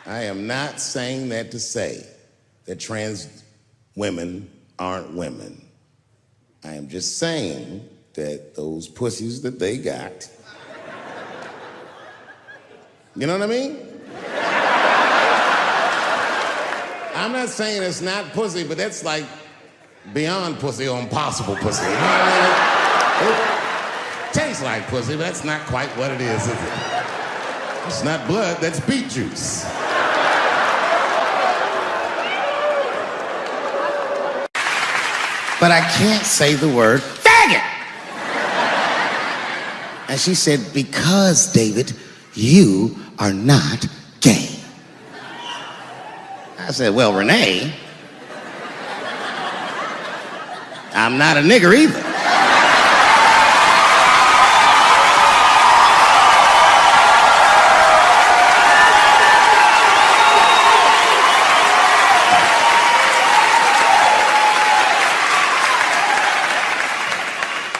I am not saying that to say that trans women aren't women. I am just saying that those pussies that they got, you know what I mean? I'm not saying it's not pussy, but that's like beyond pussy or impossible pussy. You know what I mean? It tastes like pussy, but that's not quite what it is it? It's not blood, that's beet juice. But I can't say the word faggot. And she said, because, David, you are not gay. I said, well, Renee, I'm not a nigger either.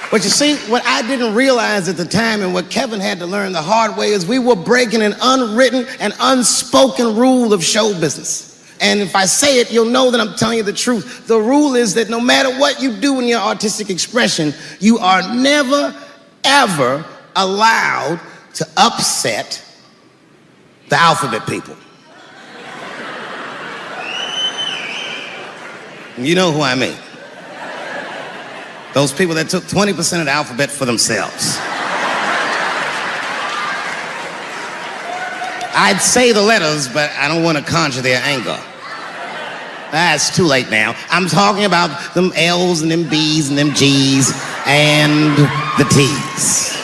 But you see, what I didn't realize at the time and what Kevin had to learn the hard way is we were breaking an unwritten and unspoken rule of show business. And if I say it, you'll know that I'm telling you the truth. The rule is that no matter what you do in your artistic expression, you are never, ever allowed to upset the alphabet people. You know who I mean. Those people that took 20% of the alphabet for themselves. I'd say the letters, but I don't want to conjure their anger. It's too late now. I'm talking about them L's and them B's and them G's and the T's.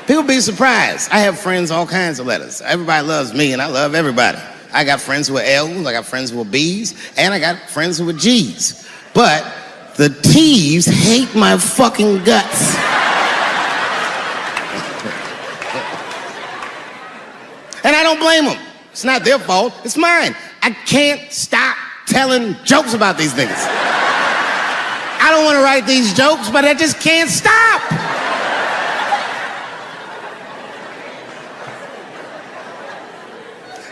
People be surprised. I have friends, all kinds of letters. Everybody loves me and I love everybody. I got friends who are L's, I got friends who are B's, and I got friends who are G's. But the T's hate my fucking guts. And I don't blame them. It's not their fault, it's mine. I can't stop telling jokes about these niggas. I don't want to write these jokes, but I just can't stop.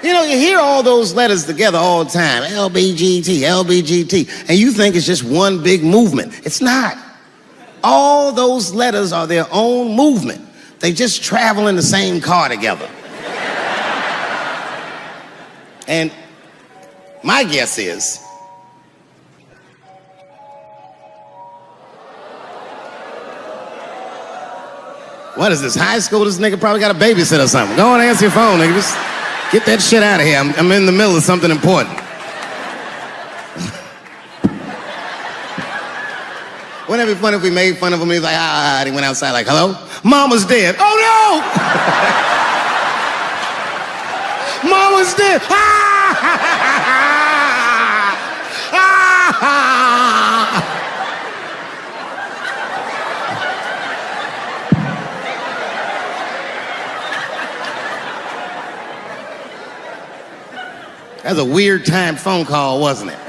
You know, you hear all those letters together all the time, LBGT, LBGT, and you think it's just one big movement. It's not. All those letters are their own movement. They just travel in the same car together. And my guess is, what is this, high school? This nigga probably got a babysitter or something. Go and answer your phone, nigga. Just get that shit out of here. I'm in the middle of something important. Wouldn't it be funny if we made fun of him? He's like, and he went outside like, hello? Mama's dead. Oh no! Mama's dead. That's a weird time phone call, wasn't it?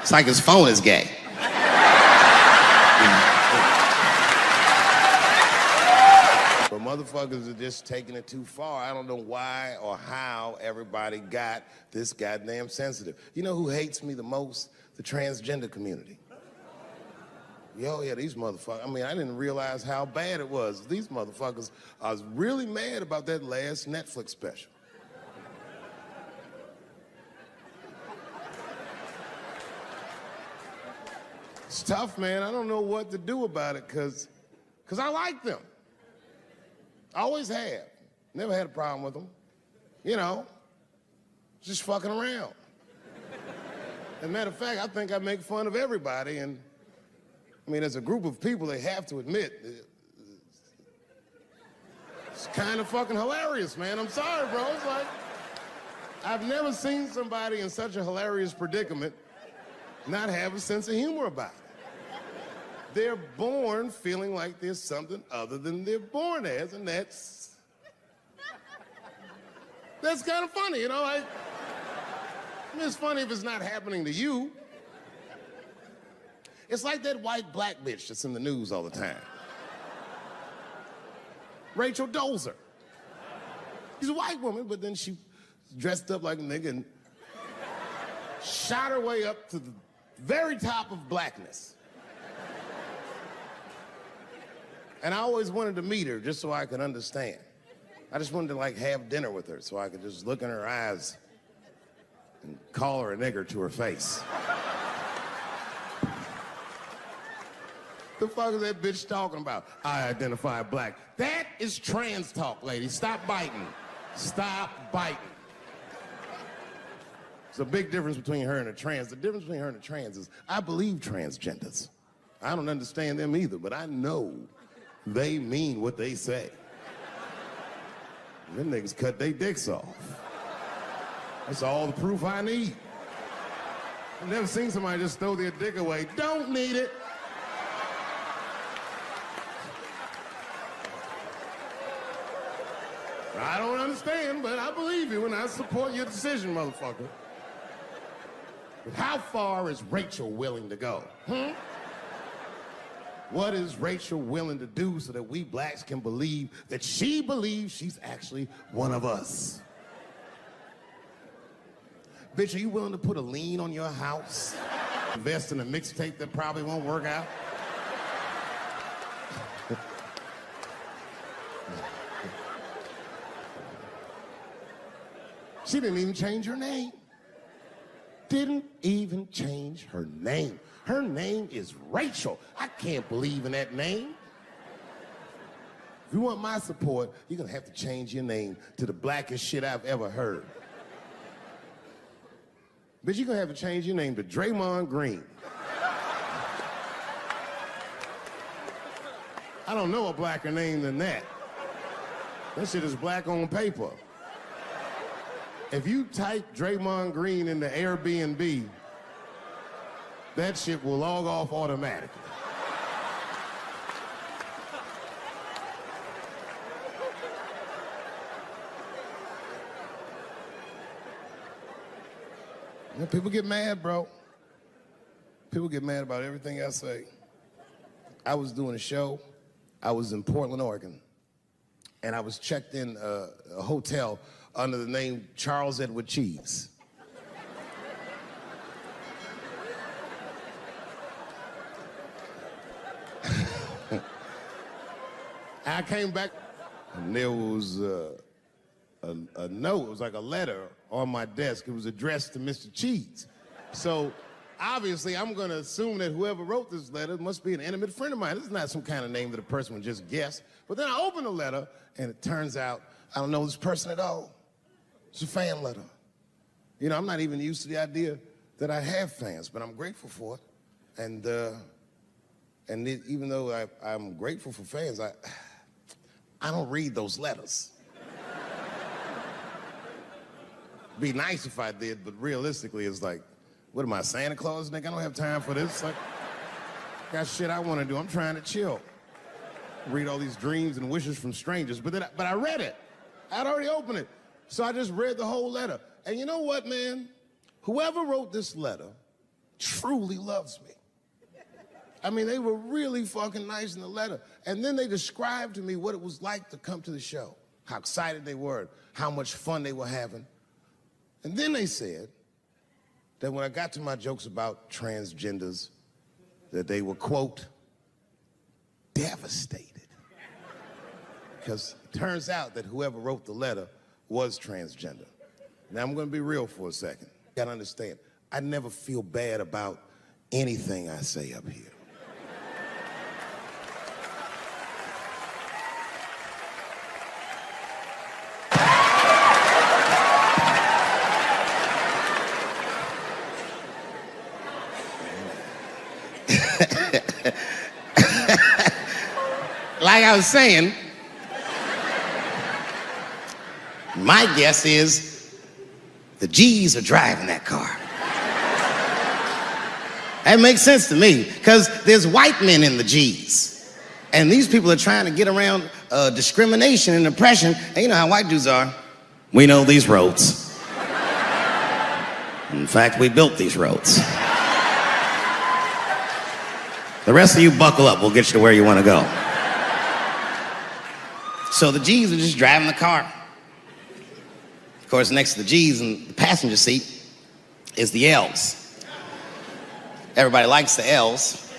It's like his phone is gay. But motherfuckers are just taking it too far. I don't know why or how everybody got this goddamn sensitive. You know who hates me the most? The transgender community. Yo, yeah, these motherfuckers. I mean, I didn't realize how bad it was. These motherfuckers, I was really mad about that last Netflix special. It's tough, man. I don't know what to do about it because I like them. I always have. Never had a problem with them. You know, just fucking around. As a matter of fact, I think I make fun of everybody. And I mean, as a group of people, they have to admit, it's kind of fucking hilarious, man. I'm sorry, bro. It's like, I've never seen somebody in such a hilarious predicament not have a sense of humor about it. They're born feeling like there's something other than they're born as, and that's kind of funny, you know? I mean, it's funny if it's not happening to you. It's like that white black bitch that's in the news all the time. Rachel Dolezal. She's a white woman, but then she dressed up like a nigga and shot her way up to the very top of blackness. And I always wanted to meet her just so I could understand. I just wanted to like have dinner with her so I could just look in her eyes and call her a nigger to her face. The fuck is that bitch talking about? I identify black. That is trans talk, lady. Stop biting. Stop biting. There's a big difference between her and a trans. The difference between her and a trans is I believe transgenders. I don't understand them either, but I know they mean what they say. Them niggas cut their dicks off. That's all the proof I need. I've never seen somebody just throw their dick away. Don't need it. I don't understand, but I believe you and I support your decision, motherfucker. But how far is Rachel willing to go? What is Rachel willing to do so that we blacks can believe that she believes she's actually one of us? Bitch, are you willing to put a lien on your house? Invest in a mixtape that probably won't work out? She didn't even change her name. Didn't even change her name. Her name is Rachel. I can't believe in that name. If you want my support, you're gonna have to change your name to the blackest shit I've ever heard. But you're gonna have to change your name to Draymond Green. I don't know a blacker name than that. That shit is black on paper. If you type Draymond Green into Airbnb, that shit will log off automatically. You know, people get mad, bro. People get mad about everything I say. I was doing a show. I was in Portland, Oregon, and I was checked in a hotel under the name Charles Edward Cheese. I came back, and there was a note. It was like a letter on my desk. It was addressed to Mr. Cheese. So obviously, I'm going to assume that whoever wrote this letter must be an intimate friend of mine. This is not some kind of name that a person would just guess. But then I open the letter, and it turns out I don't know this person at all. It's a fan letter. You know, I'm not even used to the idea that I have fans, but I'm grateful for it. And even though I'm grateful for fans, I don't read those letters. Be nice if I did, but realistically, it's like, what am I, Santa Claus, nigga? I don't have time for this. Like, got shit I want to do. I'm trying to chill. Read all these dreams and wishes from strangers, but I read it. I'd already opened it. So I just read the whole letter. And you know what, man? Whoever wrote this letter truly loves me. I mean, they were really fucking nice in the letter. And then they described to me what it was like to come to the show, how excited they were, how much fun they were having. And then they said that when I got to my jokes about transgenders, that they were, quote, devastated. Because it turns out that whoever wrote the letter was transgender. Now, I'm going to be real for a second. You got to understand, I never feel bad about anything I say up here. Like I was saying, my guess is the G's are driving that car. That makes sense to me, because there's white men in the G's. And these people are trying to get around discrimination and oppression. And you know how white dudes are. We know these roads. In fact, we built these roads. The rest of you buckle up. We'll get you to where you want to go. So the G's are just driving the car. course, next to the G's in the passenger seat is the L's. Everybody likes the L's,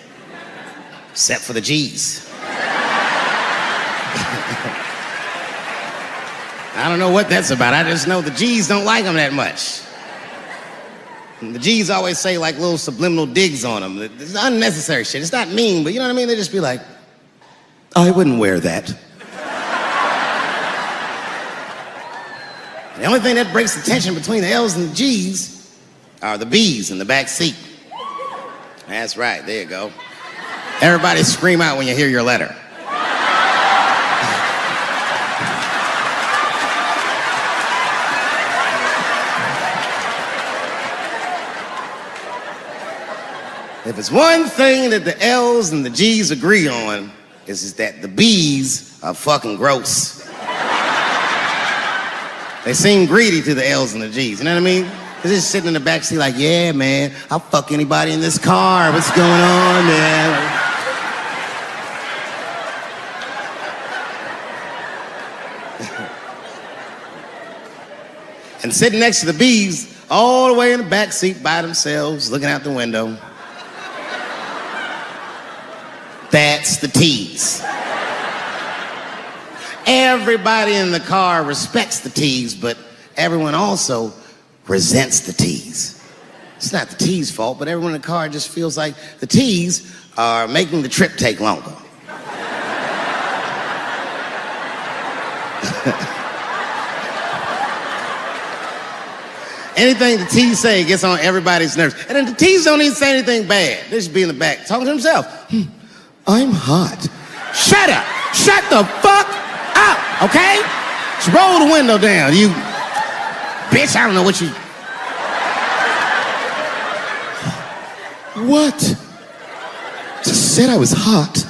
except for the G's. I don't know what that's about. I just know the G's don't like them that much. And the G's always say like little subliminal digs on them. It's unnecessary shit. It's not mean, but you know what I mean? They just be like, I wouldn't wear that. The only thing that breaks the tension between the L's and the G's are the B's in the back seat. That's right, there you go. Everybody scream out when you hear your letter. If it's one thing that the L's and the G's agree on, is that the B's are fucking gross. They seem greedy to the L's and the G's, you know what I mean? They're just sitting in the back seat like, yeah, man, I'll fuck anybody in this car. What's going on, man? And sitting next to the B's, all the way in the back seat by themselves, looking out the window. That's the T's. Everybody in the car respects the T's, but everyone also resents the T's. It's not the T's' fault, but everyone in the car just feels like the T's are making the trip take longer. Anything the T's say gets on everybody's nerves. And then the T's don't even say anything bad. They just be in the back talking to themselves. I'm hot. Shut up. Shut the fuck up, okay? Just roll the window down, you bitch. I don't know what you... What? Just said I was hot.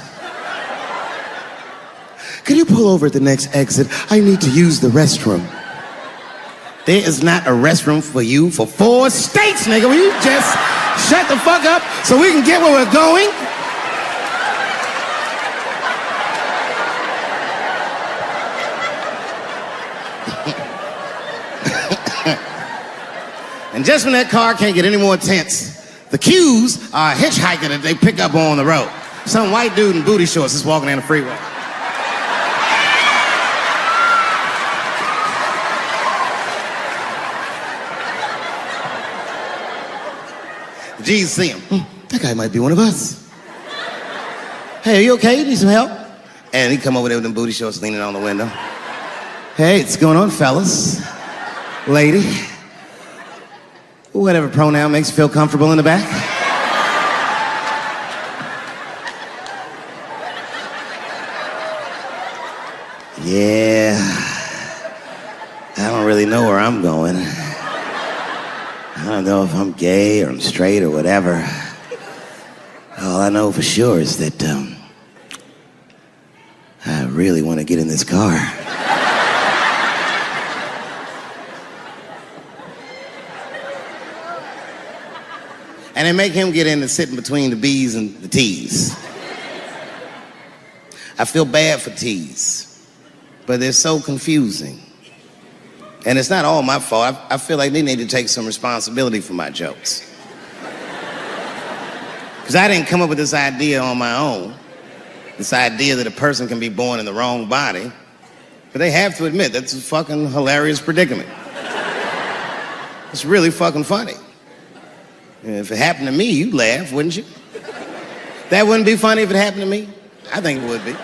Could you pull over at the next exit? I need to use the restroom. There is not a restroom for you for 4 states, nigga. Will you just shut the fuck up so we can get where we're going? And just when that car can't get any more tense, the Q's are a hitchhiker that they pick up on the road. Some white dude in booty shorts is walking down the freeway. The G's see him. That guy might be one of us. Hey, are you okay? You need some help? And he come over there with them booty shorts leaning on the window. Hey, what's going on, fellas? Lady? Whatever pronoun makes you feel comfortable in the back. Yeah, I don't really know where I'm going. I don't know if I'm gay or I'm straight or whatever. All I know for sure is that I really want to get in this car. And they make him get in and sit in between the B's and the T's. I feel bad for T's, but they're so confusing. And it's not all my fault. I feel like they need to take some responsibility for my jokes. Because I didn't come up with this idea on my own. This idea that a person can be born in the wrong body. But they have to admit, that's a fucking hilarious predicament. It's really fucking funny. If it happened to me, you'd laugh, wouldn't you? That wouldn't be funny if it happened to me? I think it would be.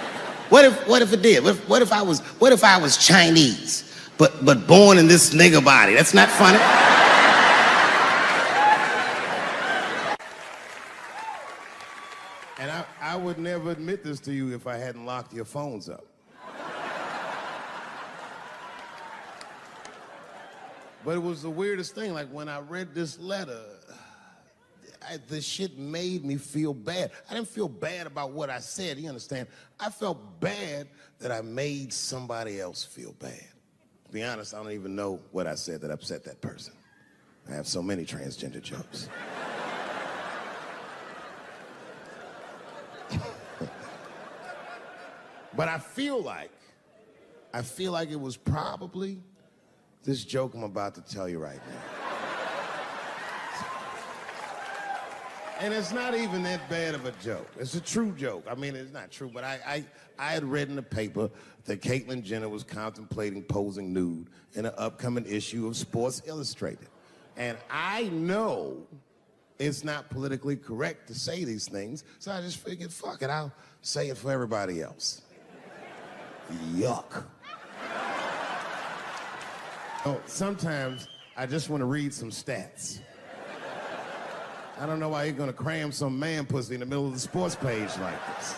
What if it did? What if I was Chinese, but born in this nigga body? That's not funny. And I would never admit this to you if I hadn't locked your phones up. But it was the weirdest thing. Like when I read this letter, this shit made me feel bad. I didn't feel bad about what I said, you understand? I felt bad that I made somebody else feel bad. To be honest, I don't even know what I said that upset that person. I have so many transgender jokes. But I feel like it was probably this joke I'm about to tell you right now. And it's not even that bad of a joke. It's a true joke. I mean, it's not true, but I had read in the paper that Caitlyn Jenner was contemplating posing nude in an upcoming issue of Sports Illustrated. And I know it's not politically correct to say these things, so I just figured, fuck it, I'll say it for everybody else. Yuck. Oh, sometimes I just want to read some stats. I don't know why you're gonna cram some man pussy in the middle of the sports page like this.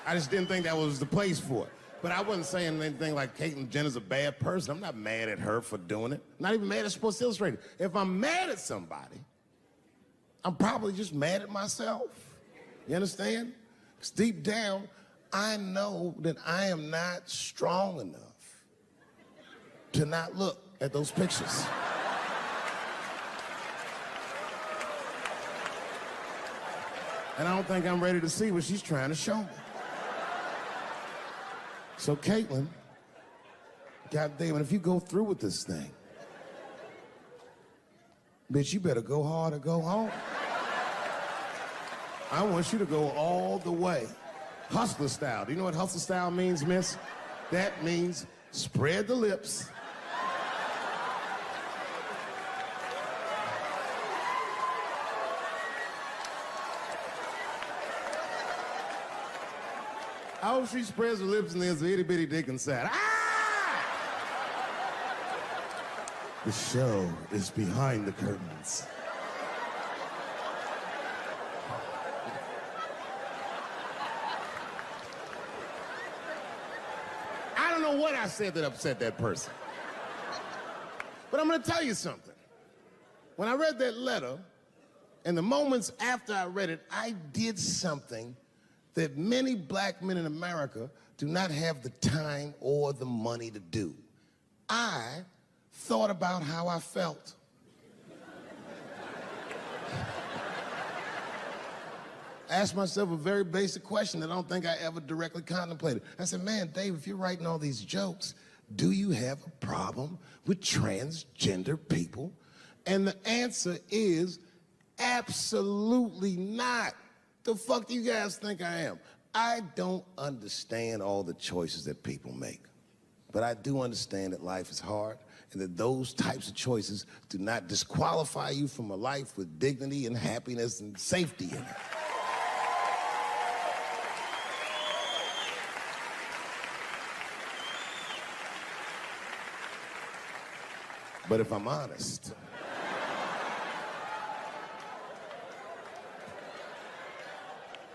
I just didn't think that was the place for it. But I wasn't saying anything like Caitlyn Jenner's a bad person. I'm not mad at her for doing it. Not even mad at Sports Illustrated. If I'm mad at somebody, I'm probably just mad at myself. You understand? Because deep down, I know that I am not strong enough to not look at those pictures. And I don't think I'm ready to see what she's trying to show me. So Caitlyn, goddamn it, if you go through with this thing, bitch, you better go hard or go home. I want you to go all the way. Hustler style. Do you know what hustler style means, miss? That means spread the lips. I hope she spreads her lips and there's an itty bitty dick inside. Ah! The show is behind the curtains. I don't know what I said that upset that person. But I'm gonna tell you something. When I read that letter, and the moments after I read it, I did something that many black men in America do not have the time or the money to do. I thought about how I felt. I asked myself a very basic question that I don't think I ever directly contemplated. I said, man, Dave, if you're writing all these jokes, do you have a problem with transgender people? And the answer is absolutely not. The fuck do you guys think I am? I don't understand all the choices that people make. But I do understand that life is hard and that those types of choices do not disqualify you from a life with dignity and happiness and safety in it. But if I'm honest,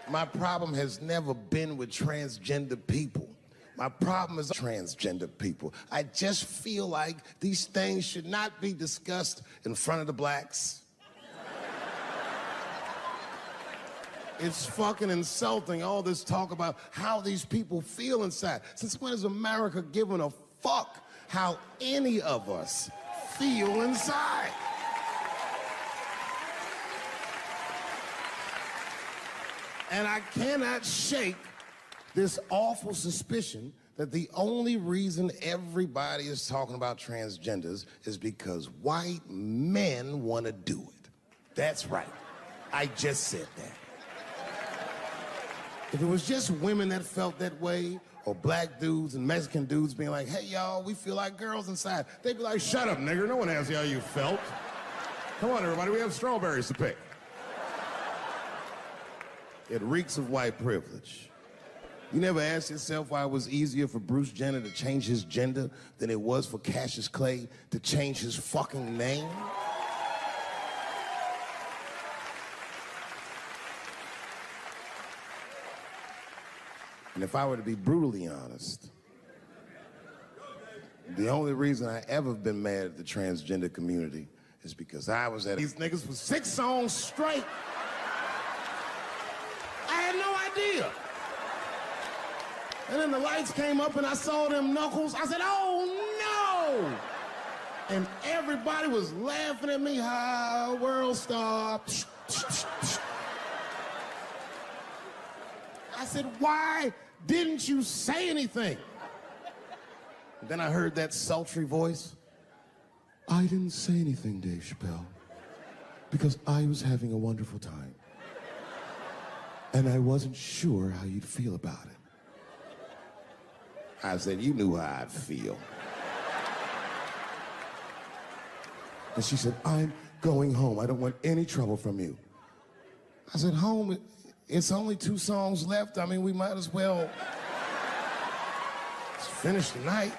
my problem has never been with transgender people. My problem is transgender people. I just feel like these things should not be discussed in front of the blacks. It's fucking insulting, all this talk about how these people feel inside. Since when has America given a fuck how any of us feel inside? And I cannot shake this awful suspicion that the only reason everybody is talking about transgenders is because white men want to do it. That's right. I just said that. If it was just women that felt that way, or black dudes and Mexican dudes being like, hey, y'all, we feel like girls inside, they'd be like, shut up, nigger. No one asked you how you felt. Come on, everybody, we have strawberries to pick. It reeks of white privilege. You never asked yourself why it was easier for Bruce Jenner to change his gender than it was for Cassius Clay to change his fucking name? And if I were to be brutally honest, the only reason I ever been mad at the transgender community is because I was at these niggas for 6 songs straight. I had no idea. And then the lights came up and I saw them knuckles. I said, oh no! And everybody was laughing at me. Hi, world star. I said, why didn't you say anything? Then I heard that sultry voice. I didn't say anything, Dave Chappelle, because I was having a wonderful time. And I wasn't sure how you'd feel about it. I said, you knew how I'd feel. And she said, I'm going home. I don't want any trouble from you. I said, home, it's only 2 songs left. I mean, we might as well finish the night.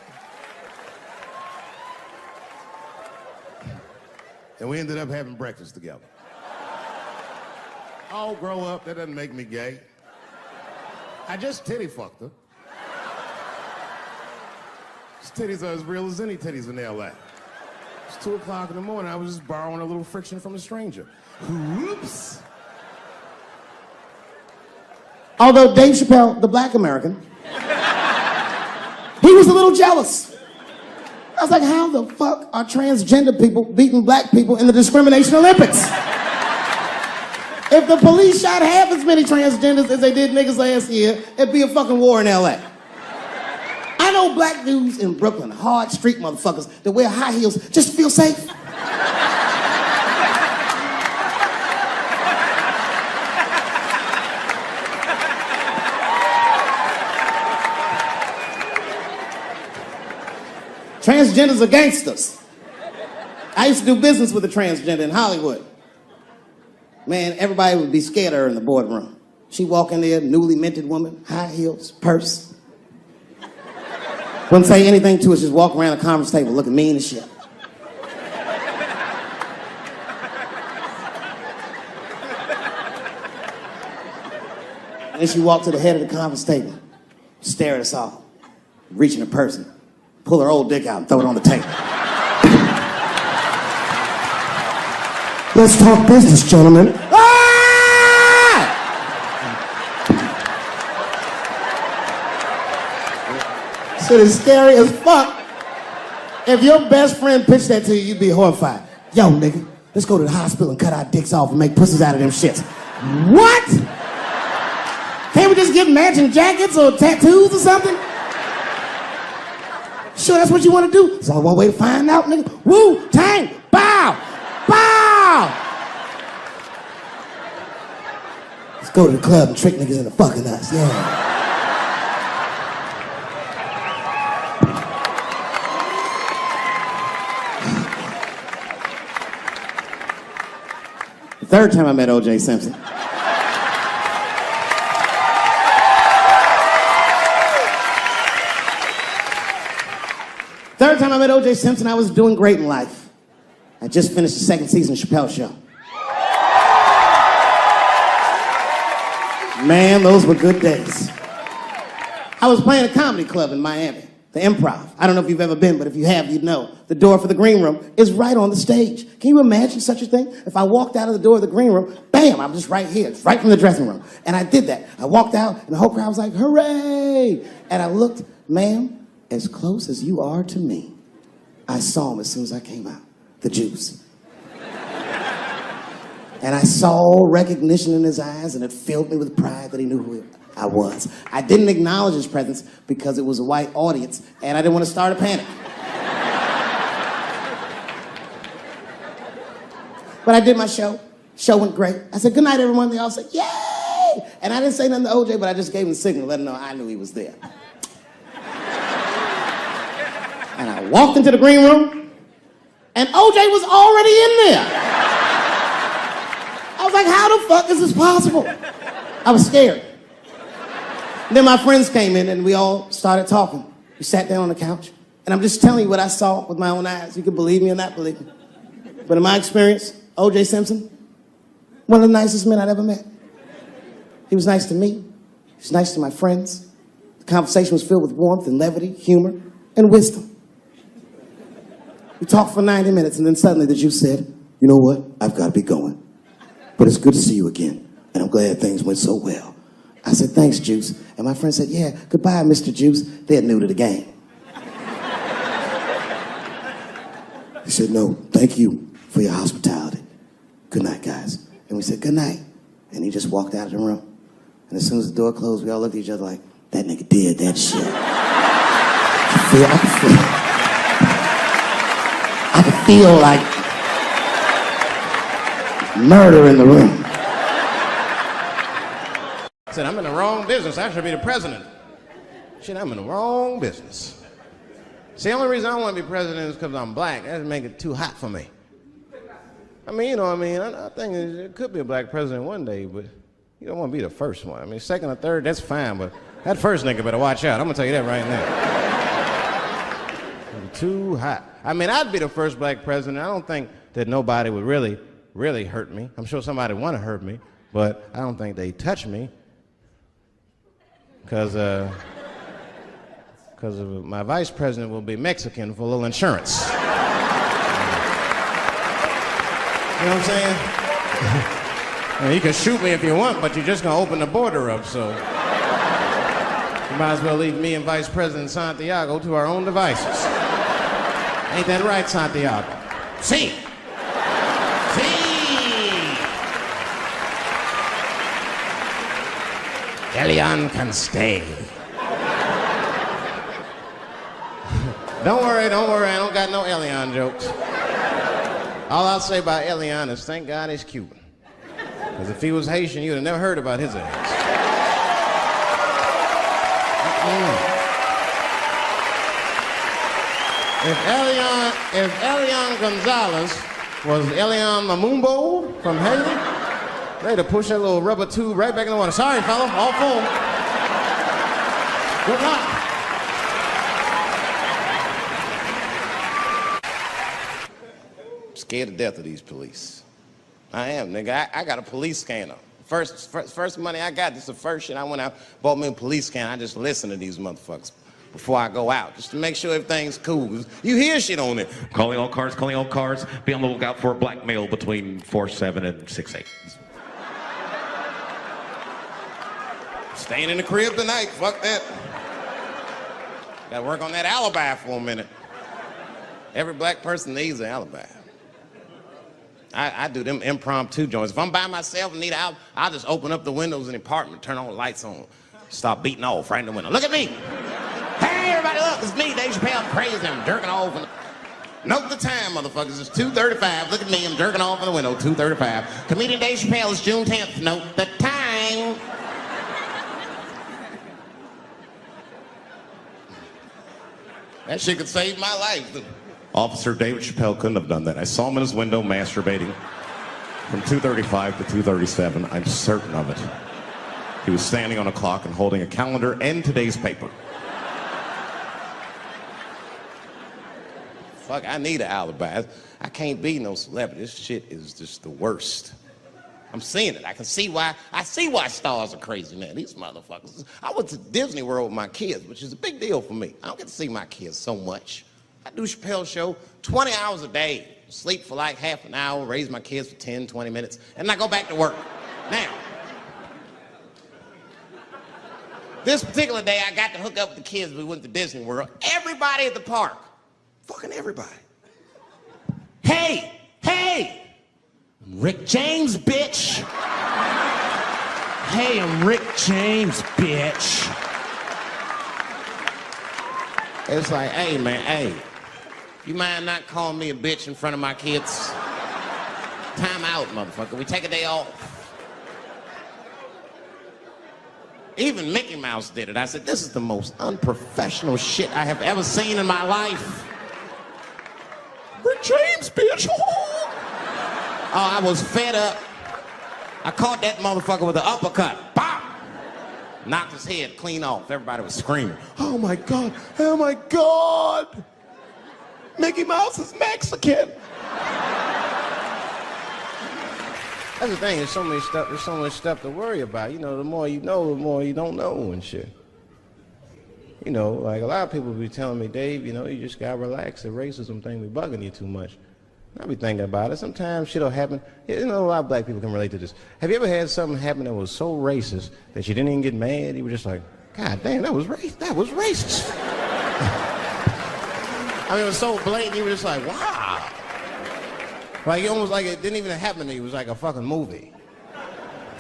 And we ended up having breakfast together. Oh, grow up, that doesn't make me gay. I just titty fucked her. His titties are as real as any titties in L.A. It's 2 o'clock in the morning. I was just borrowing a little friction from a stranger. Whoops. Although Dave Chappelle, the black American, he was a little jealous. I was like, how the fuck are transgender people beating black people in the discrimination Olympics? If the police shot half as many transgenders as they did niggas last year, it'd be a fucking war in LA. I know black dudes in Brooklyn, hard street motherfuckers that wear high heels just to feel safe. Transgenders are gangsters. I used to do business with a transgender in Hollywood. Man, everybody would be scared of her in the boardroom. She'd walk in there, newly minted woman, high heels, purse. Wouldn't say anything to us, just walk around the conference table looking mean as shit. And then she walked to the head of the conference table, stare at us all, reach in her purse, and pull her old dick out and throw it on the table. Let's talk business, gentlemen. Ah! Shit is scary as fuck. If your best friend pitched that to you, you'd be horrified. Yo, nigga, let's go to the hospital and cut our dicks off and make pussies out of them shits. What? Can't we just get matching jackets or tattoos or something? Sure, that's what you want to do? There's only one way to find out, nigga. Wu-Tang, bow, bow. Let's go to the club and trick niggas into fucking us, yeah. The third time I met O.J. Simpson. Third time I met O.J. Simpson, I was doing great in life. I just finished the 2nd season of Chappelle's show. Man, those were good days. I was playing a comedy club in Miami, the Improv. I don't know if you've ever been, but if you have, you'd know. The door for the green room is right on the stage. Can you imagine such a thing? If I walked out of the door of the green room, bam, I'm just right here. It's right from the dressing room. And I did that. I walked out, and the whole crowd was like, hooray! And I looked, ma'am, as close as you are to me, I saw him as soon as I came out, the juice. And I saw recognition in his eyes, and it filled me with pride that he knew who I was. I didn't acknowledge his presence because it was a white audience, and I didn't want to start a panic. But I did my show. Show went great. I said, good night, everyone. They all said, yay! And I didn't say nothing to OJ, but I just gave him the signal, let him know I knew he was there. And I walked into the green room, and OJ was already in there. I was like, how the fuck is this possible? I was scared. And then my friends came in, and we all started talking. We sat down on the couch, and I'm just telling you what I saw with my own eyes. You can believe me or not believe me. But in my experience, O.J. Simpson, one of the nicest men I'd ever met. He was nice to me. He was nice to my friends. The conversation was filled with warmth and levity, humor, and wisdom. We talked for 90 minutes, and then suddenly the Juice said, you know what? I've got to be going. But it's good to see you again, and I'm glad things went so well. I said, thanks, Juice. And my friend said, yeah, goodbye, Mr. Juice. They're new to the game. He said, no, thank you for your hospitality. Good night, guys. And we said, good night. And he just walked out of the room. And as soon as the door closed, we all looked at each other like, that nigga did that shit. I could feel I could feel like murder in the room. I said, I'm in the wrong business. I should be the president. Shit, I'm in the wrong business. See, the only reason I don't want to be president is because I'm black. That would make it too hot for me. I mean, you know what I mean? I think it could be a black president one day, but you don't want to be the first one. I mean, second or third, that's fine, but that first nigga better watch out. I'm going to tell you that right now. Too hot. I mean, I'd be the first black president. I don't think that nobody would really hurt me. I'm sure somebody would want to hurt me, but I don't think they'd touch me because my vice president will be Mexican for a little insurance. You know what I'm saying? You can shoot me if you want, but you're just going to open the border up, so you might as well leave me and Vice President Santiago to our own devices. Ain't that right, Santiago? See. Elian can stay. Don't worry, I don't got no Elian jokes. All I'll say about Elian is thank God he's Cuban. Because if he was Haitian, you'd have never heard about his ass. If Elian Gonzalez was Elian Mamumbo from Haiti, they'd have pushed that little rubber tube right back in the water. Sorry, fella, all full. Good luck. Scared to death of these police. I am, nigga. I got a police scanner. First money I got, this is the first shit I went out, bought me a police scanner. I just listen to these motherfuckers before I go out, just to make sure everything's cool. You hear shit on it. Calling all cars, be on the lookout for a black male between 4'7" and 6'8". Staying in the crib tonight, fuck that. Gotta work on that alibi for a minute. Every black person needs an alibi. I do them impromptu joints. If I'm by myself and need out, I'll just open up the windows in the apartment, turn all the lights on, start beating off right in the window. Look at me. Hey, everybody, look, it's me, Dave Chappelle. I'm crazy, I'm jerking off. Note the time, motherfuckers. It's 2:35. Look at me, I'm jerking off in the window, 2:35. Comedian Dave Chappelle is June 10th. Note the time. That shit could save my life. Officer David Chappelle couldn't have done that. I saw him in his window masturbating from 2:35 to 2:37. I'm certain of it. He was standing on a clock and holding a calendar and today's paper. Fuck, I need an alibi. I can't be no celebrity. This shit is just the worst. I'm seeing it. I see why stars are crazy, man. These motherfuckers. I went to Disney World with my kids, which is a big deal for me. I don't get to see my kids so much. I do Chappelle show 20 hours a day, sleep for like half an hour, raise my kids for 10, 20 minutes, and I go back to work. Now, this particular day, I got to hook up with the kids. We went to Disney World. Everybody at the park, fucking everybody. Hey, I'm Rick James, bitch. Hey, I'm Rick James, bitch. It's like, hey, man, hey. You mind not calling me a bitch in front of my kids? Time out, motherfucker. We take a day off. Even Mickey Mouse did it. I said, this is the most unprofessional shit I have ever seen in my life. Rick James, bitch. Oh, I was fed up. I caught that motherfucker with an uppercut. Bop! Knocked his head clean off. Everybody was screaming. Oh my God, oh my God. Mickey Mouse is Mexican. That's the thing, there's so much stuff to worry about. You know, the more you know, the more you don't know and shit. You know, like a lot of people be telling me, Dave, you know, you just gotta relax. The racism thing be bugging you too much. I be thinking about it. Sometimes shit'll happen. You know, a lot of black people can relate to this. Have you ever had something happen that was so racist that you didn't even get mad? You were just like, God damn, that was racist. I mean, it was so blatant, you were just like, wow. Like, almost like it didn't even happen to you. It was like a fucking movie.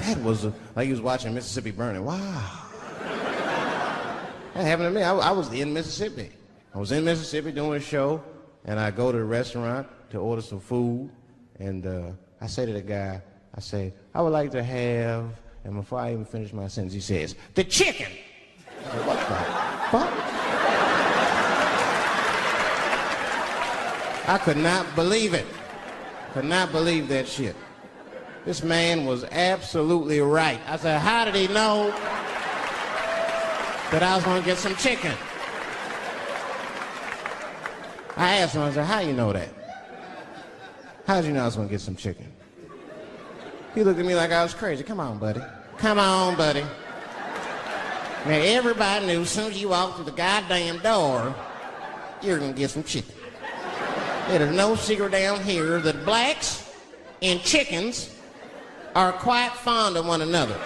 That was like you was watching Mississippi Burning. Wow. That happened to me. I was in Mississippi. I was in Mississippi doing a show, and I go to the restaurant to order some food, and I say to the guy, I say, I would like to have, and before I even finish my sentence, he says, the chicken. I said, what the fuck? I could not believe it. Could not believe that shit. This man was absolutely right. I said, how did he know that I was going to get some chicken? I asked him, I said, how you know that? How did you know I was going to get some chicken? He looked at me like I was crazy. Come on, buddy. Come on, buddy. Now, everybody knew as soon as you walked through the goddamn door, you're going to get some chicken. There's no secret down here that blacks and chickens are quite fond of one another.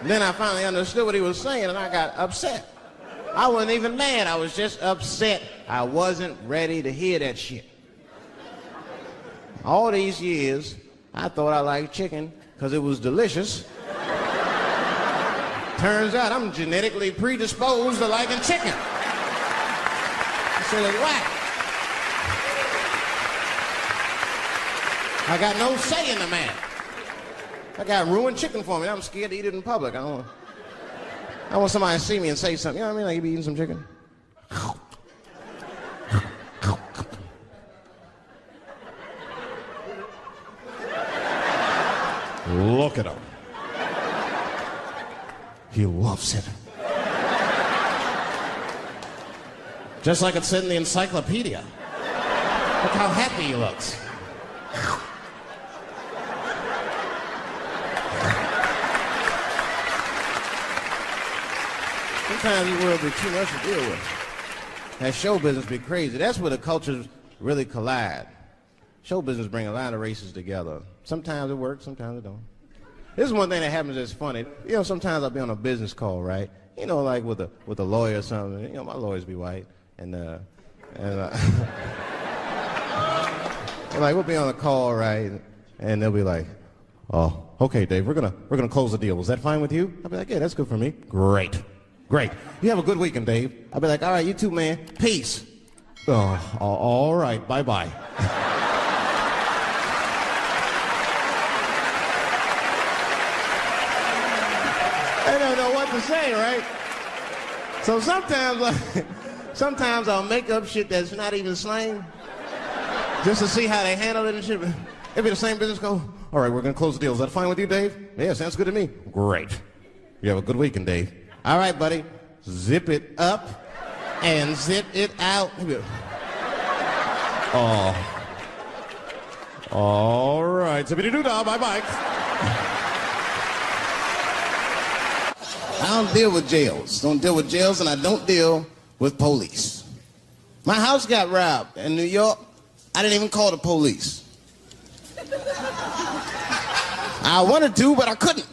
Then I finally understood what he was saying, and I got upset. I wasn't even mad. I was just upset. I wasn't ready to hear that shit. All these years, I thought I liked chicken because it was delicious. Turns out I'm genetically predisposed to liking chicken. So it's whack. I got no say in the matter. That guy ruined chicken for me. I'm scared to eat it in public. I want somebody to see me and say something. You know what I mean? Like, you be eating some chicken? Look at him. He loves it. Just like it said in the encyclopedia. Look how happy he looks. Sometimes the world be too much to deal with. That show business be crazy. That's where the cultures really collide. Show business bring a lot of races together. Sometimes it works, sometimes it don't. This is one thing that happens that's funny. You know, sometimes I'll be on a business call, right? You know, like with a lawyer or something. You know, my lawyers be white, and like we'll be on a call, right? And they'll be like, "Oh, okay, Dave, we're gonna close the deal. Is that fine with you?" I'll be like, "Yeah, that's good for me." Great. You have a good weekend, Dave. I'll be like, "All right, you too, man. Peace." Oh, all right. Bye-bye. I don't know what to say, right? So sometimes I'll make up shit that's not even slang, just to see how they handle it and shit. It'll be the same business go, "All right, we're gonna close the deal. Is that fine with you, Dave?" "Yeah, sounds good to me." "Great. You have a good weekend, Dave." "All right, buddy. Zip it up and zip it out." Oh. All right. Zippity-doo-dah. Bye-bye. I don't deal with jails. Don't deal with jails, and I don't deal with police. My house got robbed in New York. I didn't even call the police. I wanted to, but I couldn't.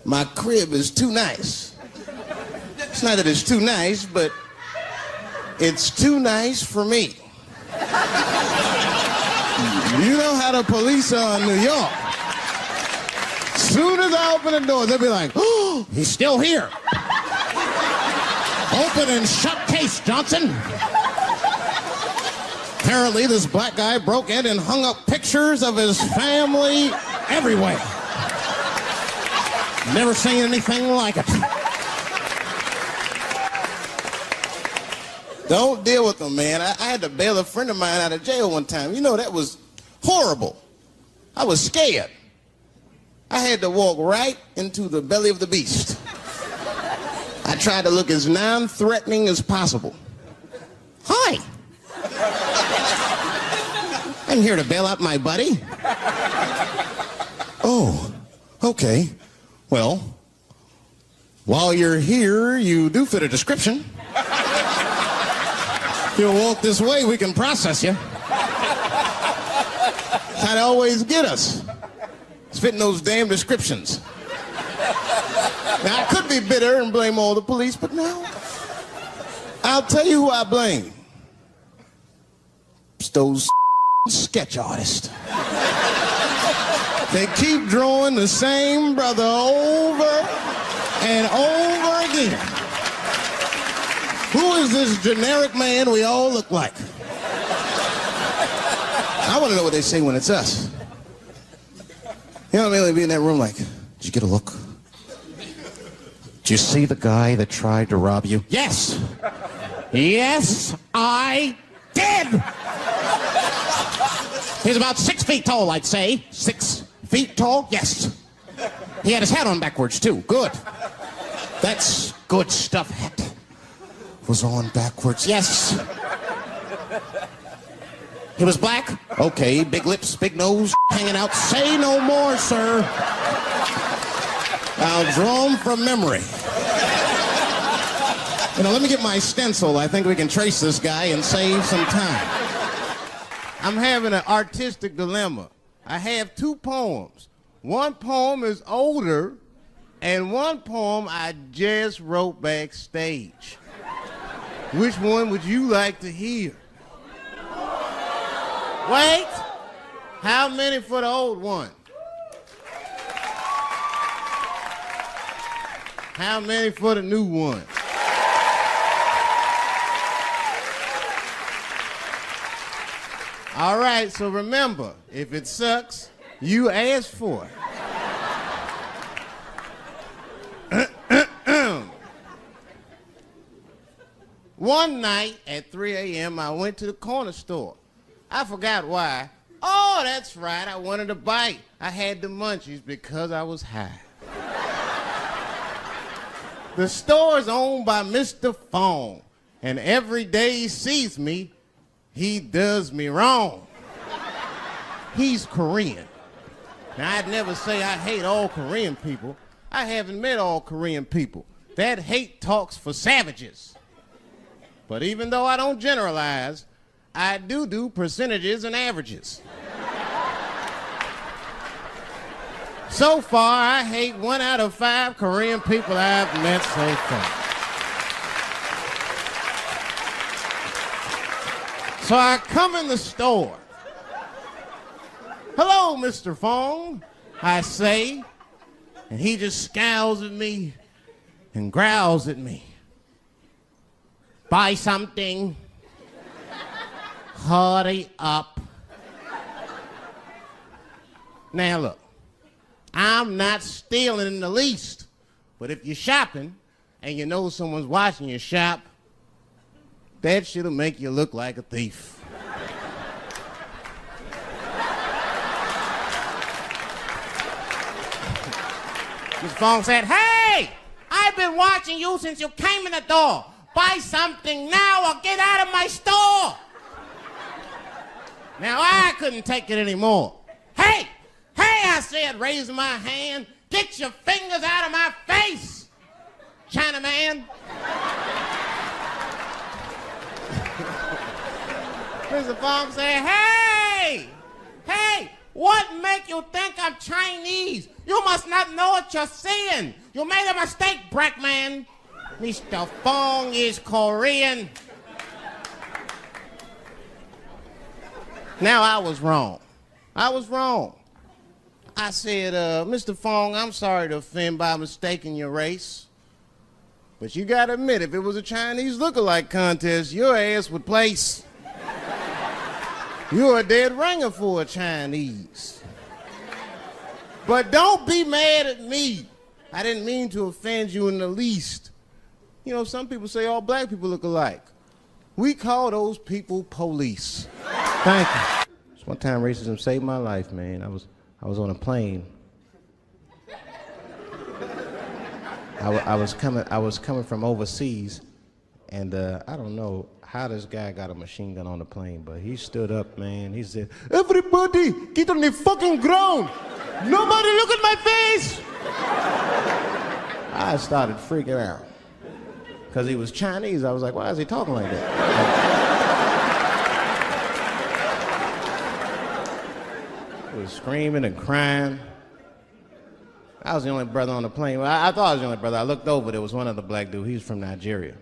My crib is too nice. It's not that it's too nice, but it's too nice for me. You know how the police are in New York. Soon as I open the door, they'll be like, "Oh, he's still here. Open and shut case, Johnson." Apparently, this black guy broke in and hung up pictures of his family everywhere. Never seen anything like it. Don't deal with them, man. I had to bail a friend of mine out of jail one time. You know, that was horrible. I was scared. I had to walk right into the belly of the beast. I tried to look as non-threatening as possible. "Hi. I'm here to bail out my buddy." "Oh, okay. Well, while you're here, you do fit a description. If you'll walk this way, we can process you." That's how they always get us. It's fitting those damn descriptions. Now, I could be bitter and blame all the police, but no. I'll tell you who I blame. It's those sketch artists. They keep drawing the same brother over and over again. is this generic man we all look like? I want to know what they say when it's us. You know what I mean? They'd be in that room like, did you get a look? Did you see the guy that tried to rob you? Yes. Yes, I did. He's about 6 feet tall, I'd say. 6 feet tall? Yes. He had his hat on backwards, too. Good. That's good stuff. Hat was on backwards. Yes. He was black? Okay, big lips, big nose, hanging out. Say no more, sir. I'll draw him from memory. You know, let me get my stencil. I think we can trace this guy and save some time. I'm having an artistic dilemma. I have 2 poems. One poem is older, and one poem I just wrote backstage. Which one would you like to hear? Wait! How many for the old one? How many for the new one? All right, so remember, if it sucks, you ask for it. One night at 3 a.m., I went to the corner store. I forgot why. Oh, that's right, I wanted a bite. I had the munchies because I was high. The store is owned by Mr. Fong, and every day he sees me, he does me wrong. He's Korean. Now, I'd never say I hate all Korean people. I haven't met all Korean people. That hate talks for savages. But even though I don't generalize, I do percentages and averages. So far, I hate 1 out of 5 Korean people I've met so far. So I come in the store. Hello, Mr. Fong, I say, and he just scowls at me and growls at me. Buy something. Hurry up. Now look, I'm not stealing in the least, but if you're shopping and you know someone's watching you shop, that shit'll make you look like a thief. Mr. Fong said, hey, I've been watching you since you came in the door. Buy something now or get out of my store. Now, I couldn't take it anymore. Hey, I said, raising my hand, get your fingers out of my face, Chinaman. Mr. Fong said, hey, what make you think I'm Chinese? You must not know what you're saying. You made a mistake, Brackman. Mr. Fong is Korean. Now, I was wrong. I said, Mr. Fong, I'm sorry to offend by mistaking your race. But you gotta admit, if it was a Chinese look-alike contest, your ass would place. You're a dead ringer for a Chinese. But don't be mad at me. I didn't mean to offend you in the least. You know, some people say all black people look alike. We call those people police. Thank you. Just one time racism saved my life, man. I was on a plane. I was coming from overseas, and I don't know how this guy got a machine gun on the plane, but he stood up, man. He said, everybody, get on the fucking ground. Nobody look at my face. I started freaking out. Because he was Chinese. I was like, why is he talking like that? He was screaming and crying. I was the only brother on the plane. Well, I thought I was the only brother. I looked over. There was one other black dude. He was from Nigeria.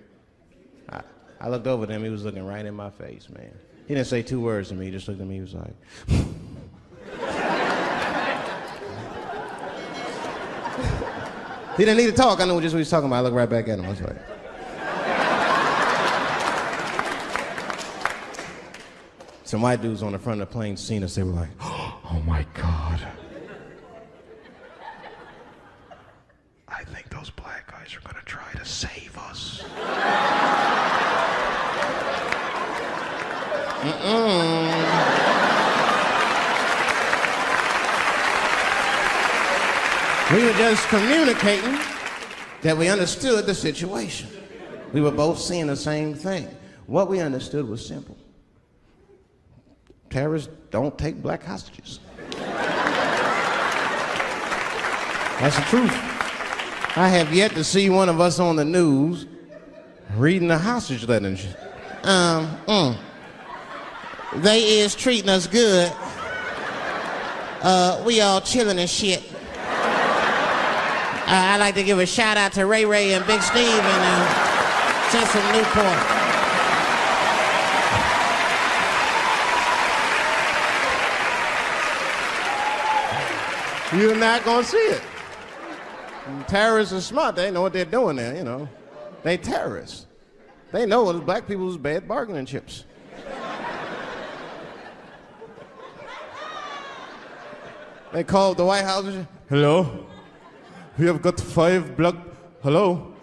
I looked over at him. He was looking right in my face, man. He didn't say 2 words to me. He just looked at me. He was like... He didn't need to talk. I knew just what he was talking about. I looked right back at him. I was like... Some white dudes on the front of the plane seen us. They were like, oh my God. I think those black guys are gonna try to save us. We were just communicating that we understood the situation. We were both seeing the same thing. What we understood was simple. Terrorists don't take black hostages. That's the truth. I have yet to see one of us on the news reading a hostage letter and shit. They is treating us good. We all chilling and shit. I'd like to give a shout out to Ray Ray and Big Steve and Central Newport. You're not gonna see it. Terrorists are smart. They know what they're doing there, you know. They terrorists. They know it's black people's bad bargaining chips. They called the White House and said, hello? We have got 5 black... Hello?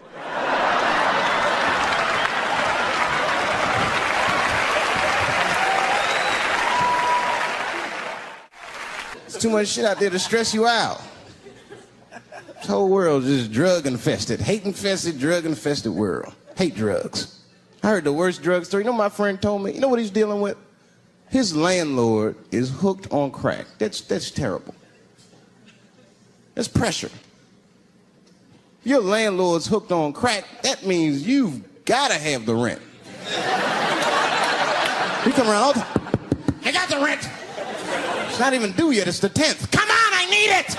There's too much shit out there to stress you out. This whole world is just drug-infested. Hate-infested, drug-infested world. Hate drugs. I heard the worst drug story. You know what my friend told me? You know what he's dealing with? His landlord is hooked on crack. That's terrible. That's pressure. Your landlord's hooked on crack, that means you've got to have the rent. He come around all the time. I got the rent. It's not even due yet, it's the 10th. Come on, I need it!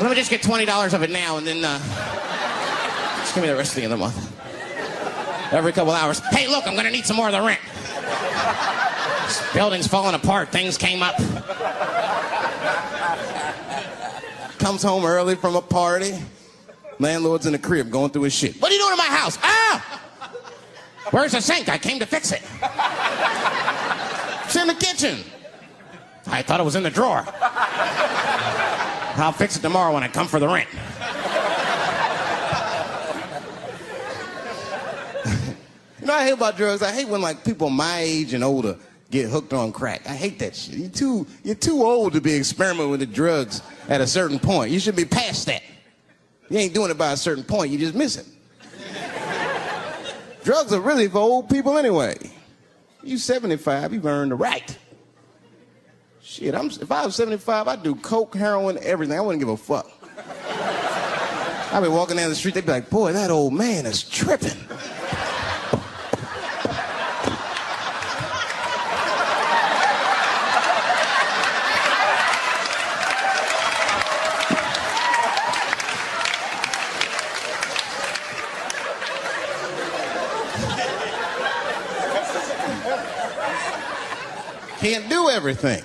Let me just get $20 of it now and then just give me the rest of the month. Every couple hours. Hey, look, I'm gonna need some more of the rent. This building's falling apart, things came up. Comes home early from a party. Landlord's in the crib going through his shit. What are you doing in my house? Ah! Where's the sink? I came to fix it. It's in the kitchen. I thought it was in the drawer. I'll fix it tomorrow when I come for the rent. You know what I hate about drugs? I hate when like people my age and older get hooked on crack. I hate that shit. You're too old to be experimenting with the drugs at a certain point. You should be past that. You ain't doing it by a certain point, you just miss it. Drugs are really for old people anyway. You 75, you've earned the right. Shit, if I was 75, I'd do coke, heroin, everything. I wouldn't give a fuck. I'd be walking down the street, they'd be like, boy, that old man is tripping. Can't do everything.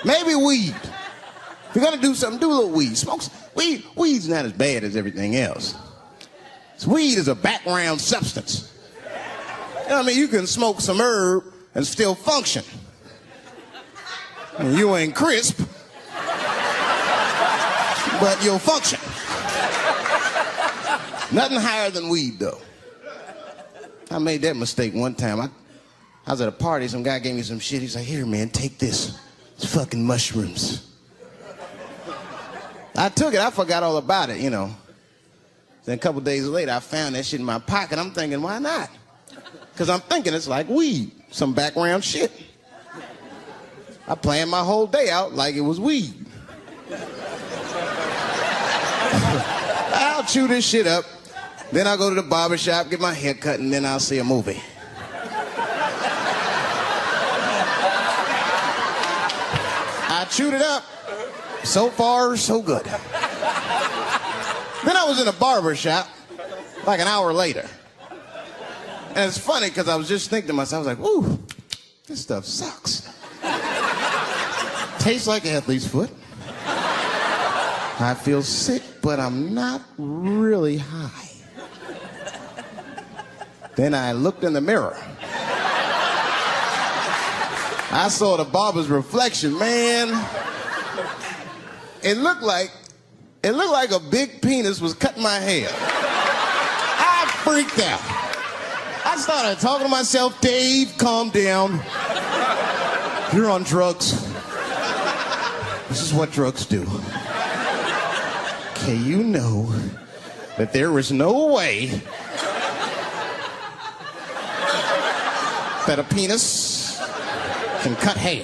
Maybe weed. If you're gonna do something, do a little weed. Smoke some. Weed's not as bad as everything else. Weed is a background substance. You know what I mean? You can smoke some herb and still function. And you ain't crisp, but you'll function. Nothing higher than weed, though. I made that mistake one time. I was at a party, some guy gave me some shit. He's like, here, man, take this. It's fucking mushrooms. I took it, I forgot all about it, you know. Then a couple days later, I found that shit in my pocket. I'm thinking, why not? Because I'm thinking it's like weed, some background shit. I planned my whole day out like it was weed. I'll chew this shit up, then I'll go to the barber shop, get my hair cut, and then I'll see a movie. I chewed it up. So far, so good. Then I was in a barber shop like an hour later. And it's funny because I was just thinking to myself, I was like, ooh, this stuff sucks. Tastes like athlete's foot. I feel sick, but I'm not really high. Then I looked in the mirror. I saw the barber's reflection, man. It looked like a big penis was cutting my hair. I freaked out. I started talking to myself, Dave, calm down. You're on drugs. This is what drugs do. Okay, you know that there is no way that a penis can cut hair.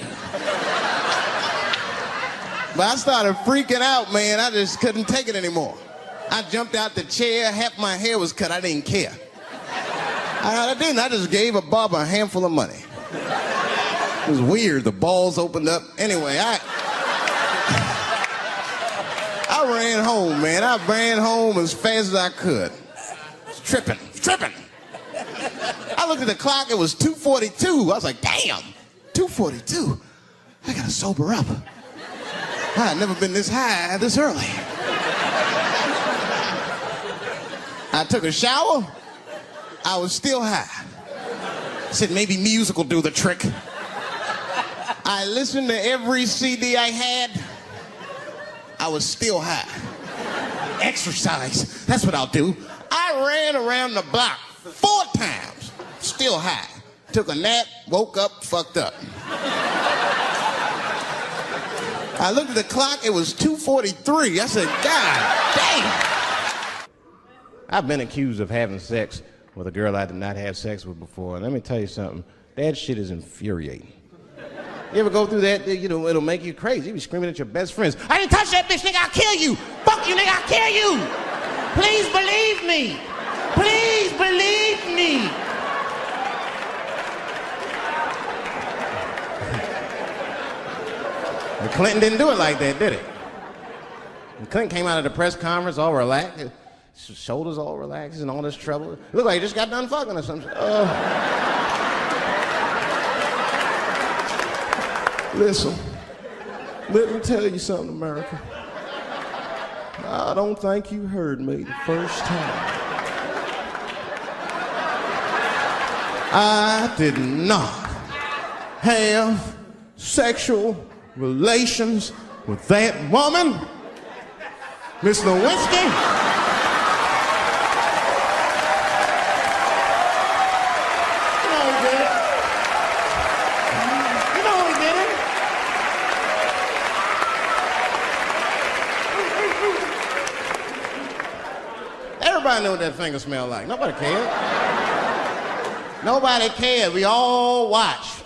But I started freaking out, man. I just couldn't take it anymore. I jumped out the chair, half my hair was cut, I didn't care. I didn't, I just gave a barber a handful of money. It was weird, the balls opened up. Anyway, I ran home, man. I ran home as fast as I could. Tripping. I looked at the clock, it was 2:42. I was like, damn, 2:42? I gotta sober up. I had never been this high this early. I took a shower, I was still high. I said, maybe music will do the trick. I listened to every CD I had, I was still high. Exercise, that's what I'll do. I ran around the block 4 times, still high. Took a nap, woke up, fucked up. I looked at the clock, it was 2:43. I said, God damn. I've been accused of having sex with a girl I did not have sex with before. And let me tell you something, that shit is infuriating. You ever go through that, you know, it'll make you crazy. You be screaming at your best friends, I didn't touch that bitch, nigga, I'll kill you. Fuck you, nigga, I'll kill you. Please believe me. Please believe me. And Clinton didn't do it like that, did he? And Clinton came out of the press conference all relaxed, his shoulders all relaxed and all this trouble. It looked like he just got done fucking or something. Listen, let me tell you something, America. I don't think you heard me the first time. I did not have sexual relations with that woman, Miss Lewinsky. You know he did it. You know he did it. Everybody knew what that finger smelled like. Nobody cared. Nobody cared. We all watched.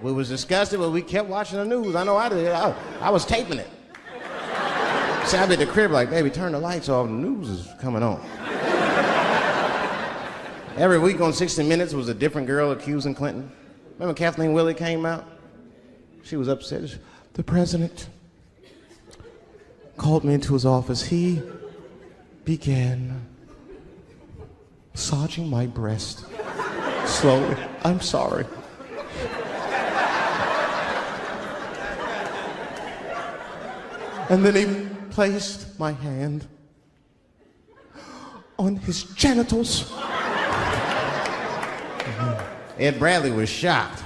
We was disgusted, but we kept watching the news. I know I did. I was taping it. See, I'd be at the crib like, baby, turn the lights off. The news is coming on. Every week on 60 Minutes was a different girl accusing Clinton. Remember Kathleen Willey came out? She was upset. The president called me into his office. He began massaging my breast slowly. I'm sorry. And then he placed my hand on his genitals. Ed Bradley was shocked.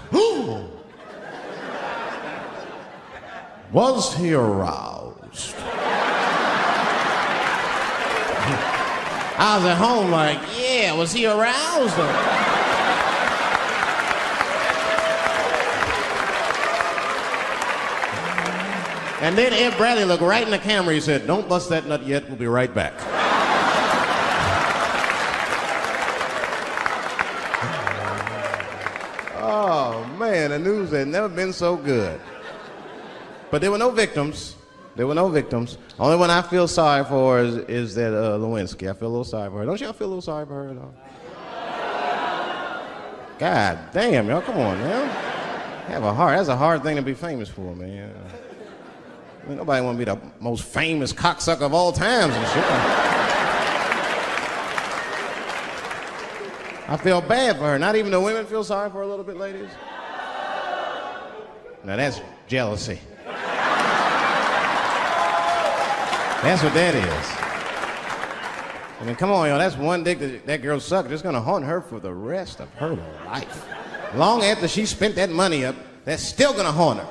Was he aroused? I was at home like, yeah, was he aroused? And then Ed Bradley looked right in the camera. He said, don't bust that nut yet. We'll be right back. Oh, man, the news had never been so good. But there were no victims. There were no victims. Only one I feel sorry for is that Lewinsky. I feel a little sorry for her. Don't y'all feel a little sorry for her at all? God damn, y'all, come on, man. Have a heart. That's a hard thing to be famous for, man. I mean, nobody want to be the most famous cocksucker of all times and shit. I feel bad for her. Not even the women feel sorry for her a little bit, ladies? Now that's jealousy. That's what that is. I mean, come on, y'all. That's one dick that girl sucked. It's gonna haunt her for the rest of her life. Long after she spent that money up, That's still gonna haunt her.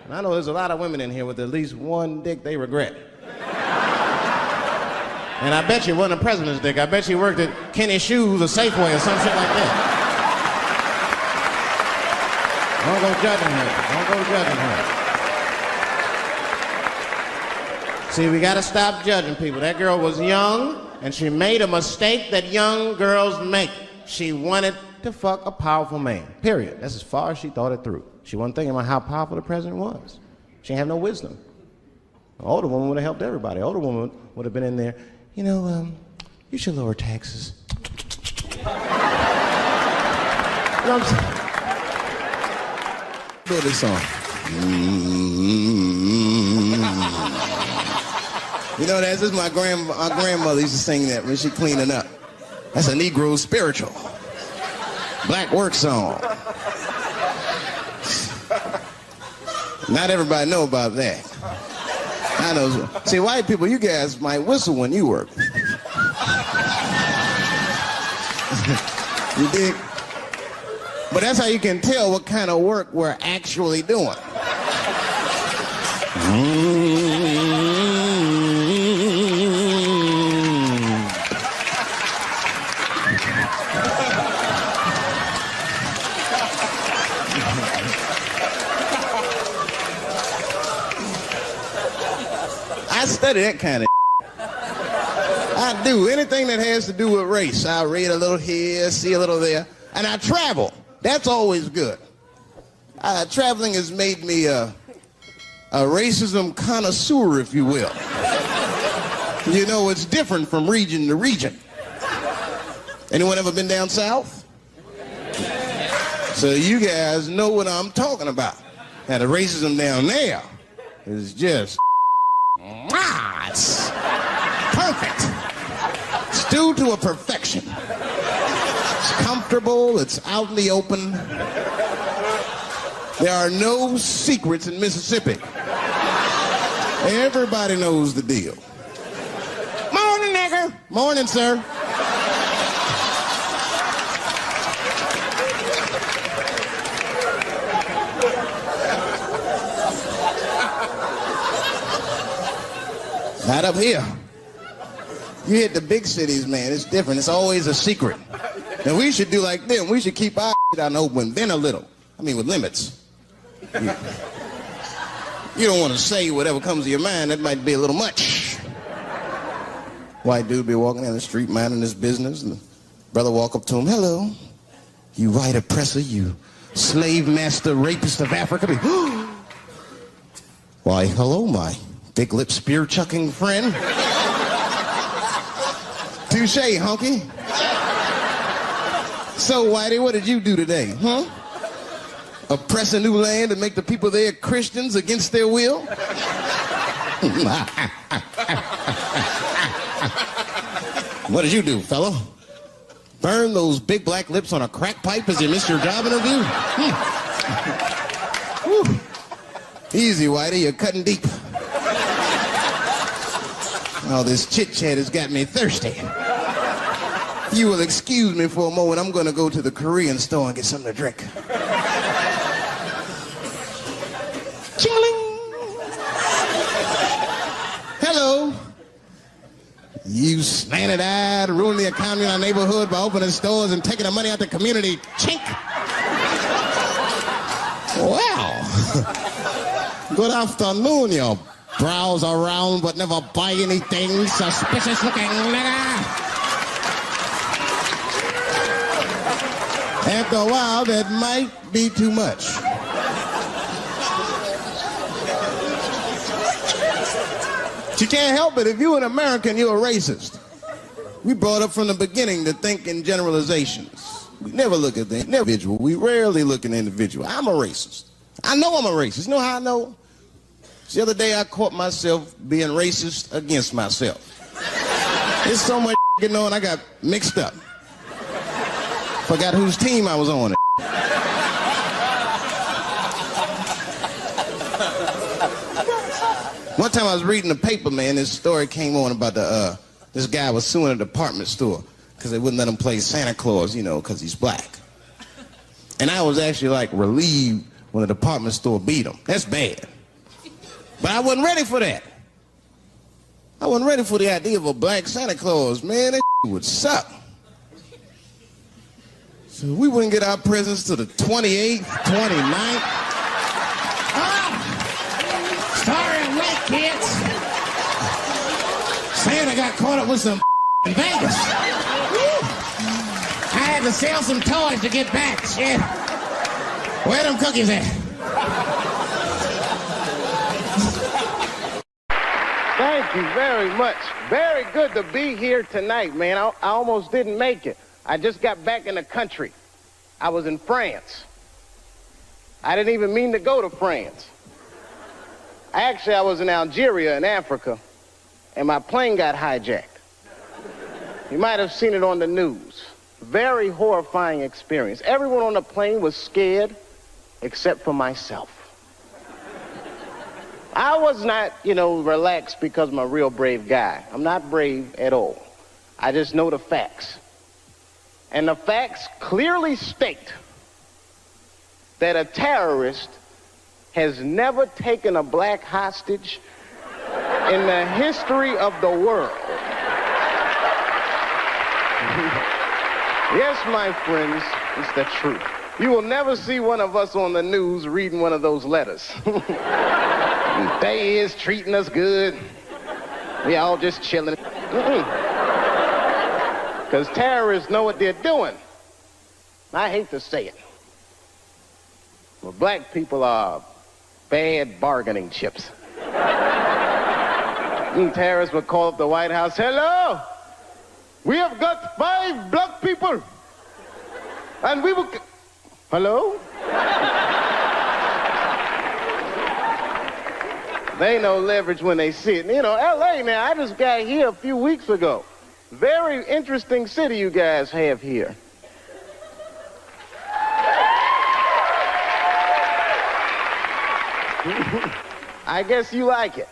And I know there's a lot of women in here with at least one dick they regret. And I bet you it wasn't a president's dick. I bet she worked at Kenny Shoes or Safeway or some shit like that. Don't go judging her. Don't go judging her. See, we gotta stop judging people. That girl was young, and she made a mistake that young girls make. She wanted to fuck a powerful man, period. That's as far as she thought it through. She wasn't thinking about how powerful the president was. She didn't have no wisdom. An older woman would have helped everybody. An older woman would have been in there, you know, you should lower taxes. You know what I'm saying? Do this song. You know, this is my grandmother used to sing that when she cleaning up. That's a Negro spiritual. Black work song. Not everybody know about that. I know. See, white people, you guys might whistle when you work. You dig? But that's how you can tell what kind of work we're actually doing. I study that kind of I do. Anything that has to do with race. I read a little here, see a little there. And I travel. That's always good. Traveling has made me a racism connoisseur, if you will. You know, it's different from region to region. Anyone ever been down south? So you guys know what I'm talking about. Now, the racism down there is just, it's perfect. It's due to a perfection. It's comfortable, it's out in the open. There are no secrets in Mississippi. Everybody knows the deal. Morning, nigger. Morning, sir. Not up here. You hit the big cities, man, it's different. It's always a secret. And we should do like them. We should keep our shit out in the open, then a little. I mean, with limits. You don't want to say whatever comes to your mind. That might be a little much. White dude be walking down the street minding his business, and the brother walk up to him, hello, you white oppressor, you slave master rapist of Africa. Why, hello, my big lip spear chucking friend. Touche, honky. So, Whitey, what did you do today, huh? Oppress a new land and make the people there Christians against their will? What did you do, fellow? Burn those big black lips on a crack pipe as you missed your job interview? Easy, Whitey, you're cutting deep. All this chit-chat has got me thirsty. If you will excuse me for a moment, I'm going to go to the Korean store and get something to drink. Ching-a-ling. Hello. You slanted-eyed, ruining the economy in our neighborhood by opening stores and taking the money out the community. Chink. Well, good afternoon, you browse around but never buy anything, suspicious looking nigga. After a while, that might be too much. But you can't help it. If you're an American, you're a racist. We brought up from the beginning to think in generalizations. We never look at the individual. We rarely look at the individual. I'm a racist. I know I'm a racist. You know how I know? The other day I caught myself being racist against myself. There's so much going on, I got mixed up. Forgot whose team I was on. One time I was reading the paper, man, this story came on about this guy was suing a department store because they wouldn't let him play Santa Claus, you know, because he's black. And I was actually like relieved when the department store beat them. That's bad. But I wasn't ready for that. I wasn't ready for the idea of a black Santa Claus, man. That would suck. So we wouldn't get our presents till the 28th, 29th. Sorry I'm late, kids. Santa got caught up with some in Vegas. I had to sell some toys to get back. Shit. Where them cookies at? Thank you very much. Very good to be here tonight, man. I almost didn't make it. I just got back in the country. I was in France. I didn't even mean to go to France. Actually, I was in Algeria in Africa, and my plane got hijacked. You might have seen it on the news. Very horrifying experience. Everyone on the plane was scared, except for myself. I was not, relaxed because I'm a real brave guy. I'm not brave at all. I just know the facts. And the facts clearly state that a terrorist has never taken a black hostage in the history of the world. Yes, my friends, it's the truth. You will never see one of us on the news reading one of those letters. They is treating us good. We all just chilling. Because terrorists know what they're doing. I hate to say it. But black people are bad bargaining chips. Terrorists would call up the White House, "Hello, we have got 5 black people. And we will..." Hello? They know leverage when they see it. L.A., man, I just got here a few weeks ago. Very interesting city you guys have here. I guess you like it.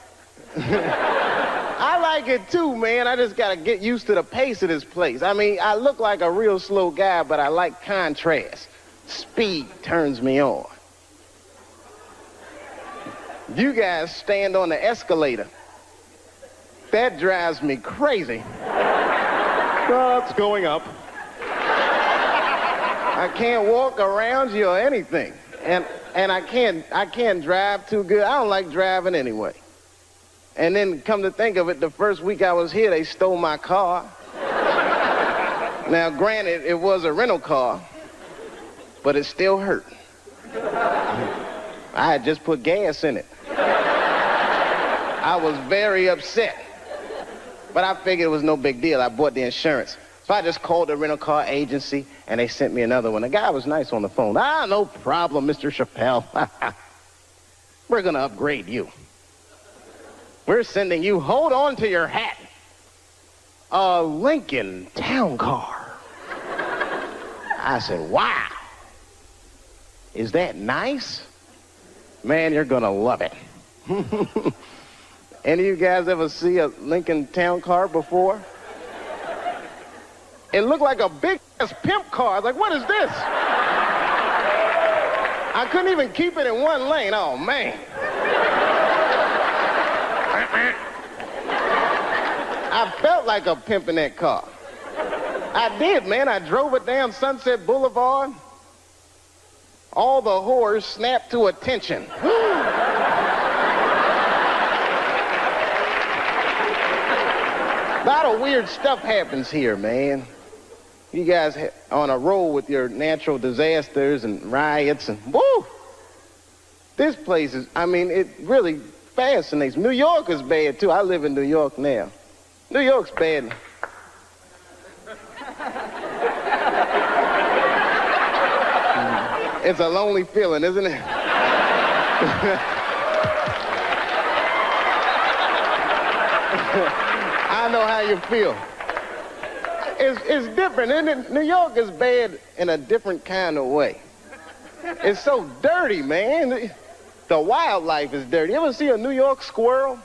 I like it too, man. I just gotta get used to the pace of this place. I mean, I look like a real slow guy, but I like contrast. Speed turns me on. You guys stand on the escalator. That drives me crazy. Well, it's going up. I can't walk around you or anything. And I can't drive too good. I don't like driving anyway. And then come to think of it, the first week I was here, they stole my car. Now, granted, it was a rental car, but it still hurt. I had just put gas in it. I was very upset. But I figured it was no big deal. I bought the insurance. So I just called the rental car agency, and they sent me another one. The guy was nice on the phone. No problem, Mr. Chappelle. We're going to upgrade you. We're sending you, hold on to your hat, a Lincoln Town Car. I said, wow. Is that nice? Man, you're going to love it. Any of you guys ever see a Lincoln Town Car before? It looked like a big-ass pimp car. I was like, what is this? I couldn't even keep it in one lane. Oh, man. I felt like a pimp in that car. I did, man. I drove it down Sunset Boulevard. All the whores snapped to attention. A lot of weird stuff happens here, man. You guys on a roll with your natural disasters and riots and woo! This place is, it really fascinates me. New York is bad too. I live in New York now. New York's bad. It's a lonely feeling, isn't it? I know how you feel. It's different, isn't it? New York is bad in a different kind of way. It's so dirty, man. The wildlife is dirty. You ever see a New York squirrel?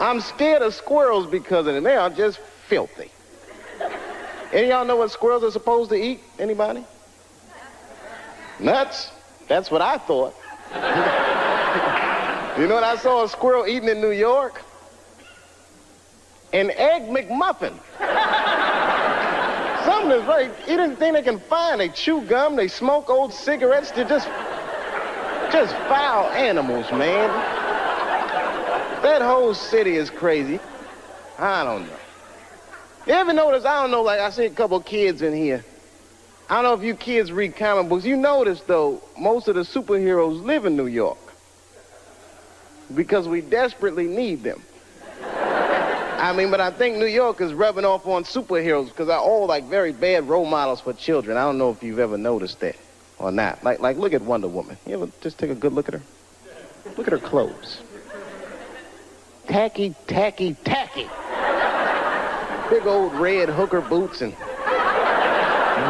I'm scared of squirrels because of them. They are just filthy. Any of y'all know what squirrels are supposed to eat? Anybody? Nuts. That's what I thought. You know what I saw a squirrel eating in New York? An Egg McMuffin. Something is right. Anything they can find. They chew gum, they smoke old cigarettes. They're just foul animals, man. That whole city is crazy. I don't know. You ever notice, I don't know, like I see a couple kids in here. I don't know if you kids read comic books. You notice, though, most of the superheroes live in New York because we desperately need them. I mean, but I think New York is rubbing off on superheroes because they're all, like, very bad role models for children. I don't know if you've ever noticed that or not. Like look at Wonder Woman. You ever just take a good look at her? Look at her clothes. Tacky, tacky, tacky. Big old red hooker boots and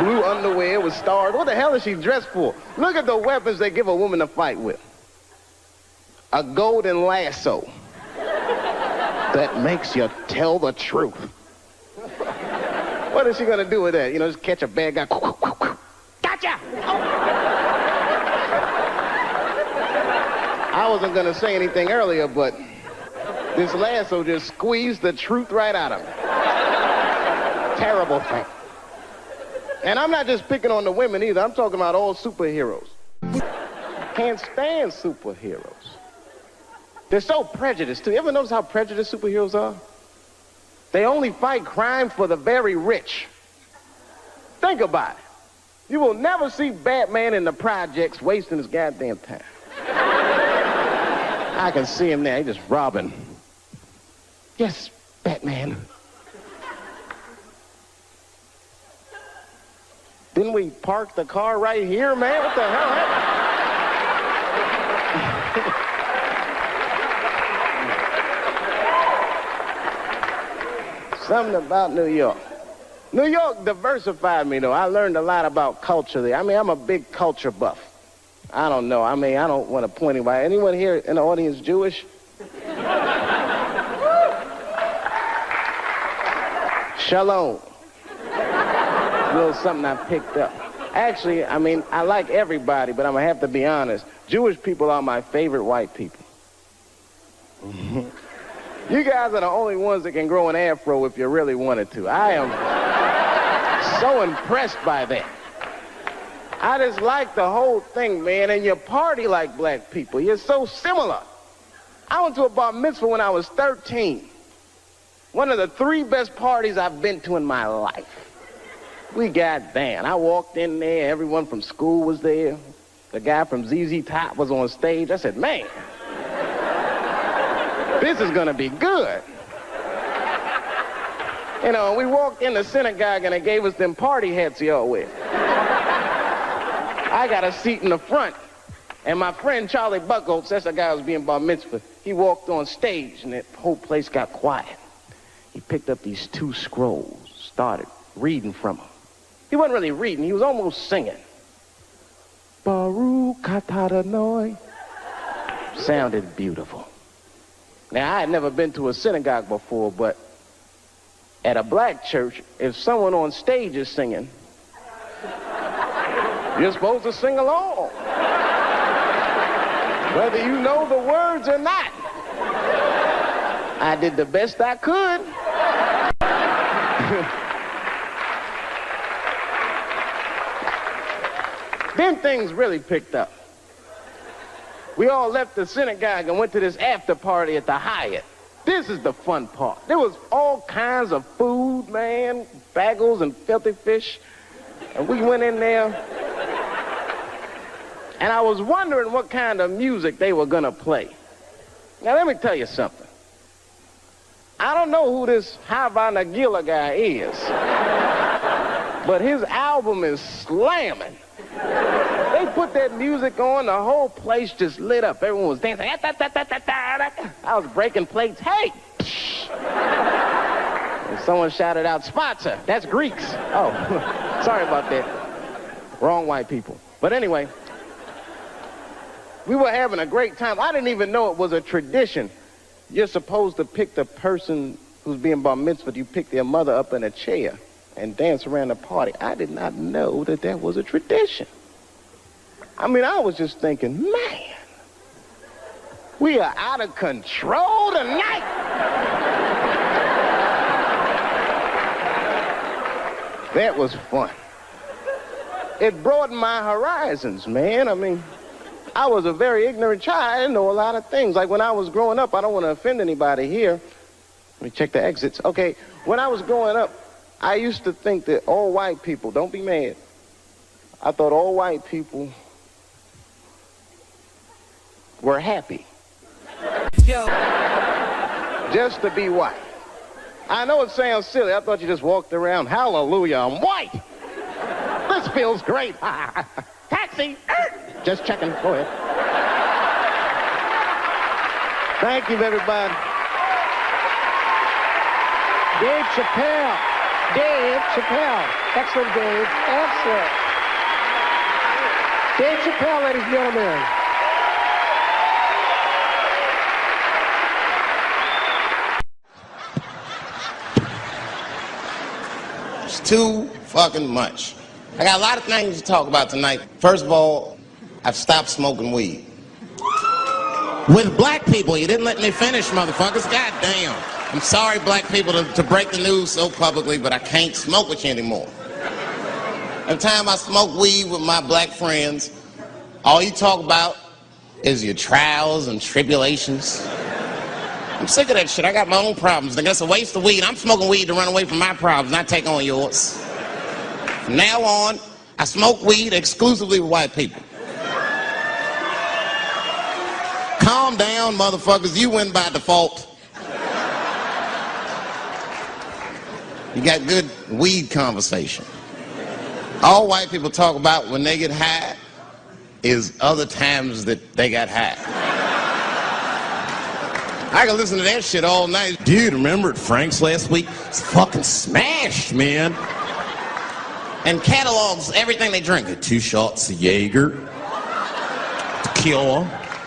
blue underwear with stars. What the hell is she dressed for? Look at the weapons they give a woman to fight with. A golden lasso that makes you tell the truth. What is she gonna do with that? You know, just catch a bad guy. Gotcha! I wasn't gonna say anything earlier, but this lasso just squeezed the truth right out of me. Terrible thing. And I'm not just picking on the women either. I'm talking about all superheroes. Can't stand superheroes. They're so prejudiced, too. You ever notice how prejudiced superheroes are? They only fight crime for the very rich. Think about it. You will never see Batman in the projects wasting his goddamn time. I can see him there. He's just robbing. Yes, Batman. Didn't we park the car right here, man? What the hell happened? Something about New York. New York diversified me, though. I learned a lot about culture there. I mean, I'm a big culture buff. I don't know. I mean, I don't want to point anybody. Anyone here in the audience Jewish? Shalom. A little something I picked up. Actually, I mean, I like everybody, but I'm going to have to be honest. Jewish people are my favorite white people. You guys are the only ones that can grow an afro if you really wanted to. I am so impressed by that. I just like the whole thing, man, and you party like black people. You're so similar. I went to a bar mitzvah when I was 13. One of the 3 best parties I've been to in my life. We got down. I walked in there. Everyone from school was there. The guy from ZZ Top was on stage. I said, man, this is going to be good. You know, we walked in the synagogue and they gave us them party hats y'all wear. I got a seat in the front. And my friend Charlie Buckholz, that's the guy who was being bar mitzvah, he walked on stage and the whole place got quiet. He picked up these 2 scrolls, started reading from them. He wasn't really reading, he was almost singing. Baruch atah Adonai. Sounded beautiful. Now, I had never been to a synagogue before, but at a black church, if someone on stage is singing, you're supposed to sing along. Whether you know the words or not. I did the best I could. Then things really picked up. We all left the synagogue and went to this after party at the Hyatt. This is the fun part. There was all kinds of food, man, bagels and filthy fish. And we went in there. And I was wondering what kind of music they were gonna play. Now let me tell you something. I don't know who this Hava Nagila guy is, but his album is slamming. They put that music on, the whole place just lit up. Everyone was dancing. I was breaking plates. Hey! And someone shouted out, sponsor. That's Greeks. Oh, sorry about that. Wrong white people. But anyway, we were having a great time. I didn't even know it was a tradition. You're supposed to pick the person who's being bar mitzvah. You pick their mother up in a chair and dance around the party. I did not know that that was a tradition. I mean, I was just thinking, man, we are out of control tonight. That was fun. It broadened my horizons, man. I mean, I was a very ignorant child. I didn't know a lot of things. Like when I was growing up, I don't want to offend anybody here. Let me check the exits. Okay, when I was growing up, I used to think that all white people, don't be mad, I thought all white people were happy. Yo. Just to be white. I know it sounds silly. I thought you just walked around, hallelujah, I'm white. This feels great. Taxi. Just checking. Go ahead. Thank you, everybody. Dave Chappelle. Dave Chappelle. Excellent, Dave. Excellent. Dave Chappelle, ladies and gentlemen. It's too fucking much. I got a lot of things to talk about tonight. First of all, I've stopped smoking weed. With black people, you didn't let me finish, motherfuckers. God damn. I'm sorry, black people, to break the news so publicly, but I can't smoke with you anymore. Every time I smoke weed with my black friends, all you talk about is your trials and tribulations. I'm sick of that shit. I got my own problems. That's a waste of weed. I'm smoking weed to run away from my problems, not take on yours. From now on, I smoke weed exclusively with white people. Calm down, motherfuckers. You win by default. You got good weed conversation. All white people talk about when they get high is other times that they got high. I can listen to that shit all night. Dude, remember at Frank's last week? It's fucking smashed, man. And catalogs everything they drink. 2 shots of Jaeger, tequila,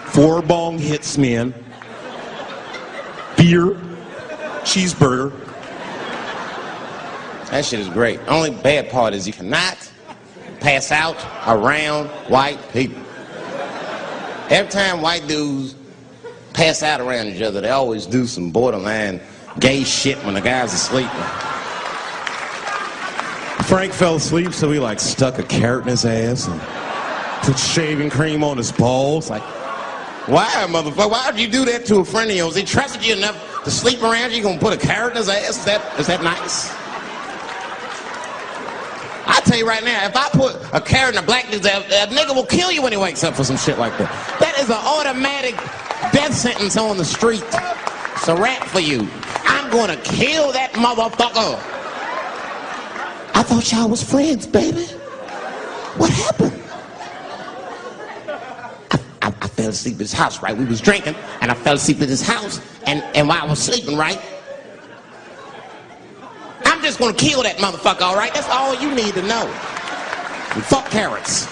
4 bong hits, man, beer, cheeseburger. That shit is great. Only bad part is you cannot pass out around white people. Every time white dudes pass out around each other, they always do some borderline gay shit when the guy's asleep. Frank fell asleep, so he like stuck a carrot in his ass and put shaving cream on his balls. Like, why, motherfucker? Why would you do that to a friend of yours? He trusted you enough to sleep around you. You gonna put a carrot in his ass? Is that nice? I tell you right now, if I put a carrot in a black dude's ass, a nigga will kill you when he wakes up for some shit like that. That is an automatic death sentence on the street. It's a rap for you. I'm gonna kill that motherfucker. I thought y'all was friends, baby. What happened? I fell asleep at his house, right? We was drinking, and I fell asleep at his house, and while I was sleeping, right? I'm just gonna kill that motherfucker, all right? That's all you need to know. And fuck carrots.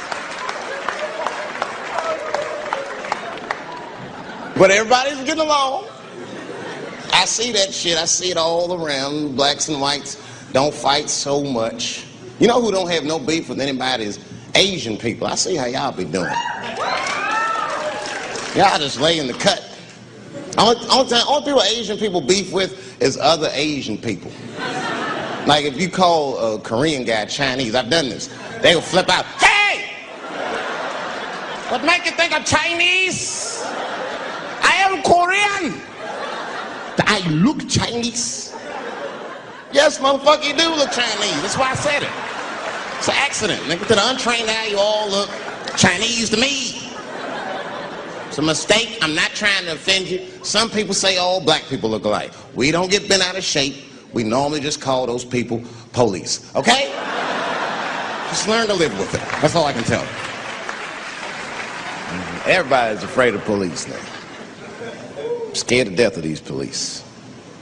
But everybody's getting along. I see that shit. I see it all around. Blacks and whites don't fight so much. You know who don't have no beef with anybody is Asian people. I see how y'all be doing. Y'all just lay in the cut. Only people Asian people beef with is other Asian people. Like if you call a Korean guy Chinese, I've done this. They will flip out. Hey! What make you think I'm Chinese? I am Korean. I look Chinese. Yes, motherfucker, you do look Chinese. That's why I said it. It's an accident. Nigga, to the untrained eye, you all look Chinese to me. It's a mistake. I'm not trying to offend you. Some people say all black people look alike. We don't get bent out of shape. We normally just call those people police. Okay? Just learn to live with it. That's all I can tell you. Everybody's afraid of police now. I'm scared to death of these police.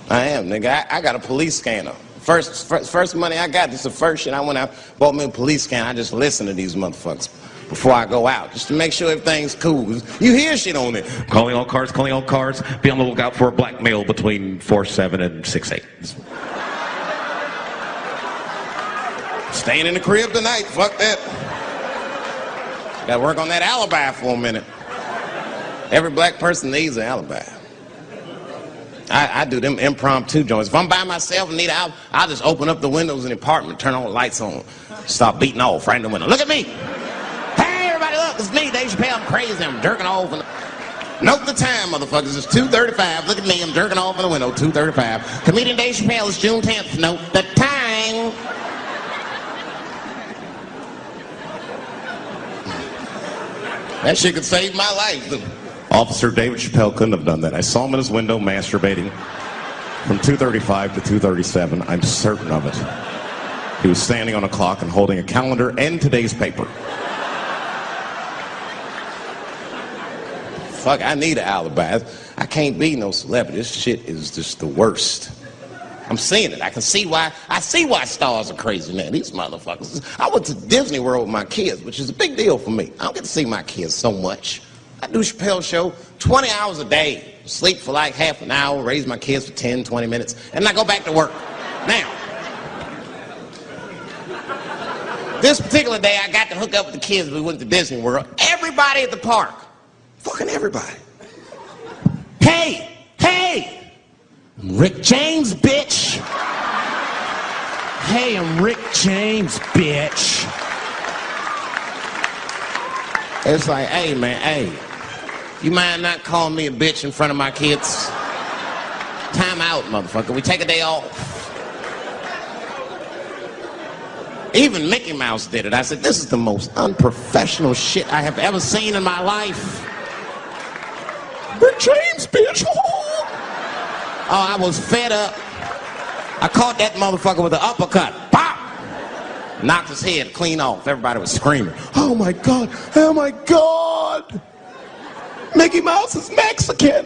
I am, nigga. I got a police scanner. First money I got, this is the first shit I went out, bought me a police scanner. I just listen to these motherfuckers before I go out, just to make sure everything's cool. You hear shit on it. Calling all cars, calling all cars. Be on the lookout for a black male between 4'7" and 6'8". staying in the crib tonight. Fuck that. Gotta work on that alibi for a minute. Every black person needs an alibi. I do them impromptu joints. If I'm by myself and need an alibi, I'll just open up the windows in the apartment, turn all the lights on, start beating off right in the window. Look at me. Hey, everybody, look, it's me, Dave Chappelle. I'm crazy. I'm jerking off. Note the time, motherfuckers. It's 2:35. Look at me. I'm jerking off in the window. 2:35. Comedian Dave Chappelle. It's June 10th. Note the time. That shit could save my life. Officer David Chappelle couldn't have done that. I saw him in his window masturbating from 2:35 to 2:37. I'm certain of it. He was standing on a clock and holding a calendar and today's paper. Fuck, I need an alibi. I can't be no celebrity. This shit is just the worst. I'm seeing it. I see why stars are crazy, man. These motherfuckers. I went to Disney World with my kids, which is a big deal for me. I don't get to see my kids so much. I do Chappelle show 20 hours a day. Sleep for like half an hour, raise my kids for 10, 20 minutes, and I go back to work. Now, this particular day, I got to hook up with the kids. We went to Disney World. Everybody at the park. Fucking everybody. Hey! Rick James, bitch. Hey, I'm Rick James, bitch. It's like, hey, man, hey. You mind not calling me a bitch in front of my kids? Time out, motherfucker. We take a day off. Even Mickey Mouse did it. I said, this is the most unprofessional shit I have ever seen in my life. Rick James, bitch. Oh, I was fed up. I caught that motherfucker with an uppercut. Pop! Knocked his head clean off. Everybody was screaming. Oh my God! Oh my God! Mickey Mouse is Mexican!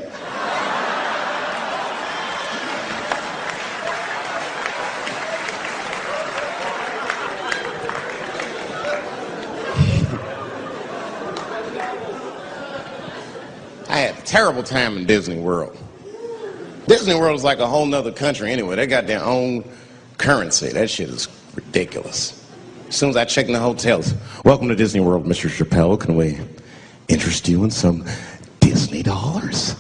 I had a terrible time in Disney World. Disney World is like a whole nother country anyway. They got their own currency. That shit is ridiculous. As soon as I check in the hotels, welcome to Disney World, Mr. Chappelle. Can we interest you in some Disney dollars?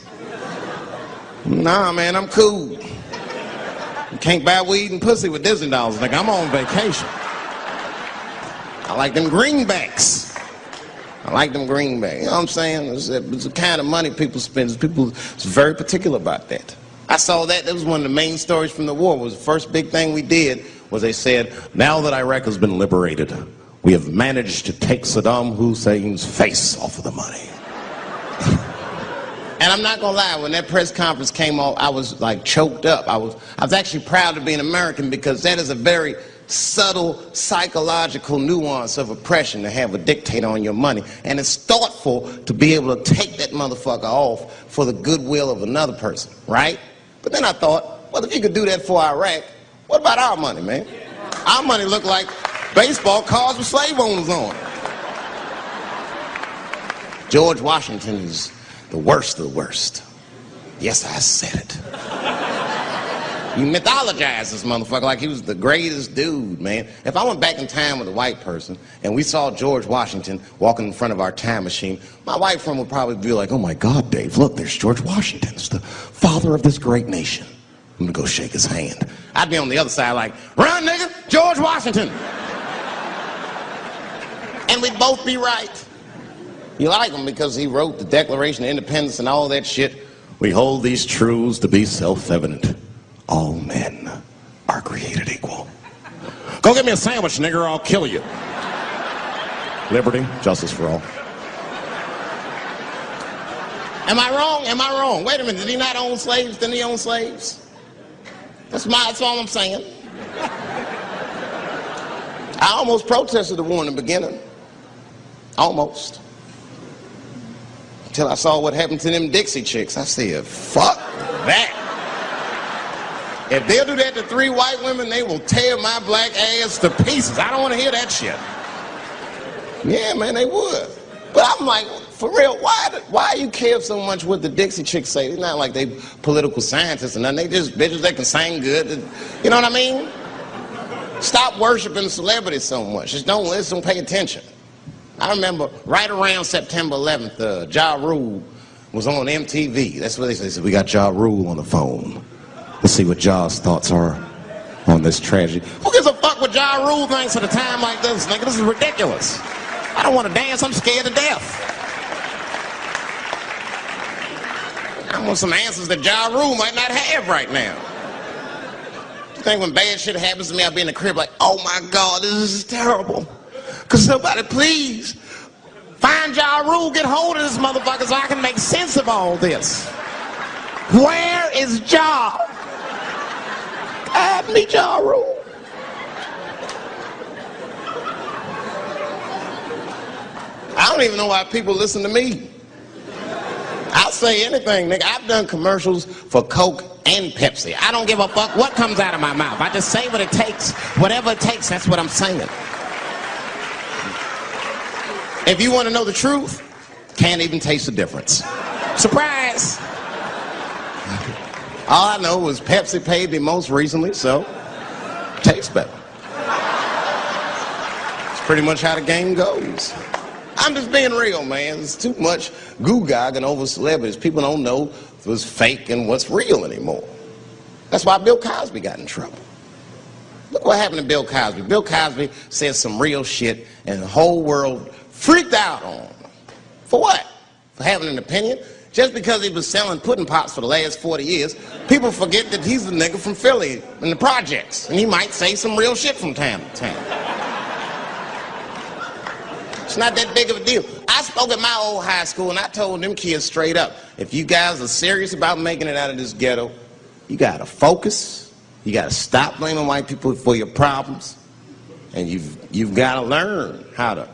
Nah, man, I'm cool. You can't buy weed and pussy with Disney dollars. Like, I'm on vacation. I like them greenbacks. You know what I'm saying? It's the kind of money people spend. People is very particular about that. I saw that. That was one of the main stories from the war. It was the first big thing we did was they said, now that Iraq has been liberated, we have managed to take Saddam Hussein's face off of the money. And I'm not gonna lie, when that press conference came off, I was like choked up. I was actually proud to be an American because that is a very subtle psychological nuance of oppression to have a dictator on your money. And it's thoughtful to be able to take that motherfucker off for the goodwill of another person, right? But then I thought, well, if you could do that for Iraq, what about our money, man? Our money looked like baseball cards with slave owners on it. George Washington is the worst of the worst. Yes, I said it. You mythologize this motherfucker like he was the greatest dude, man. If I went back in time with a white person and we saw George Washington walking in front of our time machine, my white friend would probably be like, oh my God, Dave, look, there's George Washington. It's the father of this great nation. I'm gonna go shake his hand. I'd be on the other side like, run, nigga, George Washington. And we'd both be right. You like him because he wrote the Declaration of Independence and all that shit. We hold these truths to be self-evident. All men are created equal. Go get me a sandwich, nigger, or I'll kill you. Liberty, justice for all. Am I wrong? Am I wrong? Wait a minute, did he not own slaves? Didn't he own slaves? That's all I'm saying. I almost protested the war in the beginning. Almost. Until I saw what happened to them Dixie chicks. I said, fuck that. If they'll do that to 3 white women, they will tear my black ass to pieces. I don't want to hear that shit. Yeah, man, they would. But I'm like, for real, why you care so much what the Dixie chicks say? It's not like they political scientists or nothing. They just bitches that can sing good. You know what I mean? Stop worshiping celebrities so much. Just don't listen, pay attention. I remember right around September 11th, Ja Rule was on MTV. That's what they said. We got Ja Rule on the phone. Let's see what Ja's thoughts are on this tragedy. Who gives a fuck what Ja Rule thinks at a time like this, nigga? This is ridiculous. I don't want to dance. I'm scared to death. I want some answers that Ja Rule might not have right now. I think when bad shit happens to me, I'll be in the crib like, oh my God, this is terrible. Could somebody please find Ja Rule, get hold of this motherfucker so I can make sense of all this. Where is Ja? Guide me, Ja Rule. I don't even know why people listen to me. I'll say anything, nigga. I've done commercials for Coke and Pepsi. I don't give a fuck what comes out of my mouth. I just say what it takes. Whatever it takes, that's what I'm saying. If you want to know the truth, can't even taste the difference. Surprise! All I know was Pepsi paid me most recently, so tastes better. It's pretty much how the game goes. I'm just being real, man. There's too much goo-gagging over celebrities. People don't know what's fake and what's real anymore. That's why Bill Cosby got in trouble. Look what happened to Bill Cosby. Bill Cosby said some real shit, and the whole world freaked out on him. For what? For having an opinion? Just because he was selling pudding pops for the last 40 years, people forget that he's a nigga from Philly in the projects, and he might say some real shit from time to time. It's not that big of a deal. I spoke at my old high school and I told them kids straight up, if you guys are serious about making it out of this ghetto, you gotta focus, you gotta stop blaming white people for your problems, and you've gotta learn how to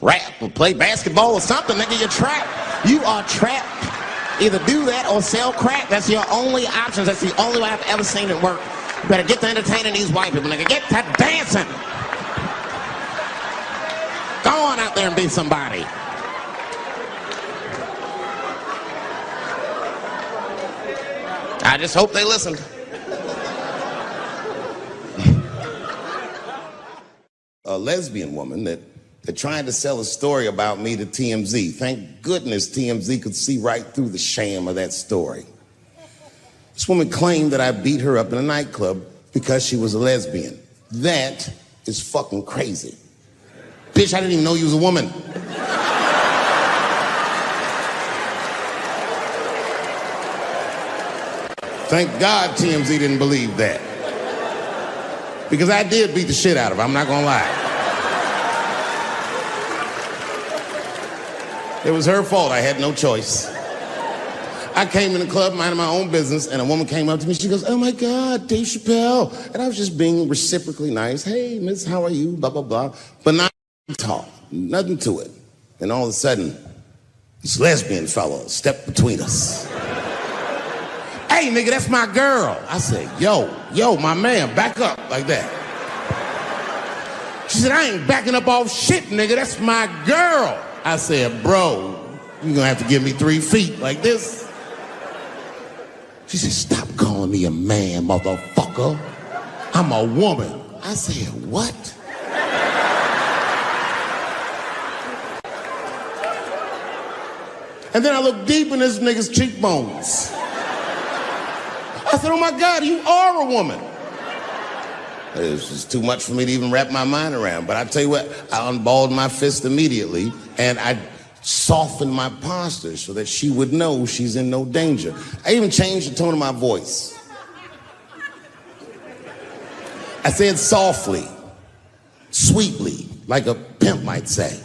rap or play basketball or something, nigga. You're trapped. You are trapped. Either do that or sell crack. That's your only options. That's the only way I've ever seen it work. You better get to entertaining these white people, nigga. Get to dancing. Go on out there and be somebody. I just hope they listened. A lesbian woman that tried to sell a story about me to TMZ. Thank goodness TMZ could see right through the sham of that story. This woman claimed that I beat her up in a nightclub because she was a lesbian. That is fucking crazy. Bitch, I didn't even know you was a woman. Thank God TMZ didn't believe that. Because I did beat the shit out of her, I'm not gonna lie. It was her fault, I had no choice. I came in the club minding my own business, and a woman came up to me, she goes, oh my God, Dave Chappelle. And I was just being reciprocally nice. Hey, miss, how are you? Blah, blah, blah. But not talk, nothing to it. And all of a sudden, this lesbian fellow stepped between us. Hey, nigga, that's my girl. I said, yo, my man, back up, like that. She said, I ain't backing up off shit, nigga, that's my girl. I said, bro, you're gonna have to give me 3 feet like this. She said, stop calling me a man, motherfucker. I'm a woman. I said, what? And then I looked deep in this nigga's cheekbones. I said, oh my God, you are a woman. It was just too much for me to even wrap my mind around. But I tell you what, I unballed my fist immediately, and I softened my posture so that she would know she's in no danger. I even changed the tone of my voice. I said softly, sweetly, like a pimp might say.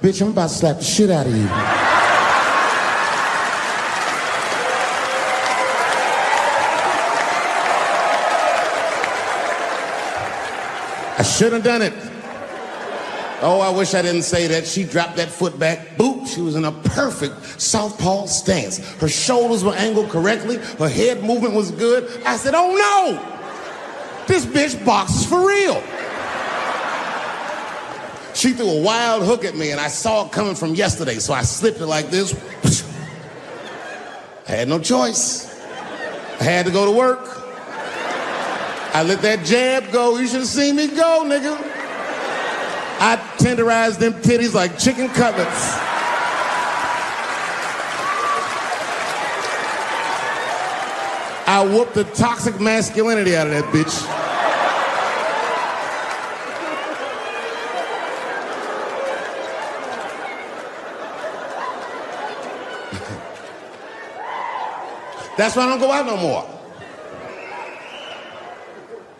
Bitch, I'm about to slap the shit out of you. I should have done it. Oh, I wish I didn't say that. She dropped that foot back. Boop. She was in a perfect southpaw stance. Her shoulders were angled correctly. Her head movement was good. I said, oh no! This bitch boxes for real. She threw a wild hook at me and I saw it coming from yesterday, so I slipped it like this. I had no choice. I had to go to work. I let that jab go. You should have seen me go, nigga. I tenderized them titties like chicken cutlets. I whooped the toxic masculinity out of that bitch. That's why I don't go out no more.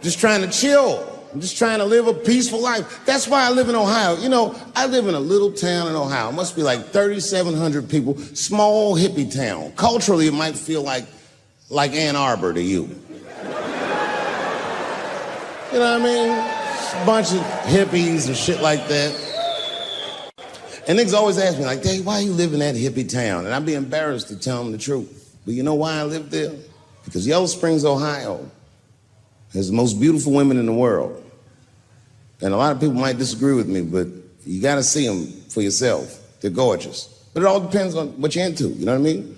Just trying to chill. I'm just trying to live a peaceful life. That's why I live in Ohio. You know, I live in a little town in Ohio. It must be like 3,700 people. Small hippie town. Culturally, it might feel like Ann Arbor to you. You know what I mean? Just a bunch of hippies and shit like that. And niggas always ask me, like, Dave, why you live in that hippie town? And I'd be embarrassed to tell them the truth. But you know why I live there? Because Yellow Springs, Ohio has the most beautiful women in the world. And a lot of people might disagree with me, but you gotta see them for yourself. They're gorgeous. But it all depends on what you're into, you know what I mean?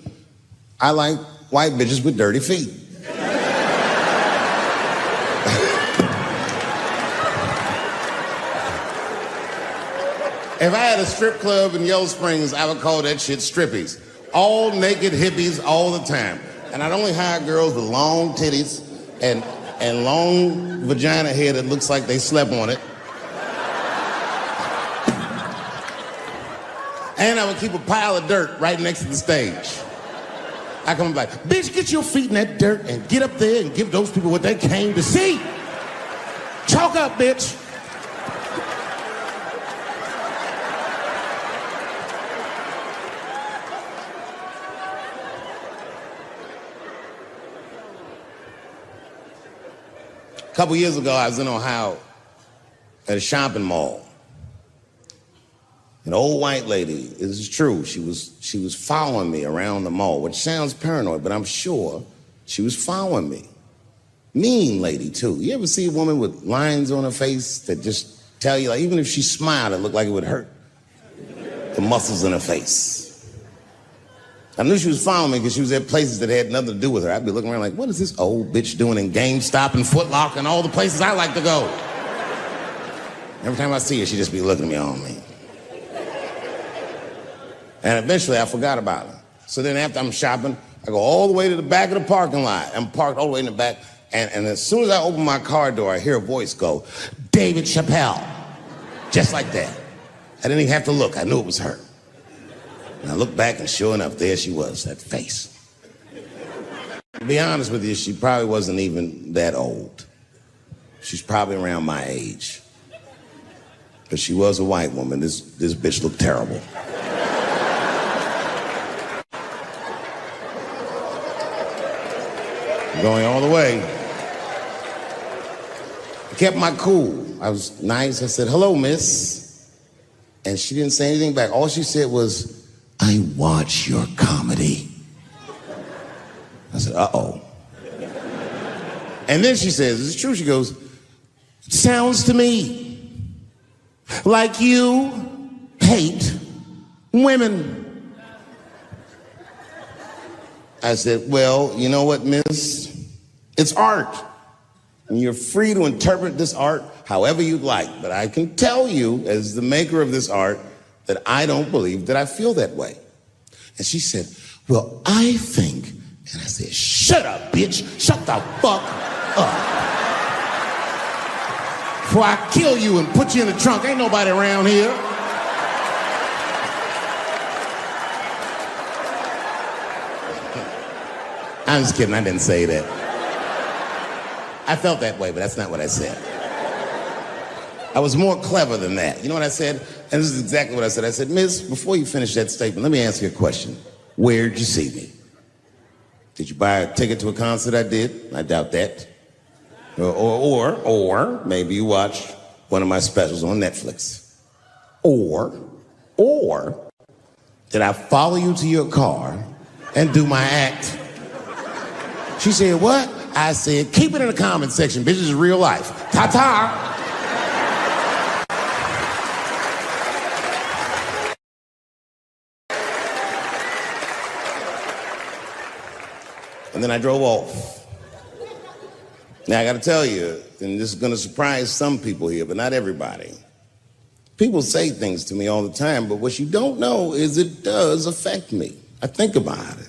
I like white bitches with dirty feet. If I had a strip club in Yellow Springs, I would call that shit strippies. All naked hippies all the time. And I'd only hire girls with long titties and long vagina hair that looks like they slept on it. And I would keep a pile of dirt right next to the stage. I come back, bitch, get your feet in that dirt and get up there and give those people what they came to see. Chalk up, bitch. A couple years ago, I was in Ohio at a shopping mall. An old white lady, this is true, she was following me around the mall, which sounds paranoid, but I'm sure she was following me. Mean lady, too. You ever see a woman with lines on her face that just tell you, like, even if she smiled, it looked like it would hurt the muscles in her face? I knew she was following me because she was at places that had nothing to do with her. I'd be looking around like, what is this old bitch doing in GameStop and Foot Locker and all the places I like to go? Every time I see her, she'd just be looking at me on me. And eventually I forgot about her. So then after I'm shopping, I go all the way to the back of the parking lot. I'm parked all the way in the back. And as soon as I open my car door, I hear a voice go, David Chappelle. Just like that. I didn't even have to look. I knew it was her. And I looked back and sure enough, there she was, that face. To be honest with you, she probably wasn't even that old. She's probably around my age. But she was a white woman. This bitch looked terrible. Going all the way. I kept my cool. I was nice. I said, hello, miss. And she didn't say anything back. All she said was, I watch your comedy. I said, uh-oh. And then she says, is it true? She goes, it sounds to me like you hate women. I said, well, you know what, miss? It's art. And you're free to interpret this art however you'd like. But I can tell you, as the maker of this art, that I don't believe that I feel that way. And she said, well, I think, and I said, shut up, bitch. Shut the fuck up. Before I kill you and put you in the trunk. Ain't nobody around here. I'm just kidding, I didn't say that. I felt that way, but that's not what I said. I was more clever than that. You know what I said? And this is exactly what I said. I said, miss, before you finish that statement, let me ask you a question. Where'd you see me? Did you buy a ticket to a concert I did? I doubt that. Or maybe you watched one of my specials on Netflix. Or did I follow you to your car and do my act? She said, what? I said, keep it in the comment section, bitch, this is real life. Ta-ta! And then I drove off. Now, I got to tell you, and this is going to surprise some people here, but not everybody. People say things to me all the time, but what you don't know is it does affect me. I think about it.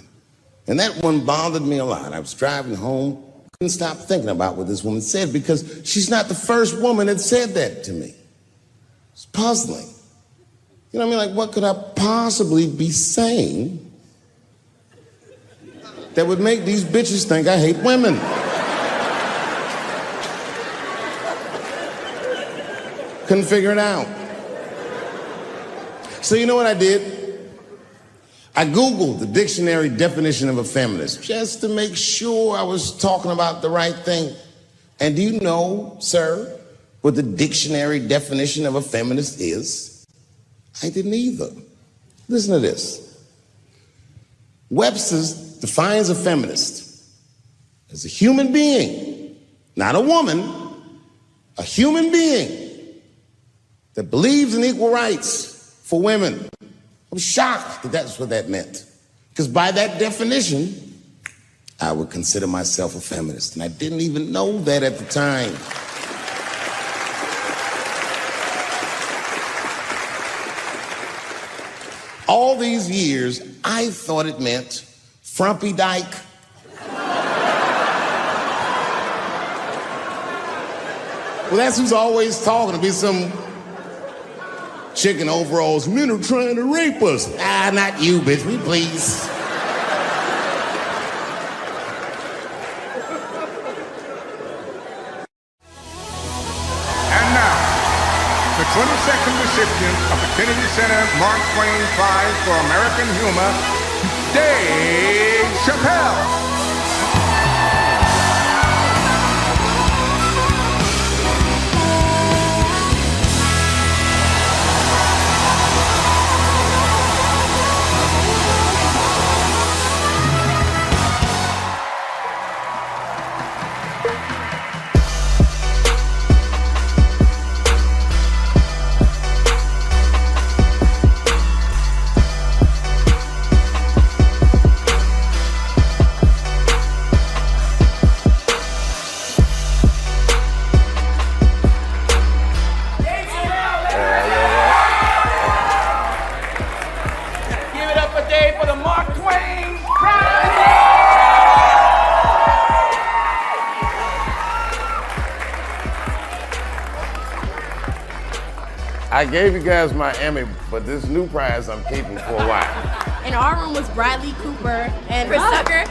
And that one bothered me a lot. I was driving home, couldn't stop thinking about what this woman said because she's not the first woman that said that to me. It's puzzling. You know what I mean? Like, what could I possibly be saying that would make these bitches think I hate women? Couldn't figure it out. So you know what I did? I Googled the dictionary definition of a feminist just to make sure I was talking about the right thing. And do you know, sir, what the dictionary definition of a feminist is? I didn't either. Listen to this. Webster's defines a feminist as a human being, not a woman, a human being that believes in equal rights for women. I was shocked that that's what that meant. Because by that definition, I would consider myself a feminist. And I didn't even know that at the time. All these years, I thought it meant frumpy dyke. Well, that's who's always talking, to be some chick in overalls. Men are trying to rape us. Ah, not you, bitch. Me, please. And now, the 22nd recipient of the Kennedy Center Mark Twain Prize for American Humor, Dave Chappelle. I gave you guys my Emmy, but this new prize I'm keeping for a while. In our room was Bradley Cooper and Chris Tucker,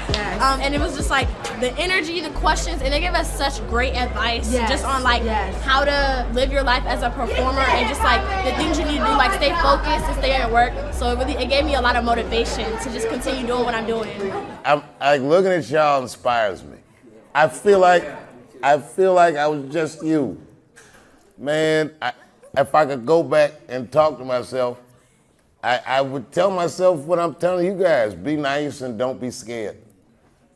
and it was just like the energy, the questions, and they gave us such great advice just on like how to live your life as a performer and just like the things you need to do, like stay focused and stay at work. So it gave me a lot of motivation to just continue doing what I'm doing. I'm looking at y'all inspires me. I feel like I was just you, man. If I could go back and talk to myself, I would tell myself what I'm telling you guys. Be nice and don't be scared.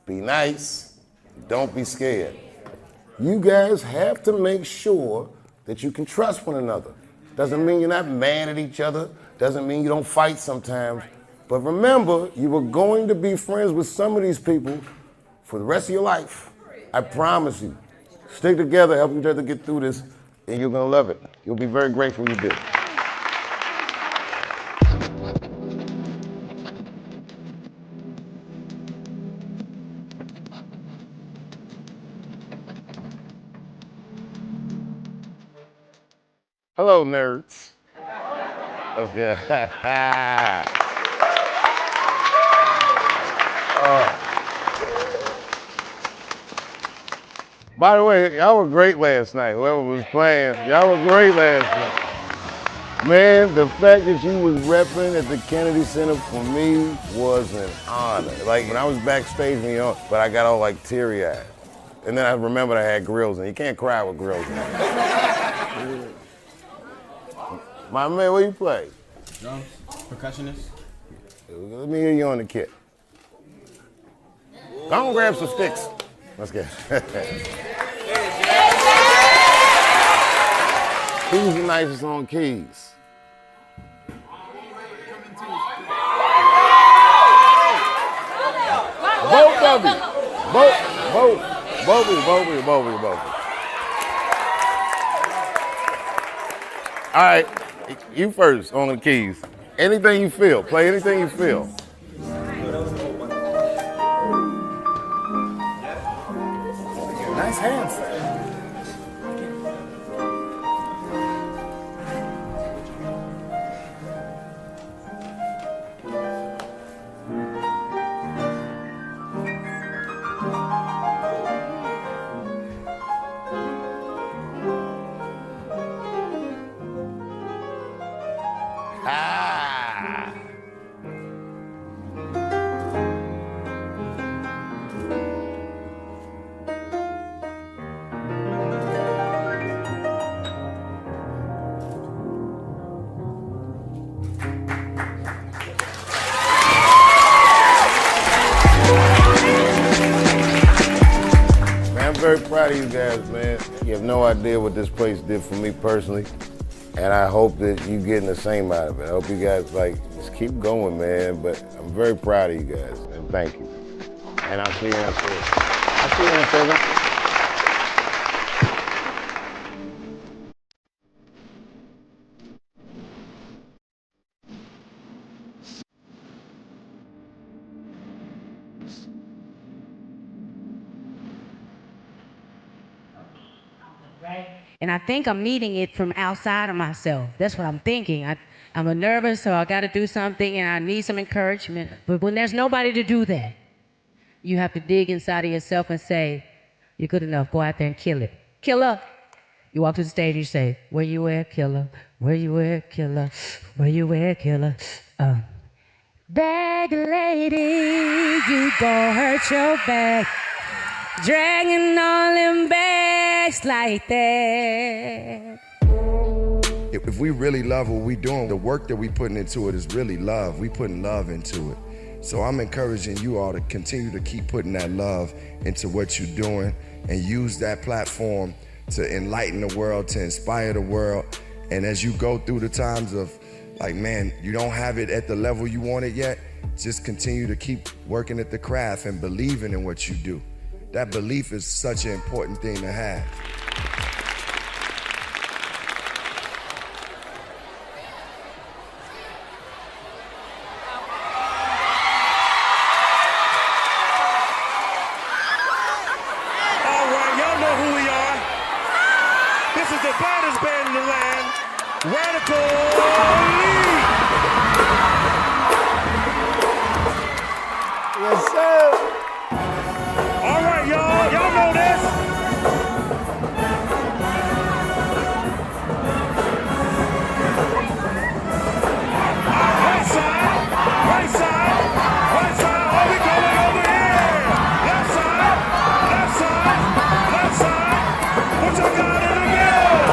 Be nice, don't be scared. You guys have to make sure that you can trust one another. Doesn't mean you're not mad at each other. Doesn't mean you don't fight sometimes. But remember, you were going to be friends with some of these people for the rest of your life. I promise you. Stick together, help each other get through this, and you're gonna love it. You'll be very grateful you did. Hello, nerds. Okay. By the way, y'all were great last night. Whoever was playing, y'all were great last night. Man, the fact that you was repping at the Kennedy Center for me was an honor. Like when I was backstage, but I got all like teary-eyed. And then I remembered I had grills, and you can't cry with grills. My man, what you play? Drums, percussionist. Let me hear you on the kit. Go on, grab some sticks. Let's get. Who's the nicest on keys? Both of you. Both of you. All right, you first on the keys. Anything you feel, play anything you feel. Nice hands. Ah. Man, I'm very proud of you guys, man. You have no idea what this place did for me personally. And I hope that you getting the same out of it. I hope you guys just keep going, man. But I'm very proud of you guys, and thank you. And I'll see you in 7. And I think I'm needing it from outside of myself. That's what I'm thinking. I'm a nervous, so I got to do something, and I need some encouragement. But when there's nobody to do that, you have to dig inside of yourself and say, you're good enough. Go out there and kill it. Killer. You walk to the stage and you say, where you at, killer? Where you at, killer? Where you at, killer? Bag lady, you gon' hurt your back. Dragging all them bags like that. If we really love what we're doing, the work that we're putting into it is really love. We putting love into it. So I'm encouraging you all to continue to keep putting that love into what you're doing and use that platform to enlighten the world, to inspire the world. And as you go through the times of, like, man, you don't have it at the level you want it yet, just continue to keep working at the craft and believing in what you do. That belief is such an important thing to have. All right, y'all know who we are. This is the baddest band in the land, Radical League. Yes, sir. All right, y'all know this. Right side, are we going over here? Left side, what y'all got in the middle?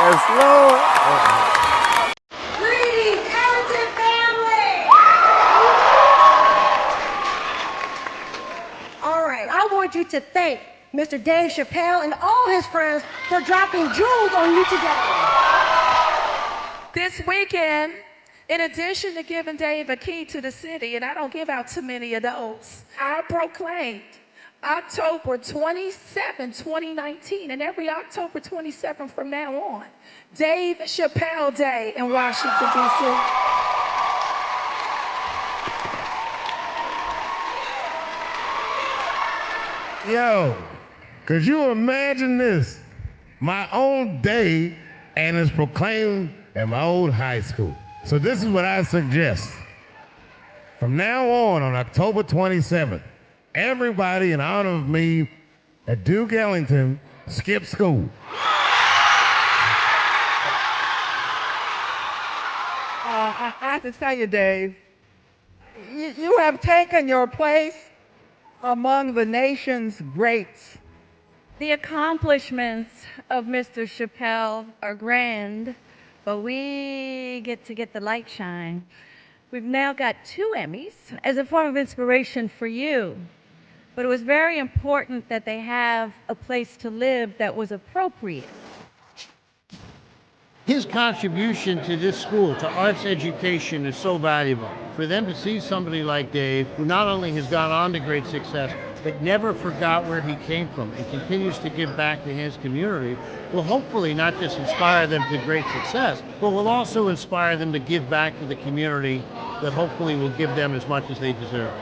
Yes, Lord. Greetings, Ellington family! All right, I want you to thank Mr. Dave Chappelle and all his friends for dropping jewels on you today. This weekend, in addition to giving Dave a key to the city, and I don't give out too many of those, I proclaimed October 27, 2019, and every October 27 from now on, Dave Chappelle Day in Washington, D.C. Yo, could you imagine this? My own day, and it's proclaimed at my old high school. So this is what I suggest. From now on October 27th, everybody in honor of me at Duke Ellington skip school. I have to tell you, Dave, you have taken your place among the nation's greats. The accomplishments of Mr. Chappelle are grand, but we get to get the light shine. We've now got 2 Emmys as a form of inspiration for you. But it was very important that they have a place to live that was appropriate. His contribution to this school, to arts education, is so valuable. For them to see somebody like Dave, who not only has gone on to great success, but never forgot where he came from and continues to give back to his community, will hopefully not just inspire them to great success, but will also inspire them to give back to the community that hopefully will give them as much as they deserve.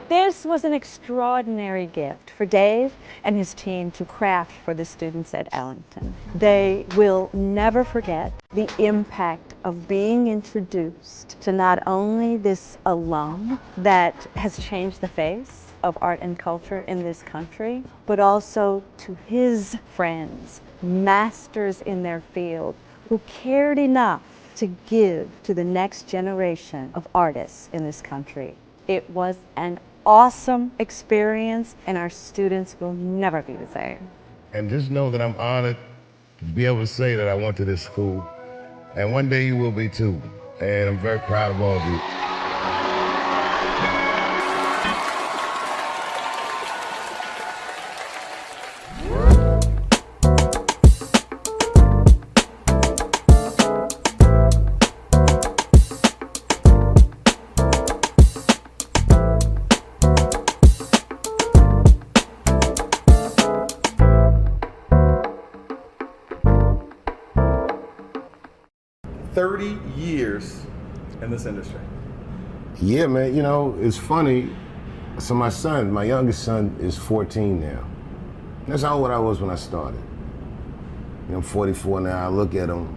This was an extraordinary gift for Dave and his team to craft for the students at Ellington. They will never forget the impact of being introduced to not only this alum that has changed the face of art and culture in this country, but also to his friends, masters in their field, who cared enough to give to the next generation of artists in this country. It was an awesome experience, and our students will never be the same. And just know that I'm honored to be able to say that I went to this school, and one day you will be too. And I'm very proud of all of you. 30 years in this industry. Yeah, man, you know, it's funny. So my youngest son is 14 now. That's how old I was when I started. You know, I'm 44 now, I look at him,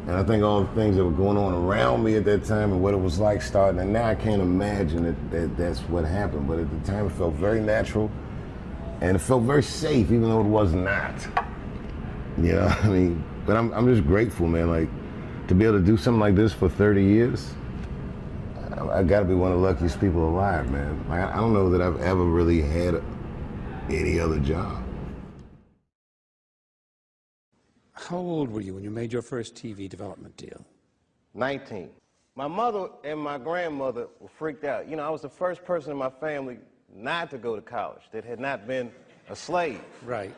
and I think all the things that were going on around me at that time and what it was like starting, and now I can't imagine that that's what happened, but at the time it felt very natural, and it felt very safe, even though it was not. You know, I mean, but I'm just grateful, man, like, to be able to do something like this for 30 years, I gotta be one of the luckiest people alive, man. Like, I don't know that I've ever really had any other job. How old were you when you made your first TV development deal? 19. My mother and my grandmother were freaked out. You know, I was the first person in my family not to go to college that had not been a slave. Right.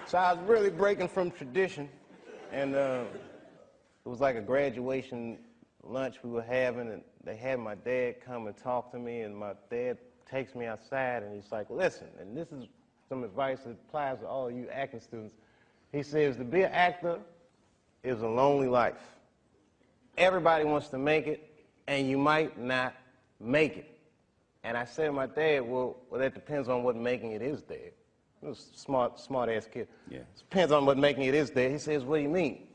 So I was really breaking from tradition, and it was like a graduation lunch we were having, and they had my dad come and talk to me, and my dad takes me outside, and he's like, listen, and this is some advice that applies to all you acting students. He says, to be an actor is a lonely life. Everybody wants to make it, and you might not make it. And I said to my dad, well, that depends on what making it is, Dad. He was a smart-ass kid. Yeah. It depends on what making it is, Dad. He says, what do you mean?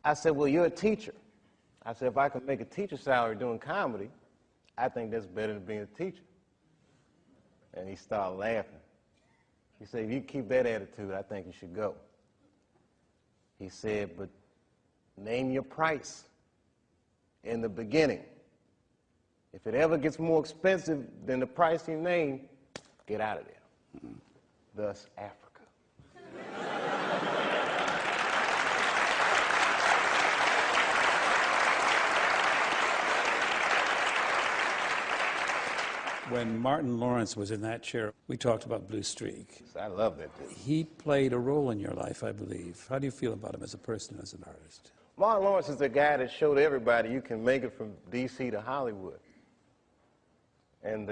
I said, well, you're a teacher. I said, if I can make a teacher salary doing comedy, I think that's better than being a teacher. And he started laughing. He said, if you keep that attitude, I think you should go. He said, but name your price in the beginning. If it ever gets more expensive than the price you name, get out of there. Mm-hmm. Thus, Africa. When Martin Lawrence was in that chair, we talked about Blue Streak. I love that dude. He played a role in your life, I believe. How do you feel about him as a person, as an artist? Martin Lawrence is the guy that showed everybody you can make it from D.C. to Hollywood. And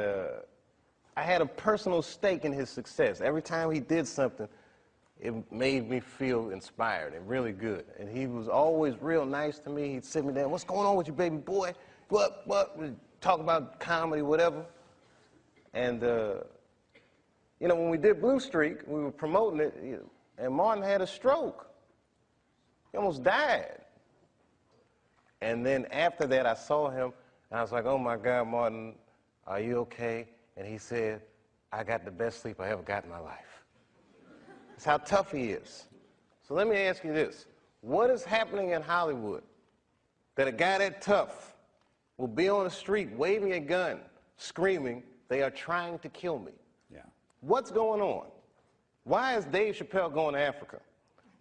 I had a personal stake in his success. Every time he did something, it made me feel inspired and really good. And he was always real nice to me. He'd sit me down, what's going on with you, baby boy? What? We'd talk about comedy, whatever. And, you know, when we did Blue Streak, we were promoting it, and Martin had a stroke. He almost died. And then after that, I saw him, and I was like, oh, my God, Martin, are you okay? And he said, I got the best sleep I ever got in my life. That's how tough he is. So let me ask you this. What is happening in Hollywood that a guy that tough will be on the street waving a gun, screaming, they are trying to kill me? Yeah. What's going on? Why is Dave Chappelle going to Africa?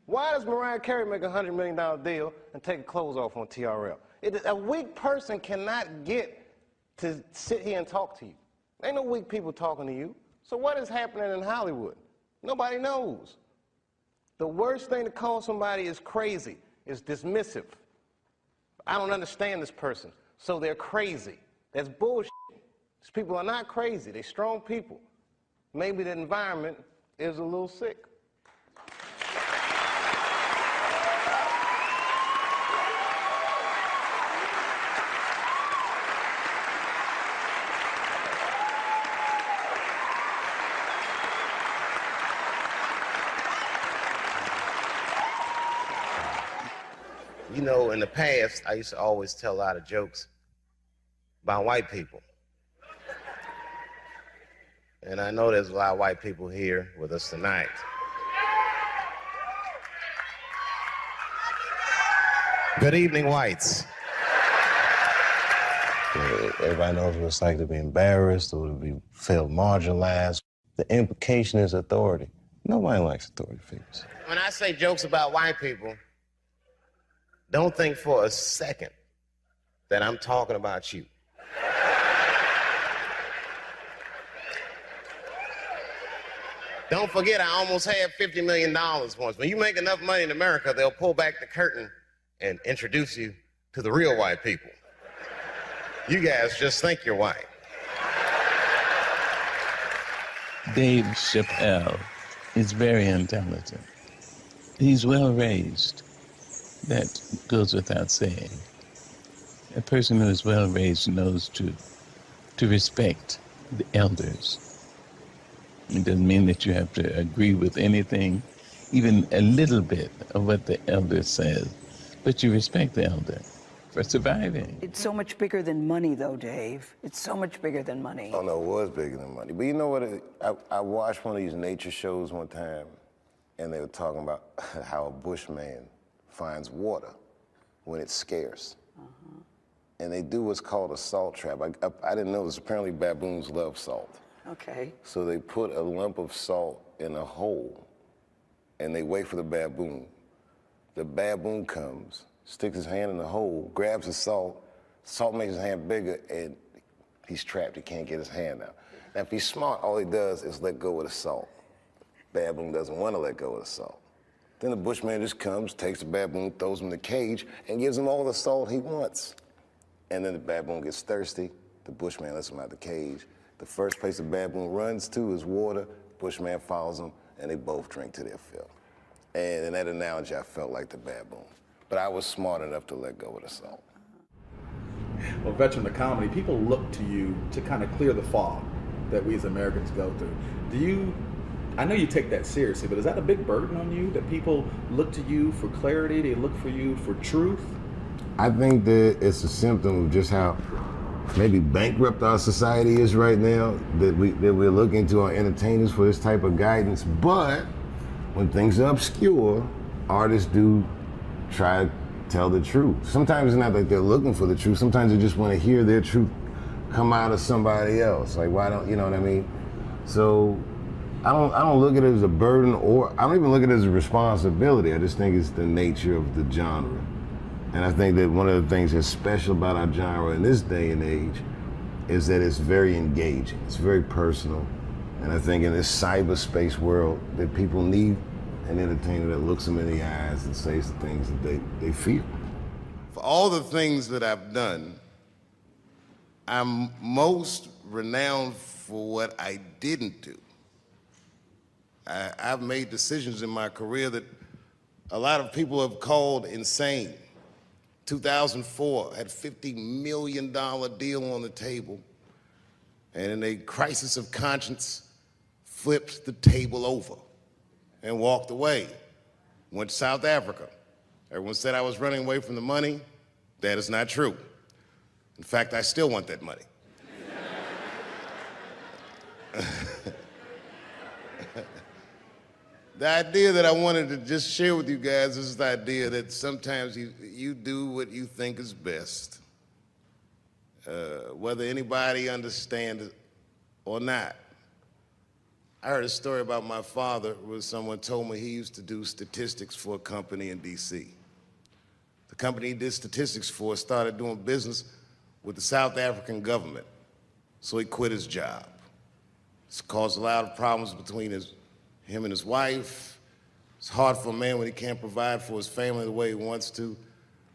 Why does Mariah Carey make a $100 million deal and take her clothes off on TRL? A weak person cannot get to sit here and talk to you. Ain't no weak people talking to you. So what is happening in Hollywood? Nobody knows. The worst thing to call somebody is crazy, is dismissive. I don't understand this person, so they're crazy. That's bullshit. These people are not crazy. They're strong people. Maybe the environment is a little sick. You know, in the past, I used to always tell a lot of jokes about white people. And I know there's a lot of white people here with us tonight. Good evening, whites. Everybody knows what it's like to be embarrassed or to be felt marginalized. The implication is authority. Nobody likes authority figures. When I say jokes about white people, don't think for a second that I'm talking about you. Don't forget, I almost had $50 million once. When you make enough money in America, they'll pull back the curtain and introduce you to the real white people. You guys just think you're white. Dave Chappelle is very intelligent. He's well raised. That goes without saying. A person who is well raised knows to respect the elders. It doesn't mean that you have to agree with anything, even a little bit of what the elder says, but you respect the elder for surviving. It's so much bigger than money, though, Dave. It's so much bigger than money. Oh, no, it was bigger than money. But you know what? I watched one of these nature shows one time, and they were talking about how a bushman finds water when it's scarce. And they do what's called a salt trap. I didn't know this. Apparently, baboons love salt. Okay. So they put a lump of salt in a hole, and they wait for the baboon. The baboon comes, sticks his hand in the hole, grabs the salt makes his hand bigger, and he's trapped. He can't get his hand out. Now, if he's smart, all he does is let go of the salt. Baboon doesn't want to let go of the salt. Then the bushman just comes, takes the baboon, throws him in the cage, and gives him all the salt he wants. And then the baboon gets thirsty. The bushman lets him out the cage. The first place the baboon runs to is water. Bushman follows him, and they both drink to their fill. And in that analogy, I felt like the baboon. But I was smart enough to let go of the salt. Well, veteran of comedy, people look to you to kind of clear the fog that we as Americans go through. I know you take that seriously, but is that a big burden on you, that people look to you for clarity, they look for you for truth? I think that it's a symptom of just how maybe bankrupt our society is right now, that we're looking to our entertainers for this type of guidance. But when things are obscure, artists do try to tell the truth. Sometimes it's not like they're looking for the truth. Sometimes they just want to hear their truth come out of somebody else. Like, why don't, you know what I mean? So I don't look at it as a burden, or I don't even look at it as a responsibility. I just think it's the nature of the genre. And I think that one of the things that's special about our genre in this day and age is that it's very engaging. It's very personal. And I think in this cyberspace world that people need an entertainer that looks them in the eyes and says the things that they feel. For all the things that I've done, I'm most renowned for what I didn't do. I've made decisions in my career that a lot of people have called insane. 2004, had a $50 million deal on the table, and in a crisis of conscience, flipped the table over and walked away. Went to South Africa. Everyone said I was running away from the money. That is not true. In fact, I still want that money. The idea that I wanted to just share with you guys is the idea that sometimes you do what you think is best, whether anybody understands it or not. I heard a story about my father where someone told me he used to do statistics for a company in D.C. The company he did statistics for started doing business with the South African government, so he quit his job. It's caused a lot of problems between him and his wife. It's hard for a man when he can't provide for his family the way he wants to,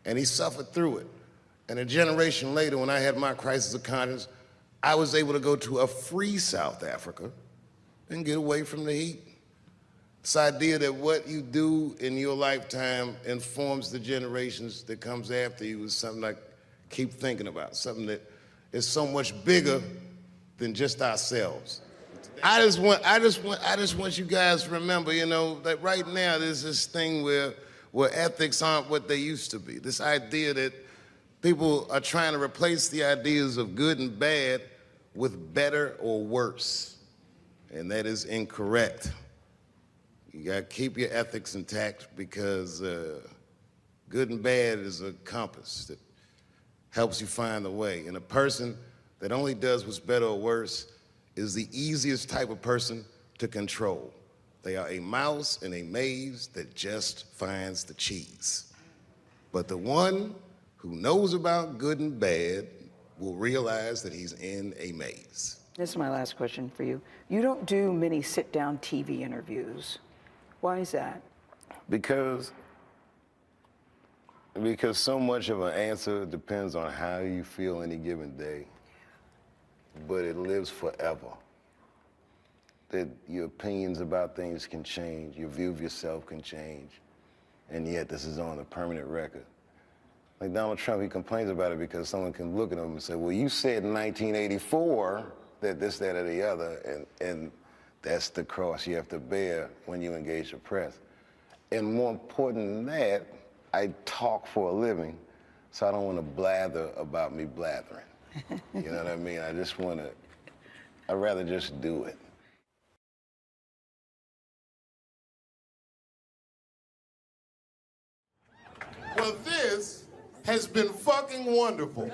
and he suffered through it. And a generation later, when I had my crisis of conscience, I was able to go to a free South Africa and get away from the heat. This idea that what you do in your lifetime informs the generations that comes after you is something I keep thinking about, something that is so much bigger than just ourselves. I just want you guys to remember, you know, that right now there's this thing where ethics aren't what they used to be. This idea that people are trying to replace the ideas of good and bad with better or worse. And that is incorrect. You gotta keep your ethics intact because good and bad is a compass that helps you find the way. And a person that only does what's better or worse is the easiest type of person to control. They are a mouse in a maze that just finds the cheese. But the one who knows about good and bad will realize that he's in a maze. This is my last question for you. You don't do many sit-down TV interviews. Why is that? Because so much of an answer depends on how you feel any given day, but it lives forever. That your opinions about things can change, your view of yourself can change, and yet this is on a permanent record. Like Donald Trump, he complains about it because someone can look at him and say, well, you said in 1984 that this, that, or the other, and that's the cross you have to bear when you engage the press. And more important than that, I talk for a living, so I don't want to blather about me blathering. You know what I mean? I'd rather just do it. Well, this has been fucking wonderful.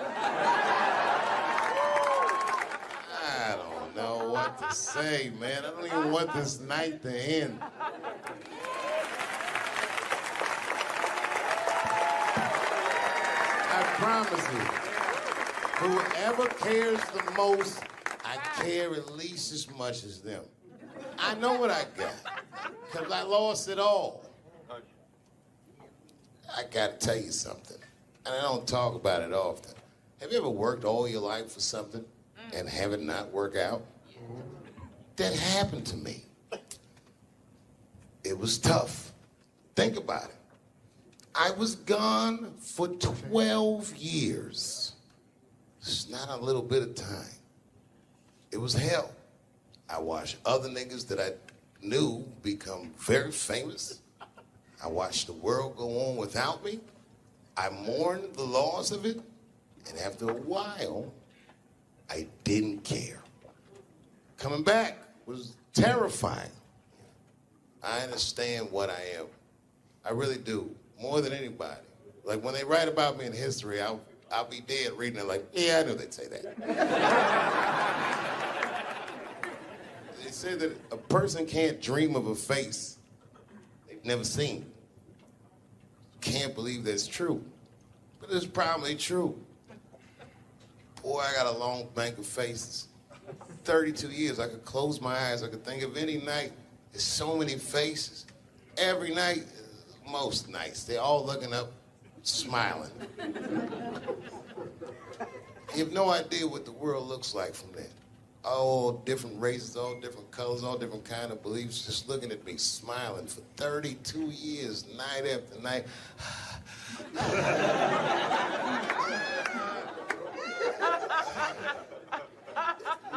I don't know what to say, man. I don't even want this night to end. I promise you, whoever cares the most, I care at least as much as them. I know what I got, because I lost it all. I gotta tell you something, and I don't talk about it often. Have you ever worked all your life for something and have it not work out? That happened to me. It was tough. Think about it. I was gone for 12 years. It's not a little bit of time. It was hell. I watched other niggas that I knew become very famous. I watched the world go on without me. I mourned the loss of it, and after a while, I didn't care. Coming back was terrifying. I understand what I am. I really do, more than anybody. Like when they write about me in history, I'll be dead reading it like, yeah, I knew they'd say that. They say that a person can't dream of a face they've never seen. Can't believe that's true, but it's probably true. Boy, I got a long bank of faces. 32 years, I could close my eyes, I could think of any night. There's so many faces. Every night, most nights, they're all looking up, smiling. You have no idea what the world looks like from that. All different races, all different colors, all different kind of beliefs, just looking at me, smiling for 32 years, night after night.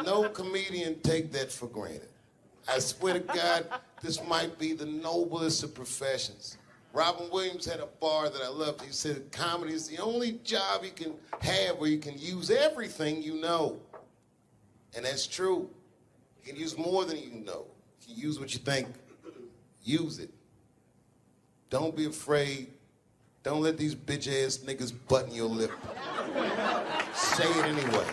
No comedian take that for granted. I swear to God, this might be the noblest of professions. Robin Williams had a bar that I loved. He said, comedy is the only job you can have where you can use everything you know. And that's true. You can use more than you know. You can use what you think. Use it. Don't be afraid. Don't let these bitch-ass niggas button your lip. Say it anyway.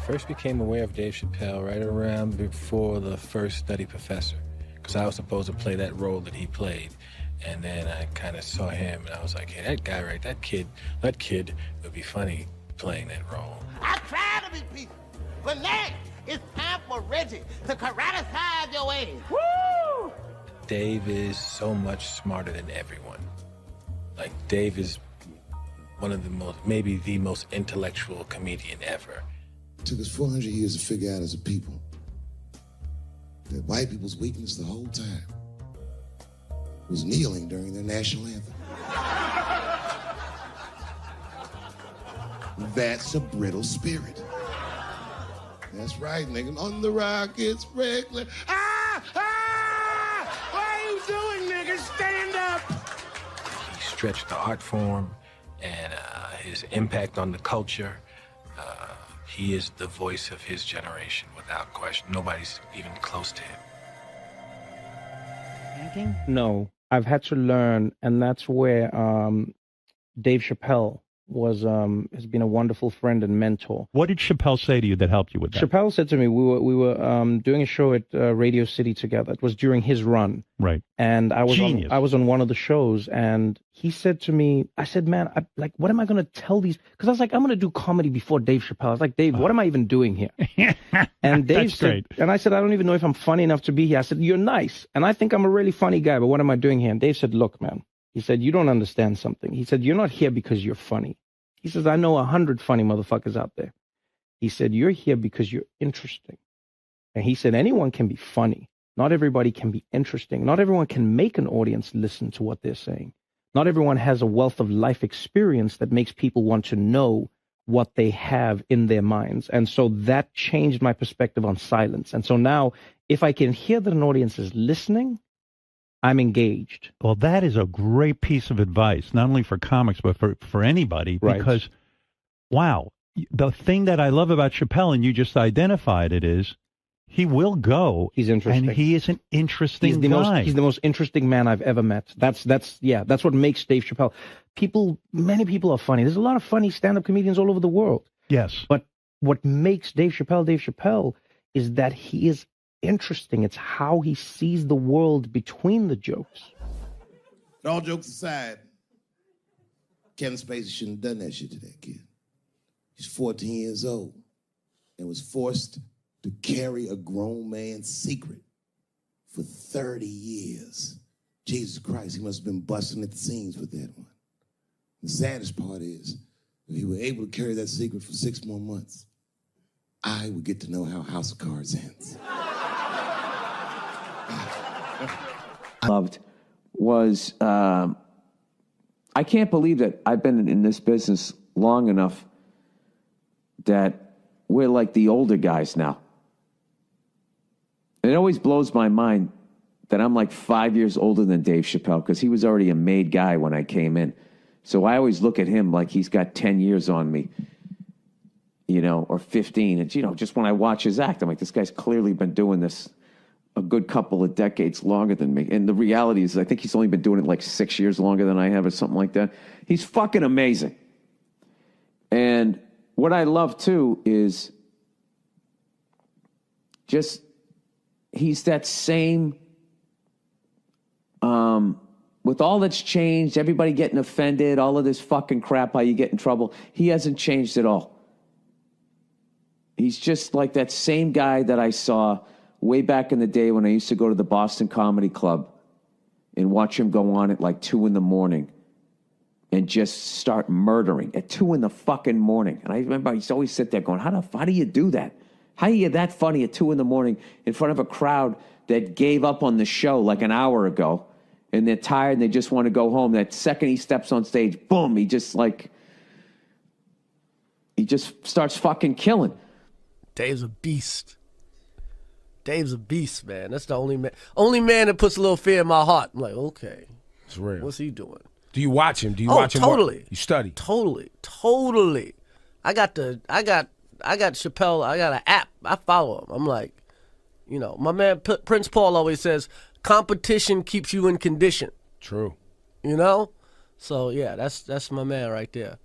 first became aware of Dave Chappelle right around before the first Nutty Professor, because I was supposed to play that role that he played. And then I kind of saw him, and I was like, hey, that guy, right, that kid would be funny playing that role. I try to be peaceful, but now it's time for Reggie to karate-size your ass. Woo! Dave is so much smarter than everyone. Like, Dave is one of the most, maybe the most intellectual comedian ever. It took us 400 years to figure out as a people that white people's weakness the whole time was kneeling during their national anthem. That's a brittle spirit. That's right, nigga. On the rockets, regular. Ah! Ah! What are you doing, nigga? Stand up! He stretched the art form and his impact on the culture. He is the voice of his generation, without question. Nobody's even close to him. Thinking? No, I've had to learn, and that's where Dave Chappelle has been a wonderful friend and mentor. What did Chappelle say to you that helped you with that? Chappelle said to me, we were doing a show at Radio City together. It was during his run. Right. And I was Genius. I was on one of the shows, and he said to me, I said, man, what am I going to tell these? Because I was like, I'm going to do comedy before Dave Chappelle. I was like, Dave, what am I even doing here? And Dave That's said, great. and I said, I don't even know if I'm funny enough to be here. I said, you're nice, and I think I'm a really funny guy, but what am I doing here? And Dave said, look, man, he said, you don't understand something. He said, you're not here because you're funny. He says, I know 100 funny motherfuckers out there. He said, you're here because you're interesting. And he said, anyone can be funny. Not everybody can be interesting. Not everyone can make an audience listen to what they're saying. Not everyone has a wealth of life experience that makes people want to know what they have in their minds. And so that changed my perspective on silence. And so now, if I can hear that an audience is listening, I'm engaged. Well, that is a great piece of advice, not only for comics, but for anybody. Right. Because, wow, the thing that I love about Chappelle, and you just identified it, is he will go. He's interesting. And he is an interesting guy. He's the most interesting man I've ever met. That's what makes Dave Chappelle. Many people are funny. There's a lot of funny stand-up comedians all over the world. Yes. But what makes Dave Chappelle is that he is interesting. It's how he sees the world between the jokes. But all jokes aside, Kevin Spacey shouldn't have done that shit to that kid. He's 14 years old and was forced to carry a grown man's secret for 30 years. Jesus Christ, he must have been busting at the seams with that one. The saddest part is, if he were able to carry that secret for 6 more months, I would get to know how House of Cards ends. Loved was, I can't believe that I've been in this business long enough that we're like the older guys now. It always blows my mind that I'm like 5 years older than Dave Chappelle, because he was already a made guy when I came in. So I always look at him like he's got 10 years on me, or 15. And, just when I watch his act, I'm like, this guy's clearly been doing this a good couple of decades longer than me. And the reality is, I think he's only been doing it like 6 years longer than I have or something like that. He's fucking amazing. And what I love, too, is just he's that same, with all that's changed, everybody getting offended, all of this fucking crap, how you get in trouble, he hasn't changed at all. He's just like that same guy that I saw way back in the day when I used to go to the Boston Comedy Club and watch him go on at like 2 a.m. and just start murdering at 2 a.m. And I remember I used to always sit there going, how do you do that? How are you that funny at 2 a.m. in front of a crowd that gave up on the show like an hour ago, and they're tired and they just want to go home? That second he steps on stage, boom, he just starts fucking killing. Dave's a beast. Dave's a beast, man. That's the only man that puts a little fear in my heart. I'm like, okay, it's real. What's he doing? Do you watch him? Do you watch him? Totally. You study? Totally. I got Chappelle. I got an app. I follow him. I'm like, my man Prince Paul always says, competition keeps you in condition. True. So yeah, that's my man right there.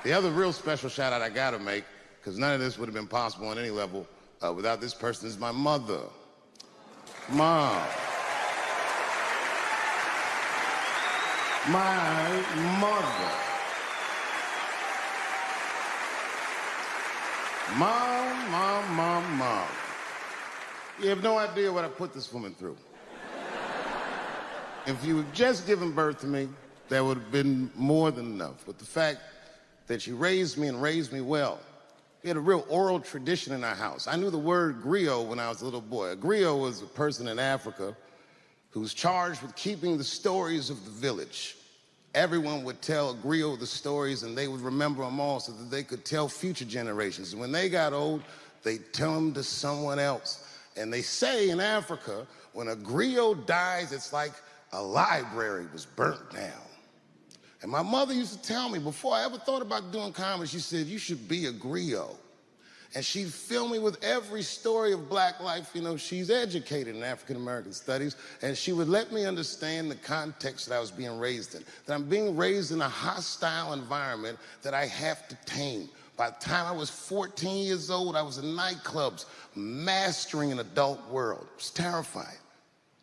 The other real special shout out I gotta make because none of this would have been possible on any level without this person. Is my mother. Mom. My mother. Mom. You have no idea what I put this woman through. If you had just given birth to me, that would have been more than enough. But the fact that she raised me and raised me well, we had a real oral tradition in our house. I knew the word griot when I was a little boy. A griot was a person in Africa who was charged with keeping the stories of the village. Everyone would tell a griot the stories, and they would remember them all so that they could tell future generations. And when they got old, they'd tell them to someone else. And they say in Africa, when a griot dies, it's like a library was burnt down. And my mother used to tell me, before I ever thought about doing comedy, she said, you should be a griot. And she'd fill me with every story of black life. You know, she's educated in African-American studies, and she would let me understand the context that I was being raised in, that I'm being raised in a hostile environment that I have to tame. By the time I was 14 years old, I was in nightclubs, mastering an adult world. It was terrifying.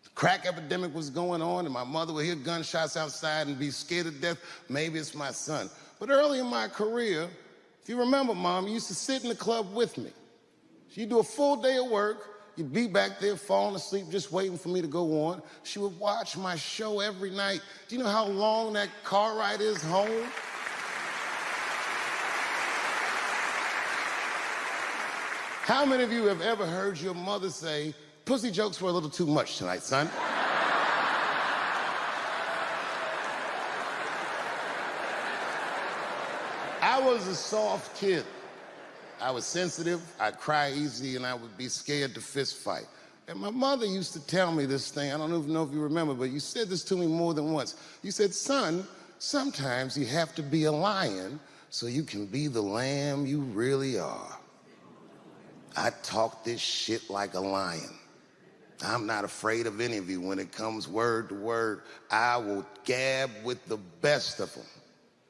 The crack epidemic was going on, and my mother would hear gunshots outside and be scared to death. Maybe it's my son. But early in my career, if you remember, Mom, you used to sit in the club with me. She'd do a full day of work. You'd be back there falling asleep, just waiting for me to go on. She would watch my show every night. Do you know how long that car ride is home? How many of you have ever heard your mother say, pussy jokes were a little too much tonight, son? I was a soft kid. I was sensitive, I'd cry easy, and I would be scared to fist fight. And my mother used to tell me this thing, I don't even know if you remember, but you said this to me more than once. You said, son, sometimes you have to be a lion so you can be the lamb you really are. I talk this shit like a lion. I'm not afraid of any of you. When it comes word to word, I will gab with the best of them,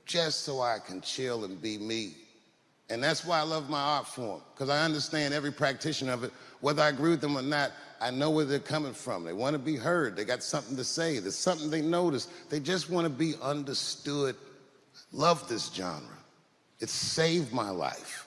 just so I can chill and be me. And that's why I love my art form, because I understand every practitioner of it. Whether I agree with them or not, I know where they're coming from. They want to be heard. They got something to say. There's something they notice. They just want to be understood. Love this genre. It saved my life.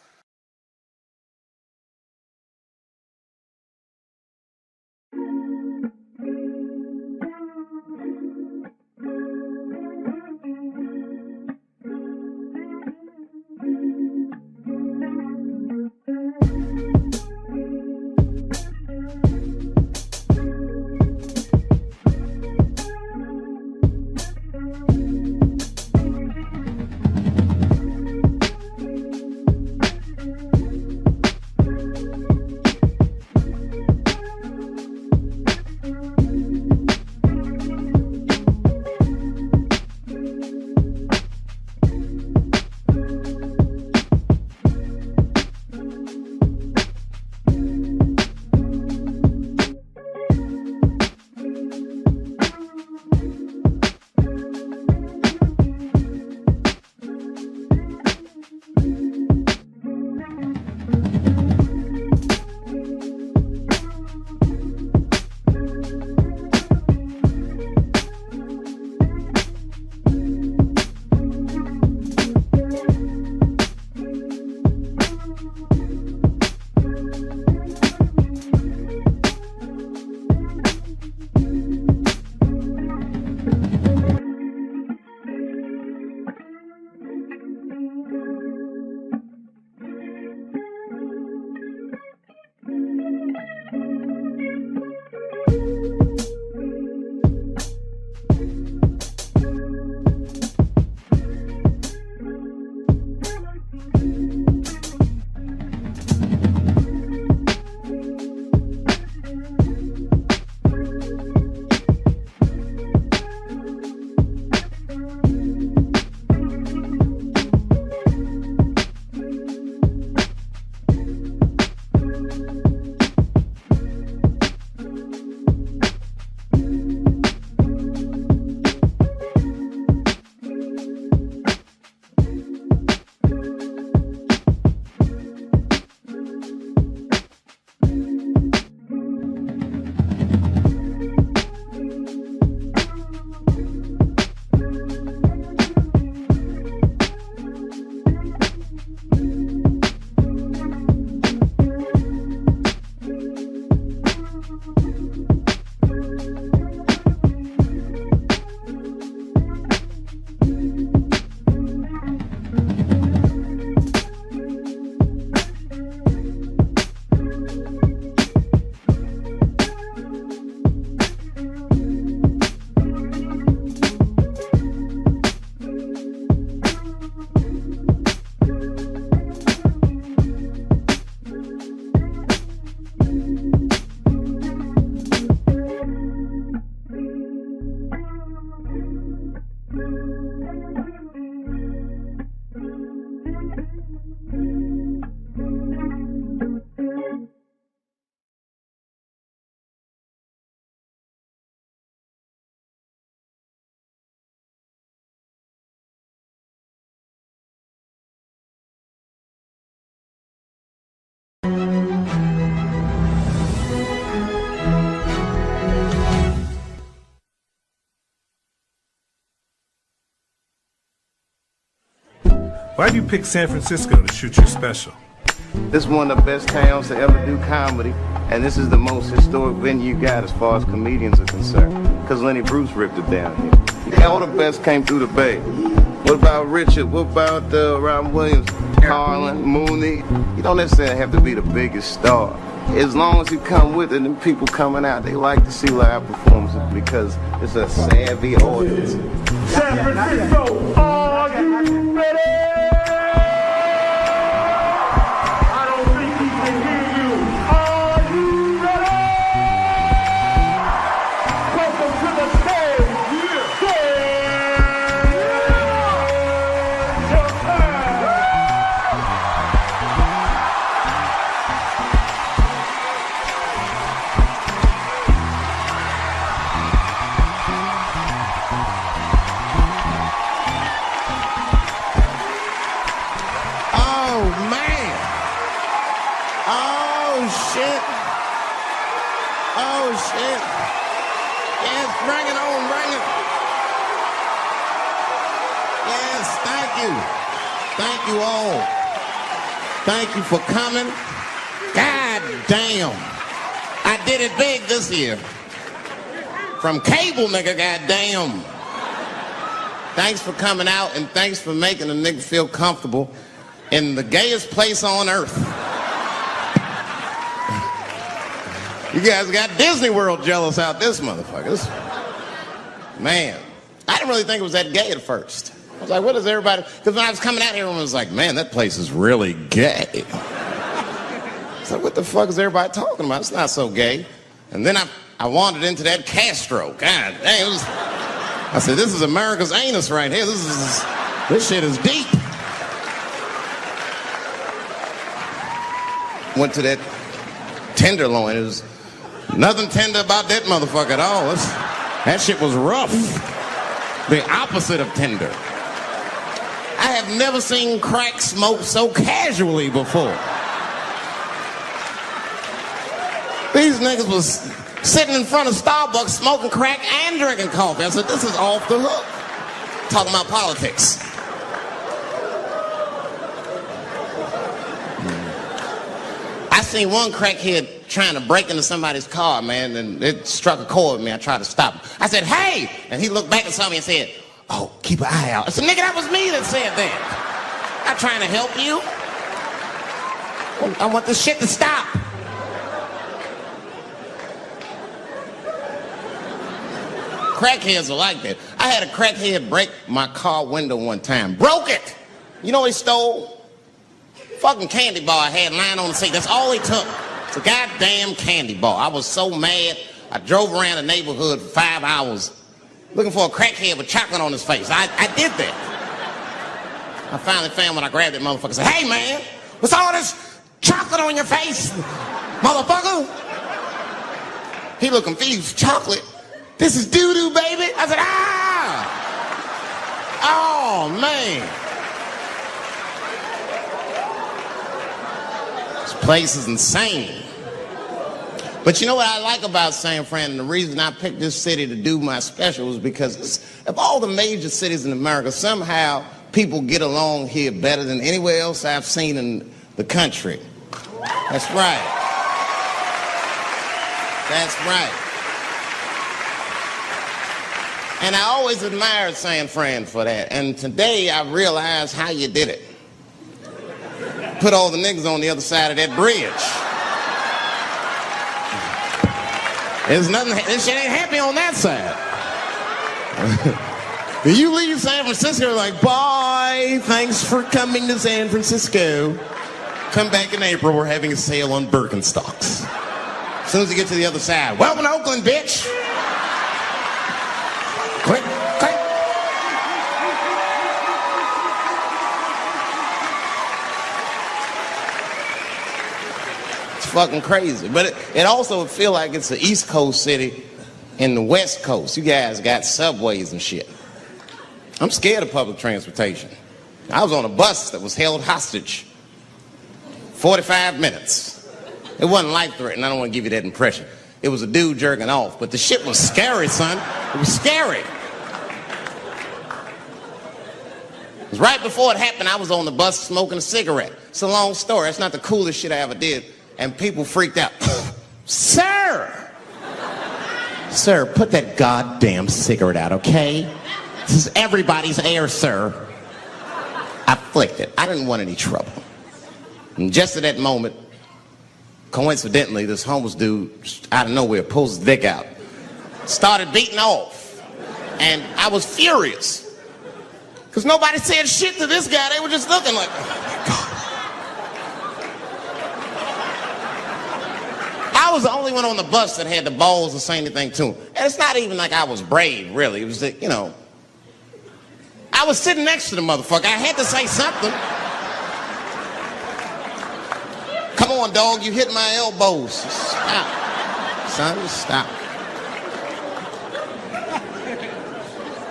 Why do you pick San Francisco to shoot your special? This is one of the best towns to ever do comedy, and this is the most historic venue you got as far as comedians are concerned, because Lenny Bruce ripped it down here. All the best came through the Bay. What about Richard? What about Robin Williams, Carlin, Mooney? You don't necessarily have to be the biggest star. As long as you come with it, and people coming out, they like to see live performances because it's a savvy audience. San Francisco, are you ready? Thank you all. Thank you for coming. God damn. I did it big this year. From cable, nigga, goddamn. Thanks for coming out, and thanks for making a nigga feel comfortable in the gayest place on earth. You guys got Disney World jealous out this motherfucker. Man, I didn't really think it was that gay at first. I was like, what is everybody? Because when I was coming out here, everyone was like, man, that place is really gay. So what the fuck is everybody talking about? It's not so gay. And then I wandered into that Castro. God dang, I said, this is America's anus right here. This shit is deep. Went to that Tenderloin. It was nothing tender about that motherfucker at all. That shit was rough. The opposite of tender. I have never seen crack smoked so casually before. These niggas was sitting in front of Starbucks smoking crack and drinking coffee. I said, this is off the hook. Talking about politics. I seen one crackhead trying to break into somebody's car, man, and it struck a chord with me. I tried to stop him. I said, hey! And he looked back and saw me and said, oh, keep an eye out. I said, nigga, that was me that said that. I'm trying to help you. I want this shit to stop. Crackheads are like that. I had a crackhead break my car window one time. Broke it! You know what he stole? Fucking candy bar I had lying on the seat. That's all he took. It's a goddamn candy bar. I was so mad. I drove around the neighborhood for 5 hours looking for a crackhead with chocolate on his face. I did that. I finally found when I grabbed that motherfucker and said, hey man, what's all this chocolate on your face, motherfucker? He looked confused. Chocolate? This is doo-doo, baby. I said, ah! Oh, man. This place is insane. But you know what I like about San Fran, and the reason I picked this city to do my special is because of all the major cities in America, somehow people get along here better than anywhere else I've seen in the country. That's right. That's right. And I always admired San Fran for that. And today I realized how you did it. Put all the niggas on the other side of that bridge. There's nothing, this shit ain't happy on that side. You leave San Francisco like, bye, thanks for coming to San Francisco. Come back in April, we're having a sale on Birkenstocks. As soon as you get to the other side, welcome to Oakland, bitch. Click, click. fucking crazy. But it also would feel like it's an East Coast city in the West Coast. You guys got subways and shit. I'm scared of public transportation. I was on a bus that was held hostage 45 minutes. It wasn't life-threatening. I don't want to give you that impression. It was a dude jerking off, but the shit was scary, son. It was scary. It was right before it happened, I was on the bus smoking a cigarette. It's a long story. That's not the coolest shit I ever did. And people freaked out. Sir! Sir, put that goddamn cigarette out, okay? This is everybody's air, sir. I flicked it. I didn't want any trouble. And just at that moment, coincidentally, this homeless dude, out of nowhere, pulls his dick out. Started beating off. And I was furious. Because nobody said shit to this guy. They were just looking like, oh my God. I was the only one on the bus that had the balls to say anything to him. And it's not even like I was brave, really. It was that, you know, I was sitting next to the motherfucker. I had to say something. Come on, dog, you hit my elbows. Stop. Son, stop.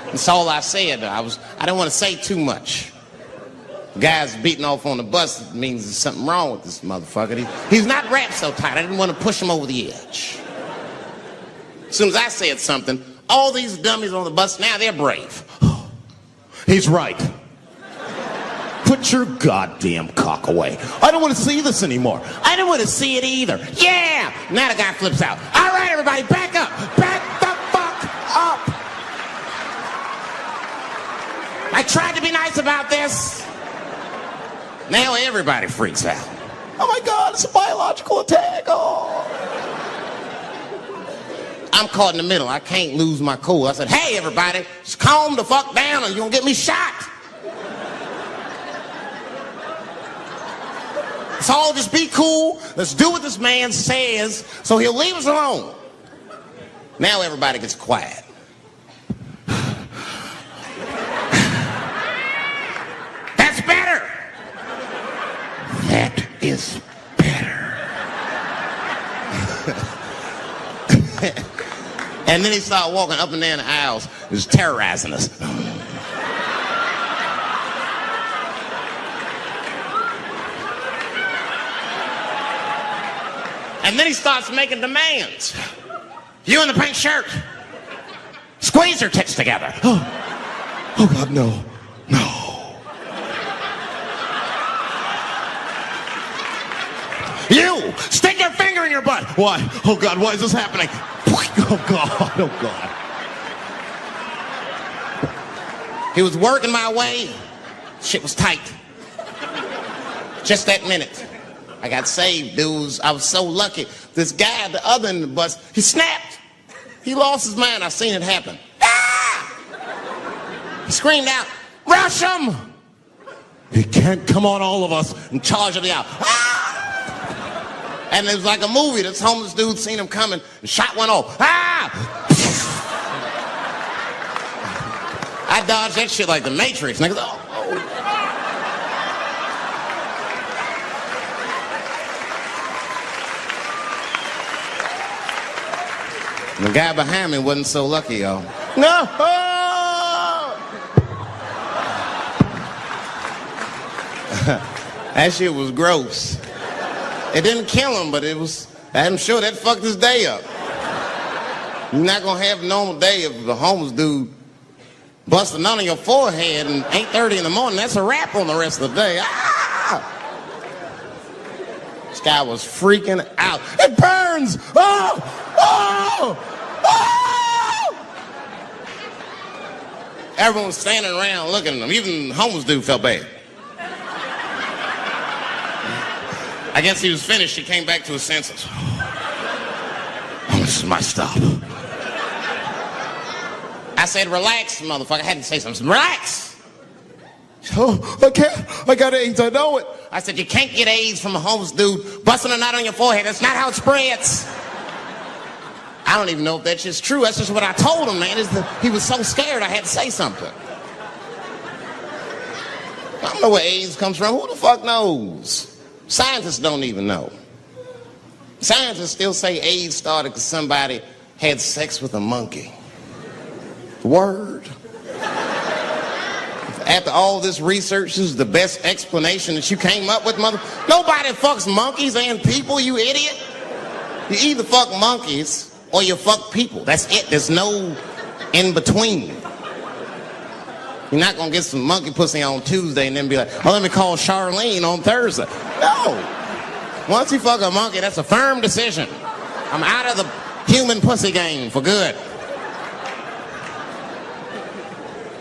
That's all I said. I didn't want to say too much. The guy's beating off on the bus. It means there's something wrong with this motherfucker. He's not wrapped so tight. I didn't want to push him over the edge. As soon as I said something, all these dummies on the bus, now they're brave. He's right. Put your goddamn cock away. I don't want to see this anymore. I don't want to see it either. Yeah! Now the guy flips out. All right, everybody, back up. Back the fuck up. I tried to be nice about this. Now everybody freaks out. Oh my God, it's a biological attack. Oh. I'm caught in the middle. I can't lose my cool. I said, hey, everybody, just calm the fuck down or you're going to get me shot. Let's all just be cool. Let's do what this man says so he'll leave us alone. Now everybody gets quiet. That's better. That is better. And then he started walking up and down the aisles. He was terrorizing us. And then he starts making demands. You in the pink shirt. Squeeze your tits together. Oh God, no. No. You, stick your finger in your butt. Why? Oh God, why is this happening? Oh God, oh God. He was working my way. Shit was tight. Just that minute. I got saved, dudes. I was so lucky. This guy at the other end of the bus, he snapped. He lost his mind. I seen it happen. Ah! He screamed out, rush him! He can't come on all of us and charge him out. Ah! And it was like a movie. This homeless dude seen him coming and shot one off. Ah! I dodged that shit like the Matrix. Niggas, oh. The guy behind me wasn't so lucky, y'all. No! That shit was gross. It didn't kill him, but it was, I'm sure that fucked his day up. You're not gonna have a normal day if the homeless dude busts a nut on your forehead and 8:30 in the morning. That's a wrap on the rest of the day. Ah! This guy was freaking out. It burns! Oh! Oh! Oh! Everyone was standing around looking at him. Even the homeless dude felt bad. I guess he was finished. He came back to his senses. Oh, this is my stop. I said, relax, motherfucker. I had to say something. Relax. Oh, I can't. I got AIDS. I know it. I said, you can't get AIDS from a homeless dude busting a nut on your forehead. That's not how it spreads. I don't even know if that shit's true. That's just what I told him, man. He was so scared I had to say something. I don't know where AIDS comes from. Who the fuck knows? Scientists don't even know. Scientists still say AIDS started because somebody had sex with a monkey. Word. After all this research, this is the best explanation that you came up with, mother. Nobody fucks monkeys and people, you idiot. You either fuck monkeys or you fuck people. That's it. There's no in between. You're not gonna get some monkey pussy on Tuesday and then be like, oh, let me call Charlene on Thursday. No. Once you fuck a monkey, that's a firm decision. I'm out of the human pussy game for good.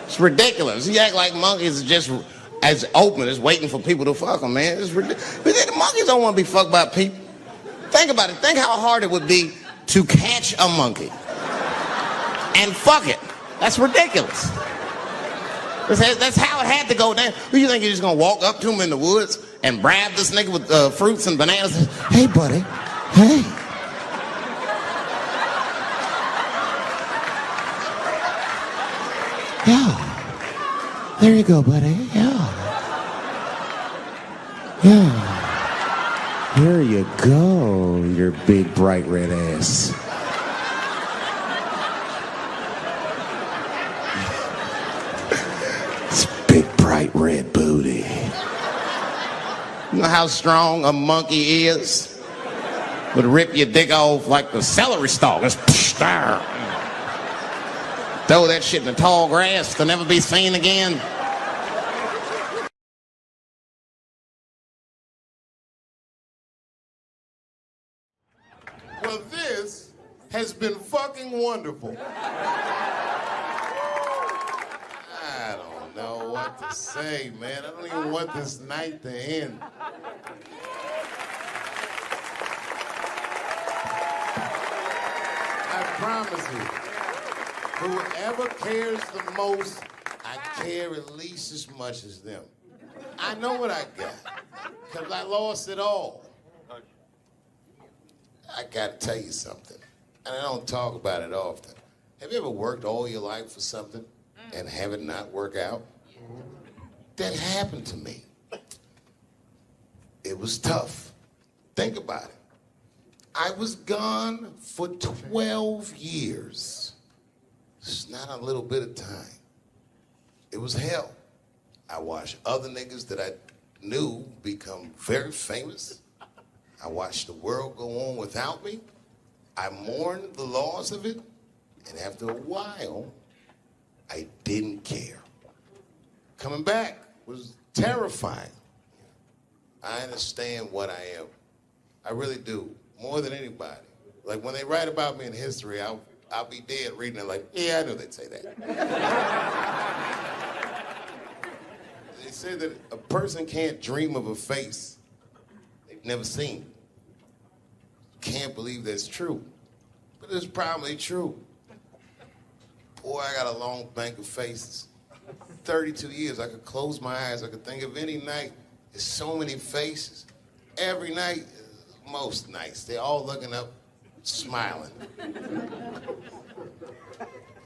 It's ridiculous. You act like monkeys are just as open as waiting for people to fuck them, man. It's ridiculous. But the monkeys don't want to be fucked by people. Think about it. Think how hard it would be to catch a monkey and fuck it. That's ridiculous. That's how it had to go down. Who you think you're just gonna walk up to him in the woods and brab this nigga with fruits and bananas? Hey, buddy. Hey. Yeah. There you go, buddy. Yeah. Yeah. Here you go, your big bright red ass. Bright red booty. You know how strong a monkey is? Would rip your dick off like the celery stalk. Just throw that shit in the tall grass to never be seen again. Well, this has been fucking wonderful. I don't know what to say, man. I don't even want this night to end. I promise you, whoever cares the most, I care at least as much as them. I know what I got, because I lost it all. I gotta tell you something, and I don't talk about it often. Have you ever worked all your life for something and have it not work out? That happened to me. It was tough. Think about it. I was gone for 12 years. It's not a little bit of time. It was hell. I watched other niggas that I knew become very famous. I watched the world go on without me. I mourned the loss of it. And after a while, I didn't care. Coming back was terrifying. I understand what I am. I really do, more than anybody. Like when they write about me in history, I'll be dead reading it like, yeah, I knew they'd say that. They say that a person can't dream of a face they've never seen. Can't believe that's true, but it's probably true. Boy, I got a long bank of faces. 32 years, I could close my eyes. I could think of any night. There's so many faces. Every night, most nights, they're all looking up, smiling.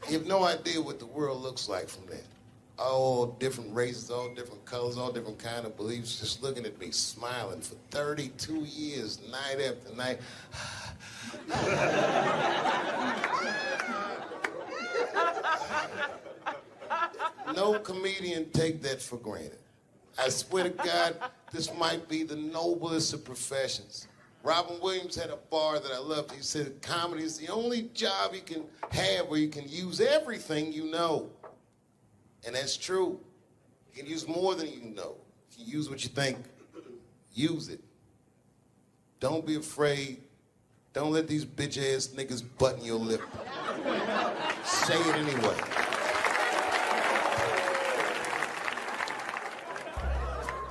You have no idea what the world looks like from there. All different races, all different colors, all different kind of beliefs, just looking at me, smiling for 32 years, night after night. No comedian take that for granted. I swear to God, this might be the noblest of professions. Robin Williams had a bar that I loved. He said comedy is the only job you can have where you can use everything you know. And that's true. You can use more than you know. If you use what you think, use it. Don't be afraid. Don't let these bitch-ass niggas button your lip. Say it anyway.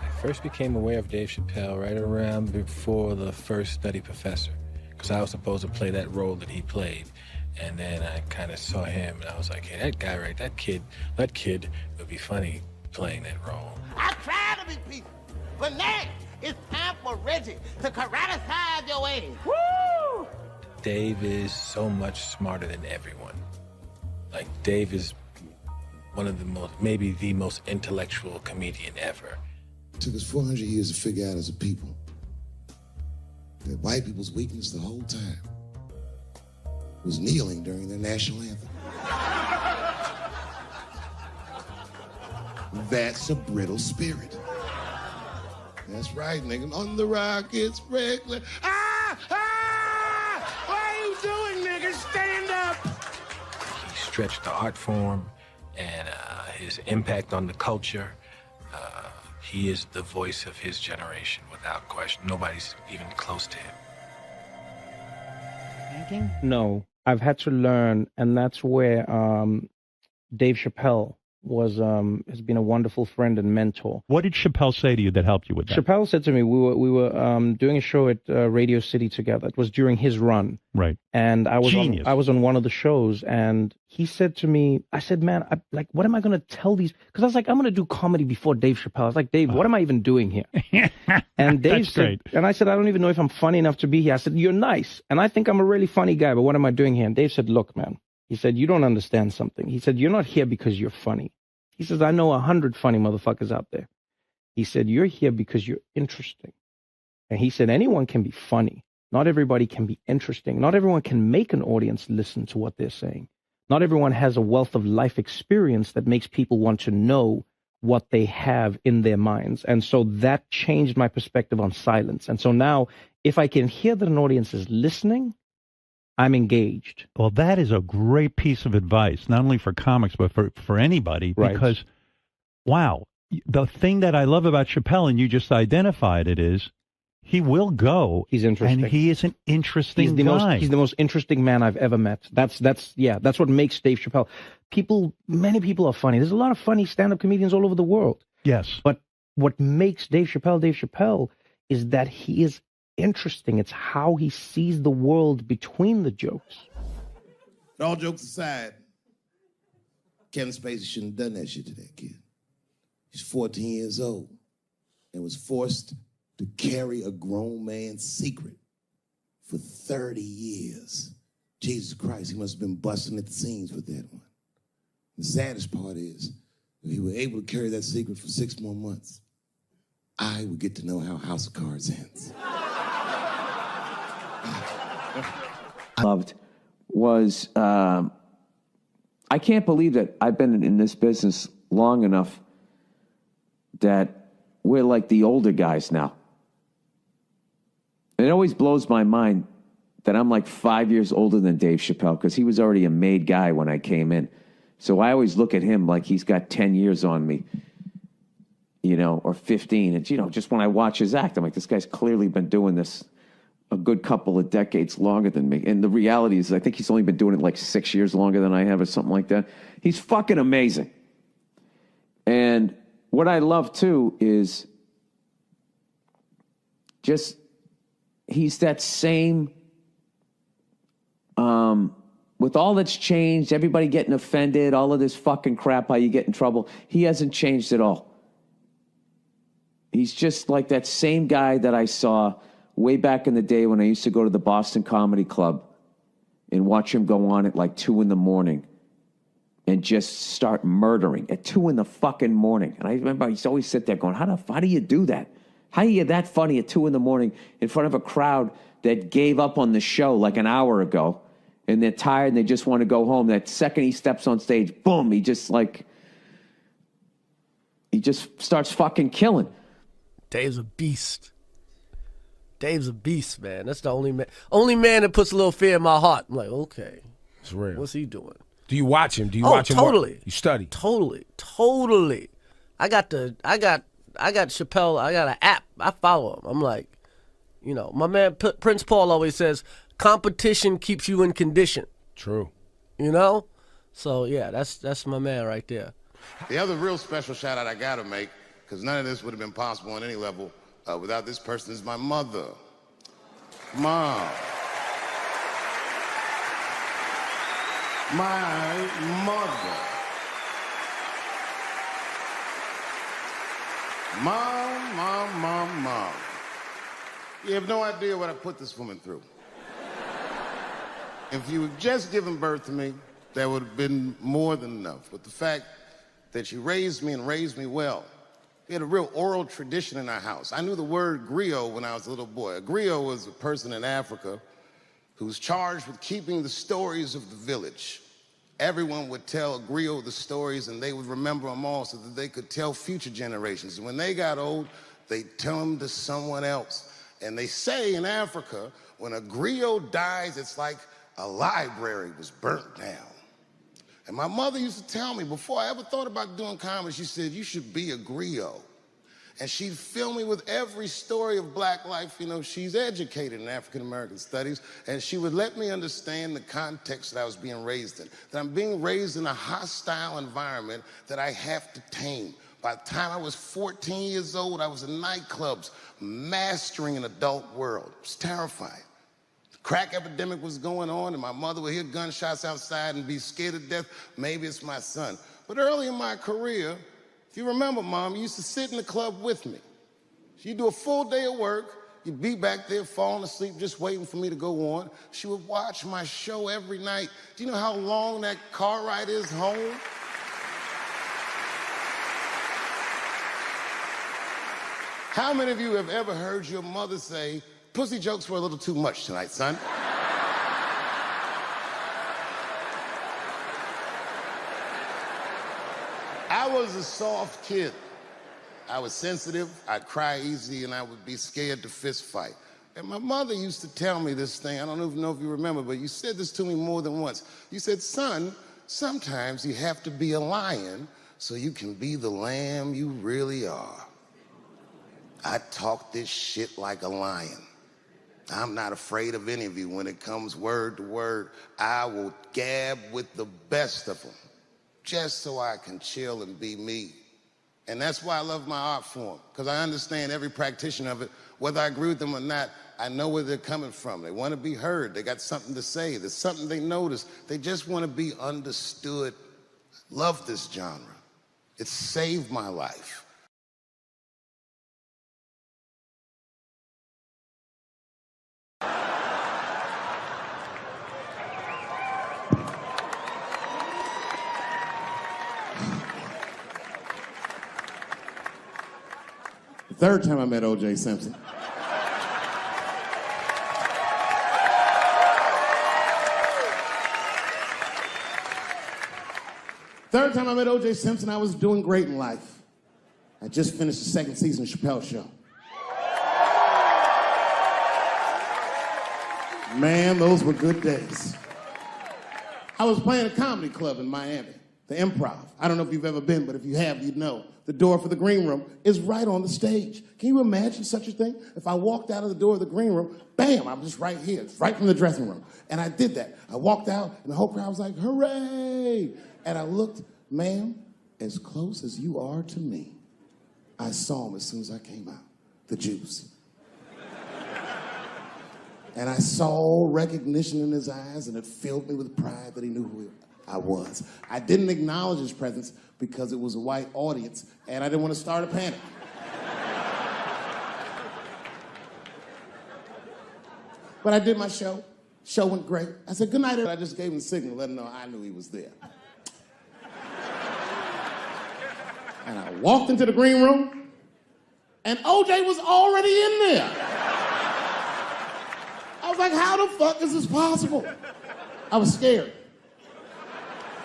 I first became aware of Dave Chappelle right around before the first Nutty Professor, because I was supposed to play that role that he played. And then I kind of saw him, and I was like, hey, that guy, right, that kid would be funny playing that role. I try to be peaceful, but now it's time for Reggie to karate-size your ass. Woo! Dave is so much smarter than everyone. Like, Dave is one of the most, maybe the most intellectual comedian ever. It took us 400 years to figure out as a people that white people's weakness the whole time was kneeling during their national anthem. That's a brittle spirit. That's right, nigga. On the rock, it's regular. Ah! Ah! What are you doing, nigga? Stand up! He stretched the art form and his impact on the culture. He is the voice of his generation, without question. Nobody's even close to him. Thinking? No, I've had to learn, and that's where Dave Chappelle has been a wonderful friend and mentor. What did Chappelle say to you that helped you with that? Chappelle said to me, we were doing a show at Radio City together. It was during his run. Right. And I Genius. I was on one of the shows, and he said to me, I said, man, what am I going to tell these? Because I was like, I'm going to do comedy before Dave Chappelle. I was like, Dave, what am I even doing here? And Dave That's said, great. and I said, I don't even know if I'm funny enough to be here. I said, you're nice. And I think I'm a really funny guy, but what am I doing here? And Dave said, look, man, he said, you don't understand something. He said, you're not here because you're funny. He says, I know 100 funny motherfuckers out there. He said, you're here because you're interesting. And he said, anyone can be funny. Not everybody can be interesting. Not everyone can make an audience listen to what they're saying. Not everyone has a wealth of life experience that makes people want to know what they have in their minds. And so that changed my perspective on silence. And so now, if I can hear that an audience is listening, I'm engaged. Well, that is a great piece of advice, not only for comics, but for anybody, Right. because, wow, the thing that I love about Chappelle, and you just identified it, is he will go. He's interesting. And he is an interesting guy. He's the most interesting man I've ever met. That's what makes Dave Chappelle. Many people are funny. There's a lot of funny stand-up comedians all over the world. Yes. But what makes Dave Chappelle is that he is interesting. It's how he sees the world between the jokes. But all jokes aside, Kevin Spacey shouldn't have done that shit to that kid. He's 14 years old and was forced to carry a grown man's secret for 30 years. Jesus Christ, he must have been busting at the seams with that one. The saddest part is, if he were able to carry that secret for 6 more months, I would get to know how House of Cards ends. Loved was, I can't believe that I've been in this business long enough that we're like the older guys now. It always blows my mind that I'm like 5 years older than Dave Chappelle, because he was already a made guy when I came in. So I always look at him like he's got 10 years on me, or 15. And, just when I watch his act, I'm like, this guy's clearly been doing this a good couple of decades longer than me. And the reality is, I think he's only been doing it like 6 years longer than I have, or something like that. He's fucking amazing. And what I love, too, is just he's that same, with all that's changed, everybody getting offended, all of this fucking crap, how you get in trouble, he hasn't changed at all. He's just like that same guy that I saw way back in the day when I used to go to the Boston Comedy Club and watch him go on at like 2 a.m. and just start murdering at 2 a.m. And I remember I used to always sit there going, how do you do that? How are you that funny at 2 a.m. in front of a crowd that gave up on the show like an hour ago, and they're tired and they just want to go home? That second he steps on stage, boom, he just starts fucking killing. Dave's a beast. Dave's a beast, man. That's the only man that puts a little fear in my heart. I'm like, okay, it's real. What's he doing? Do you watch him? Do you watch him? Totally. You study? Totally. I got Chappelle. I got an app. I follow him. I'm like, my man Prince Paul always says, competition keeps you in condition. True. So yeah, that's my man right there. The other real special shout out I gotta make, because none of this would have been possible on any level without this person, is my mother. Mom. My mother. Mom. You have no idea what I put this woman through. If you had just given birth to me, that would have been more than enough. But the fact that she raised me and raised me well We had a real oral tradition in our house. I knew the word griot when I was a little boy. A griot was a person in Africa who's charged with keeping the stories of the village. Everyone would tell a griot the stories, and they would remember them all so that they could tell future generations. And when they got old, they'd tell them to someone else. And they say in Africa, when a griot dies, it's like a library was burnt down. And my mother used to tell me, before I ever thought about doing comedy, she said, you should be a griot. And she'd fill me with every story of black life. You know, she's educated in African-American studies, and she would let me understand the context that I was being raised in, that I'm being raised in a hostile environment that I have to tame. By the time I was 14 years old, I was in nightclubs, mastering an adult world. It was terrifying. Crack epidemic was going on, and my mother would hear gunshots outside and be scared to death. Maybe it's my son. But early in my career, if you remember, Mom, you used to sit in the club with me. She'd do a full day of work. You'd be back there falling asleep, just waiting for me to go on. She would watch my show every night. Do you know how long that car ride is home? How many of you have ever heard your mother say, pussy jokes were a little too much tonight, son? I was a soft kid. I was sensitive, I'd cry easy, and I would be scared to fist fight. And my mother used to tell me this thing, I don't even know if you remember, but you said this to me more than once. You said, son, sometimes you have to be a lion so you can be the lamb you really are. I talk this shit like a lion. I'm not afraid of any of you. When it comes word to word, I will gab with the best of them, just so I can chill and be me. And that's why I love my art form, because I understand every practitioner of it. Whether I agree with them or not, I know where they're coming from. They want to be heard. They got something to say. There's something they notice. They just want to be understood. Love this genre. It saved my life. Third time I met O.J. Simpson. Third time I met O.J. Simpson, I was doing great in life. I just finished the second season of Chappelle's show. Man, those were good days. I was playing a comedy club in Miami, the Improv. I don't know if you've ever been, but if you have, you'd know. The door for the green room is right on the stage. Can you imagine such a thing? If I walked out of the door of the green room, bam, I'm just right here. It's right from the dressing room. And I did that. I walked out, and the whole crowd was like, hooray! And I looked, ma'am, as close as you are to me, I saw him as soon as I came out, the juice. And I saw recognition in his eyes, and it filled me with pride that he knew who I was. I didn't acknowledge his presence because it was a white audience, and I didn't want to start a panic. But I did my show. Show went great. I said, good night. I just gave him a signal, let him know I knew he was there. And I walked into the green room, and OJ was already in there. I was like, how the fuck is this possible? I was scared.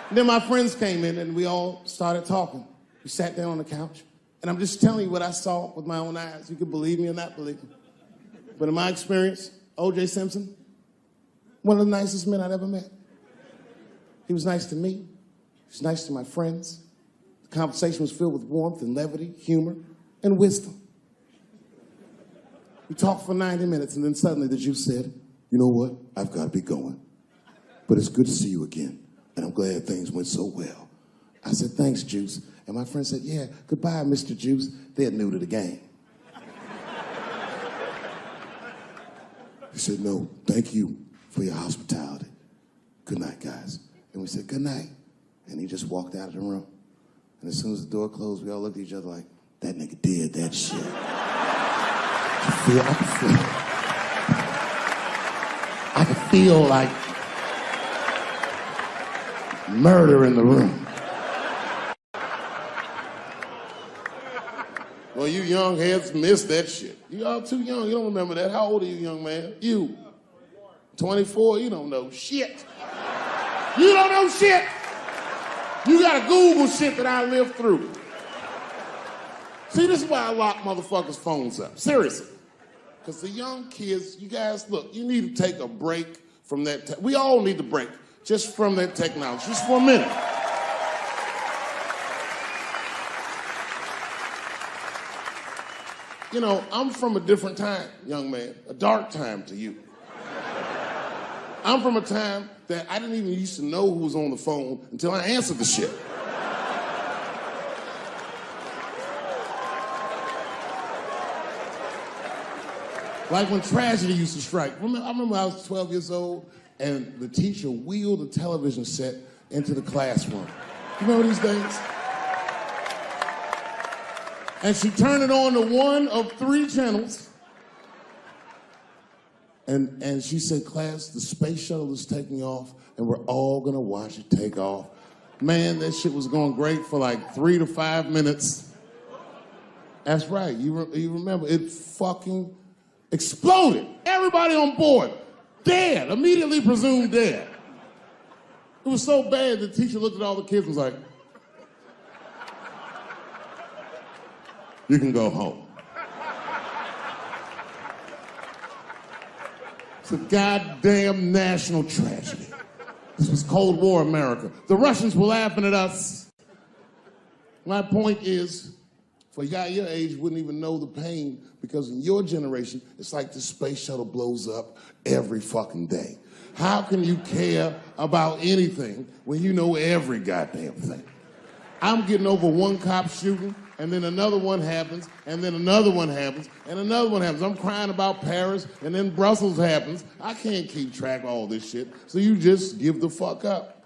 And then my friends came in, and we all started talking. We sat down on the couch, and I'm just telling you what I saw with my own eyes. You can believe me or not believe me. But in my experience, O.J. Simpson, one of the nicest men I'd ever met. He was nice to me. He was nice to my friends. The conversation was filled with warmth and levity, humor, and wisdom. We talked for 90 minutes, and then suddenly the Jew said, you know what? I've got to be going. But it's good to see you again. And I'm glad things went so well. I said, thanks, Juice. And my friend said, yeah, goodbye, Mr. Juice. They're new to the game. He said, no, thank you for your hospitality. Good night, guys. And we said, good night. And he just walked out of the room. And as soon as the door closed, we all looked at each other like, that nigga did that shit. I could feel like murder in the room. Well, you young heads missed that shit. You all too young. You don't remember that. How old are you, young man? You. 24. You don't know shit. You don't know shit. You gotta Google shit that I lived through. See, this is why I lock motherfuckers' phones up. Seriously. Because the young kids, you guys, look, you need to take a break from that. We all need to break just from that technology, just for a minute. You know, I'm from a different time, young man, a dark time to you. I'm from a time that I didn't even used to know who was on the phone until I answered the shit. Like when tragedy used to strike. I remember I was 12 years old and the teacher wheeled a television set into the classroom. You remember these days? And she turned it on to one of 3 channels. And she said, class, the space shuttle is taking off and we're all gonna watch it take off. Man, that shit was going great for like 3 to 5 minutes. That's right, you remember, it fucking exploded. Everybody on board, dead, immediately presumed dead. It was so bad, the teacher looked at all the kids and was like, you can go home. It's a goddamn national tragedy. This was Cold War America. The Russians were laughing at us. My point is, for a guy your age wouldn't even know the pain because in your generation, it's like the space shuttle blows up every fucking day. How can you care about anything when you know every goddamn thing? I'm getting over one cop shooting, and then another one happens, and then another one happens, and another one happens. I'm crying about Paris, and then Brussels happens. I can't keep track of all this shit, so you just give the fuck up.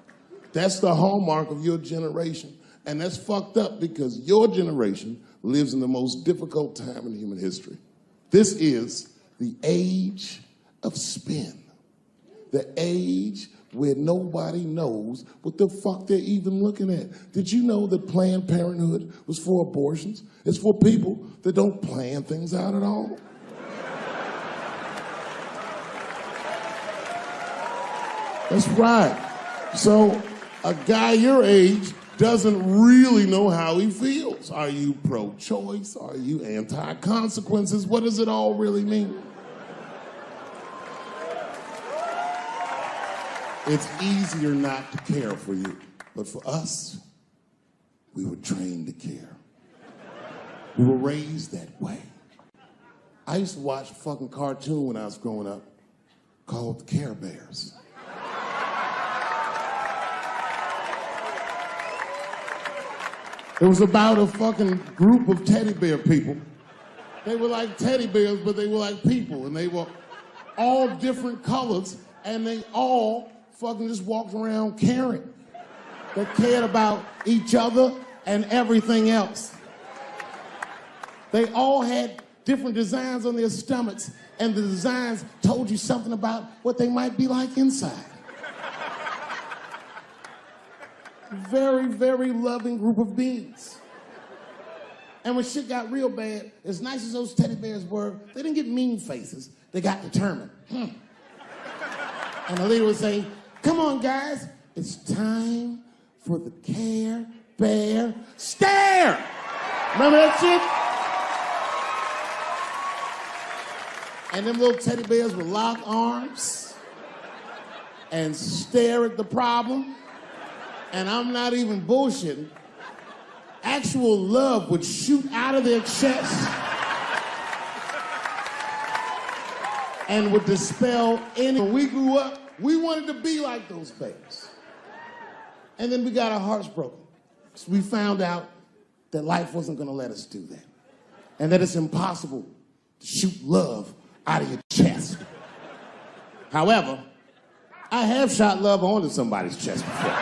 That's the hallmark of your generation, and that's fucked up because your generation lives in the most difficult time in human history. This is the age of spin, the age where nobody knows what the fuck they're even looking at. Did you know that Planned Parenthood was for abortions? It's for people that don't plan things out at all. That's right. So a guy your age doesn't really know how he feels. Are you pro-choice? Are you anti-consequences? What does it all really mean? It's easier not to care for you. But for us, we were trained to care. We were raised that way. I used to watch a fucking cartoon when I was growing up called The Care Bears. It was about a fucking group of teddy bear people. They were like teddy bears, but they were like people, and they were all different colors, and they all fucking just walked around caring. They cared about each other and everything else. They all had different designs on their stomachs, and the designs told you something about what they might be like inside. Very, very loving group of beings. And when shit got real bad, as nice as those teddy bears were, they didn't get mean faces. They got determined. And the leader would say, come on, guys, it's time for the Care Bear Stare. Remember that shit? And them little teddy bears would lock arms and stare at the problem. And I'm not even bullshitting. Actual love would shoot out of their chest and would dispel any. When we grew up, we wanted to be like those bears. And then we got our hearts broken. So we found out that life wasn't gonna let us do that. And that it's impossible to shoot love out of your chest. However, I have shot love onto somebody's chest before.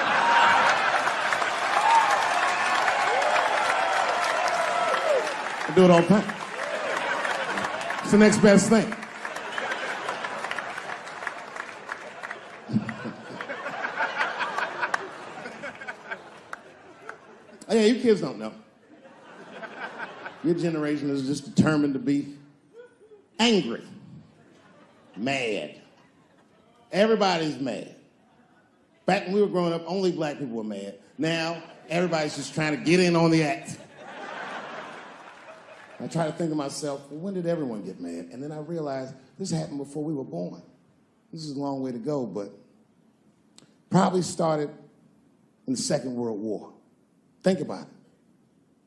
I do it all the time. It's the next best thing. Oh, yeah, you kids don't know. Your generation is just determined to be angry, mad. Everybody's mad. Back when we were growing up, only black people were mad. Now, everybody's just trying to get in on the act. I try to think to myself, well, when did everyone get mad? And then I realized this happened before we were born. This is a long way to go, but probably started in the Second World War. Think about it.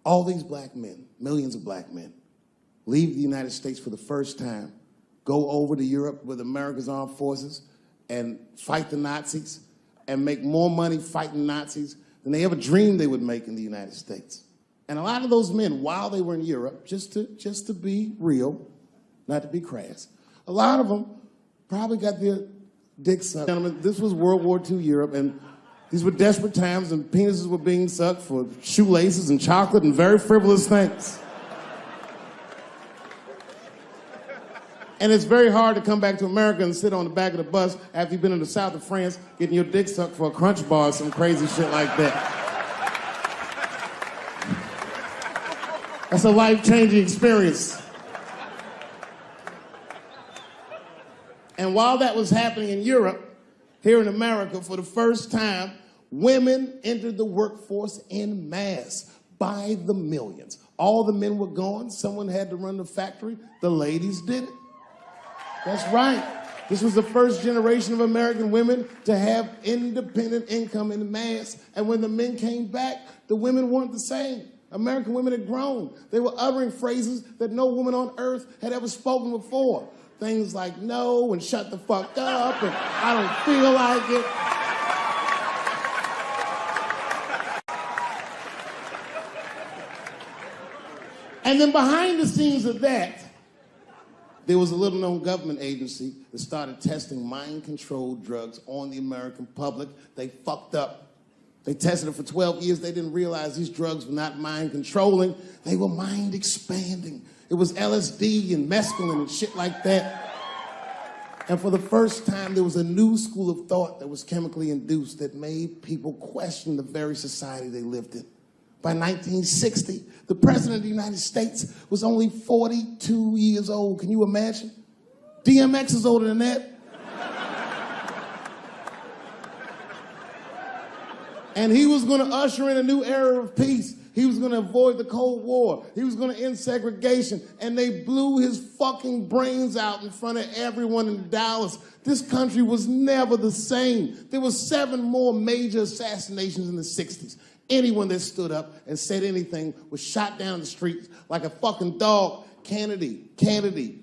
All these black men, millions of black men, leave the United States for the first time, go over to Europe with America's armed forces and fight the Nazis and make more money fighting Nazis than they ever dreamed they would make in the United States. And a lot of those men, while they were in Europe, just to be real, not to be crass, a lot of them probably got their dicks sucked. Gentlemen, this was World War II Europe, and these were desperate times, and penises were being sucked for shoelaces and chocolate and very frivolous things. And it's very hard to come back to America and sit on the back of the bus after you've been in the south of France getting your dick sucked for a Crunch bar or some crazy shit like that. That's a life-changing experience. And while that was happening in Europe, here in America, for the first time, women entered the workforce en masse by the millions. All the men were gone. Someone had to run the factory. The ladies did it. That's right. This was the first generation of American women to have independent income en masse. And when the men came back, the women weren't the same. American women had grown. They were uttering phrases that no woman on earth had ever spoken before. Things like no and shut the fuck up and I don't feel like it. And then behind the scenes of that, there was a little-known government agency that started testing mind-controlled drugs on the American public. They fucked up. They tested it for 12 years. They didn't realize these drugs were not mind-controlling. They were mind-expanding. It was LSD and mescaline and shit like that. And for the first time, there was a new school of thought that was chemically induced that made people question the very society they lived in. By 1960, the President of the United States was only 42 years old. Can you imagine? DMX is older than that. And he was going to usher in a new era of peace. He was going to avoid the Cold War. He was going to end segregation. And they blew his fucking brains out in front of everyone in Dallas. This country was never the same. There were 7 more major assassinations in the 60s. Anyone that stood up and said anything was shot down the streets like a fucking dog. Kennedy,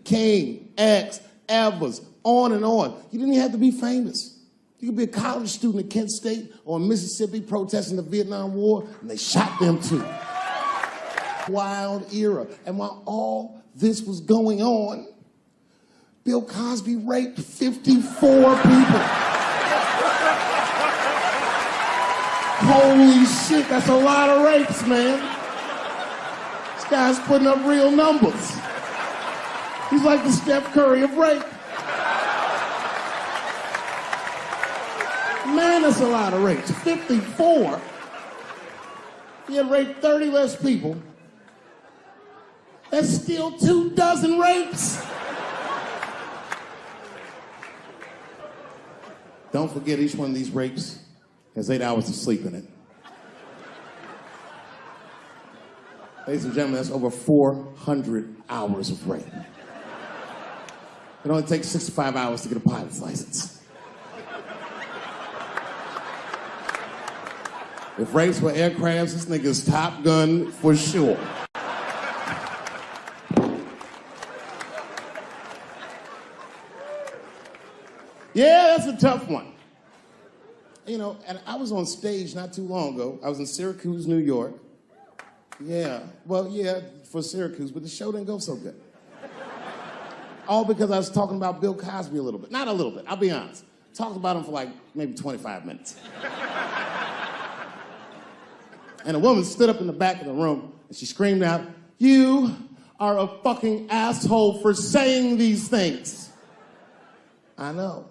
King, X, Evers, on and on. You didn't even have to be famous. You could be a college student at Kent State or in Mississippi protesting the Vietnam War, and they shot them too. Wild era. And while all this was going on, Bill Cosby raped 54 people. Holy shit, that's a lot of rapes, man. This guy's putting up real numbers. He's like the Steph Curry of rape. Man, that's a lot of rapes. 54. He had raped 30 less people. That's still 24 rapes. Don't forget, each one of these rapes has 8 hours of sleep in it. Ladies and gentlemen, that's over 400 hours of rape. It only takes 65 hours to get a pilot's license. If rapes were aircrafts, this nigga's Top Gun for sure. Yeah, that's a tough one. You know, and I was on stage not too long ago. I was in Syracuse, New York. Yeah, well, yeah, for Syracuse, but the show didn't go so good. All because I was talking about Bill Cosby a little bit. Not a little bit, I'll be honest. Talked about him for like maybe 25 minutes. And a woman stood up in the back of the room and she screamed out, "You are a fucking asshole for saying these things." I know.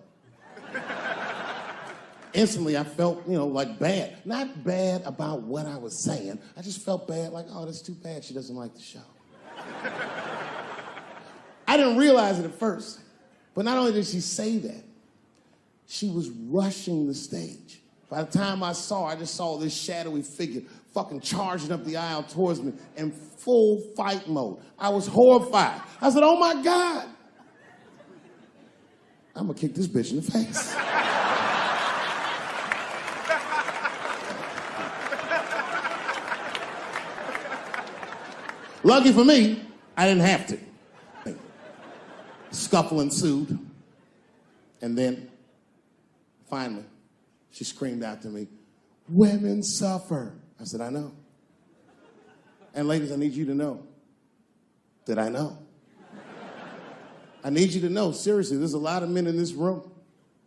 Instantly, I felt, like bad. Not bad about what I was saying. I just felt bad, like, oh, that's too bad she doesn't like the show. I didn't realize it at first, but not only did she say that, she was rushing the stage. By the time I saw her, I just saw this shadowy figure fucking charging up the aisle towards me in full fight mode. I was horrified. I said, oh my God. I'm gonna kick this bitch in the face. Lucky for me, I didn't have to. Scuffle ensued. And then, finally, she screamed out to me, women suffer. I said, I know. And ladies, I need you to know that I know. I need you to know, seriously, there's a lot of men in this room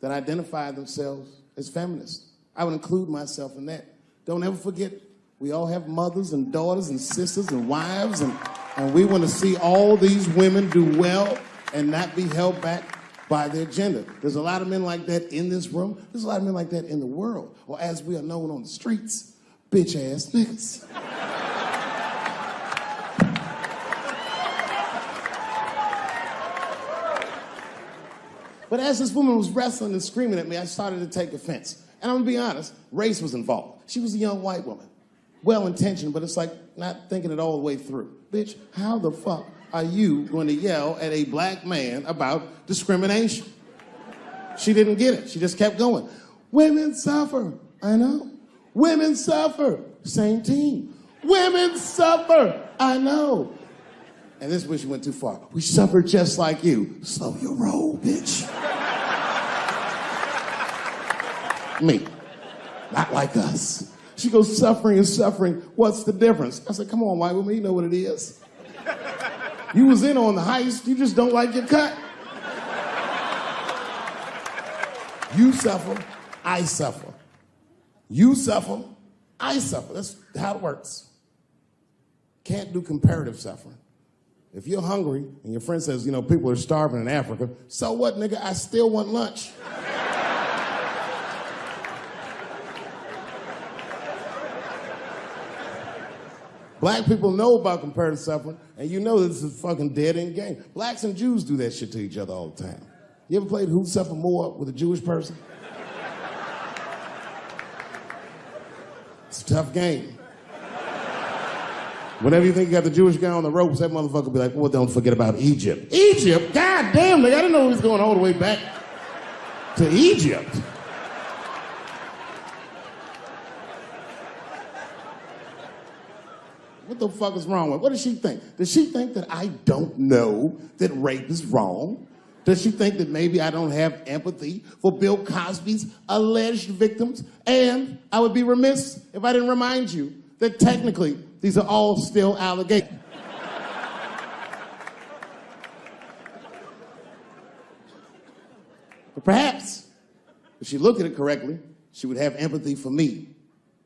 that identify themselves as feminists. I would include myself in that. Don't ever forget it. We all have mothers and daughters and sisters and wives, and we want to see all these women do well and not be held back by their gender. There's a lot of men like that in this room. There's a lot of men like that in the world, or as we are known on the streets, bitch-ass niggas. But as this woman was wrestling and screaming at me, I started to take offense. And I'm gonna be honest, race was involved. She was a young white woman. Well-intentioned, but it's like not thinking it all the way through. Bitch, how the fuck are you going to yell at a black man about discrimination? She didn't get it. She just kept going. Women suffer. I know. Women suffer. Same team. Women suffer. I know. And this is where she went too far. We suffer just like you. Slow your roll, bitch. Me. Not like us. She goes, suffering and suffering. What's the difference? I said, come on, white woman, you know what it is. You was in on the heist, you just don't like your cut. You suffer, I suffer. You suffer, I suffer. That's how it works. Can't do comparative suffering. If you're hungry and your friend says, you know, people are starving in Africa, so what, nigga? I still want lunch. Black people know about comparative suffering, and you know this is a fucking dead-end game. Blacks and Jews do that shit to each other all the time. You ever played Who Suffer More with a Jewish person? It's a tough game. Whenever you think you got the Jewish guy on the ropes, that motherfucker will be like, well, don't forget about Egypt. Egypt? God damn, nigga, I didn't know he was going all the way back to Egypt. What the fuck is wrong with her? What does she think? Does she think that I don't know that rape is wrong? Does she think that maybe I don't have empathy for Bill Cosby's alleged victims? And I would be remiss if I didn't remind you that technically these are all still allegations. But perhaps, if she looked at it correctly, she would have empathy for me,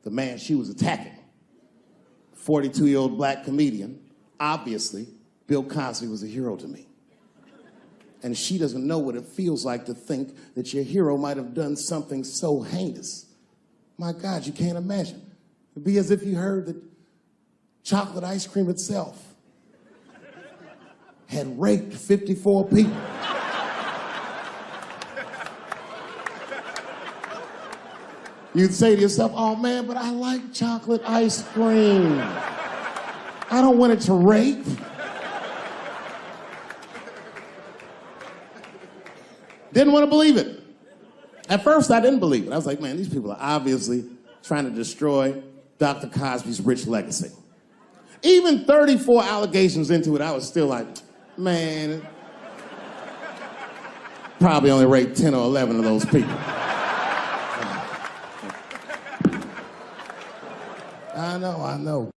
the man she was attacking. 42-year-old black comedian. Obviously, Bill Cosby was a hero to me. And she doesn't know what it feels like to think that your hero might have done something so heinous. My God, you can't imagine. It'd be as if you heard that chocolate ice cream itself had raped 54 people. You'd say to yourself, oh man, but I like chocolate ice cream. I don't want it to rape. Didn't want to believe it. At first, I didn't believe it. I was like, man, these people are obviously trying to destroy Dr. Cosby's rich legacy. Even 34 allegations into it, I was still like, man, probably only raped 10 or 11 of those people. I know.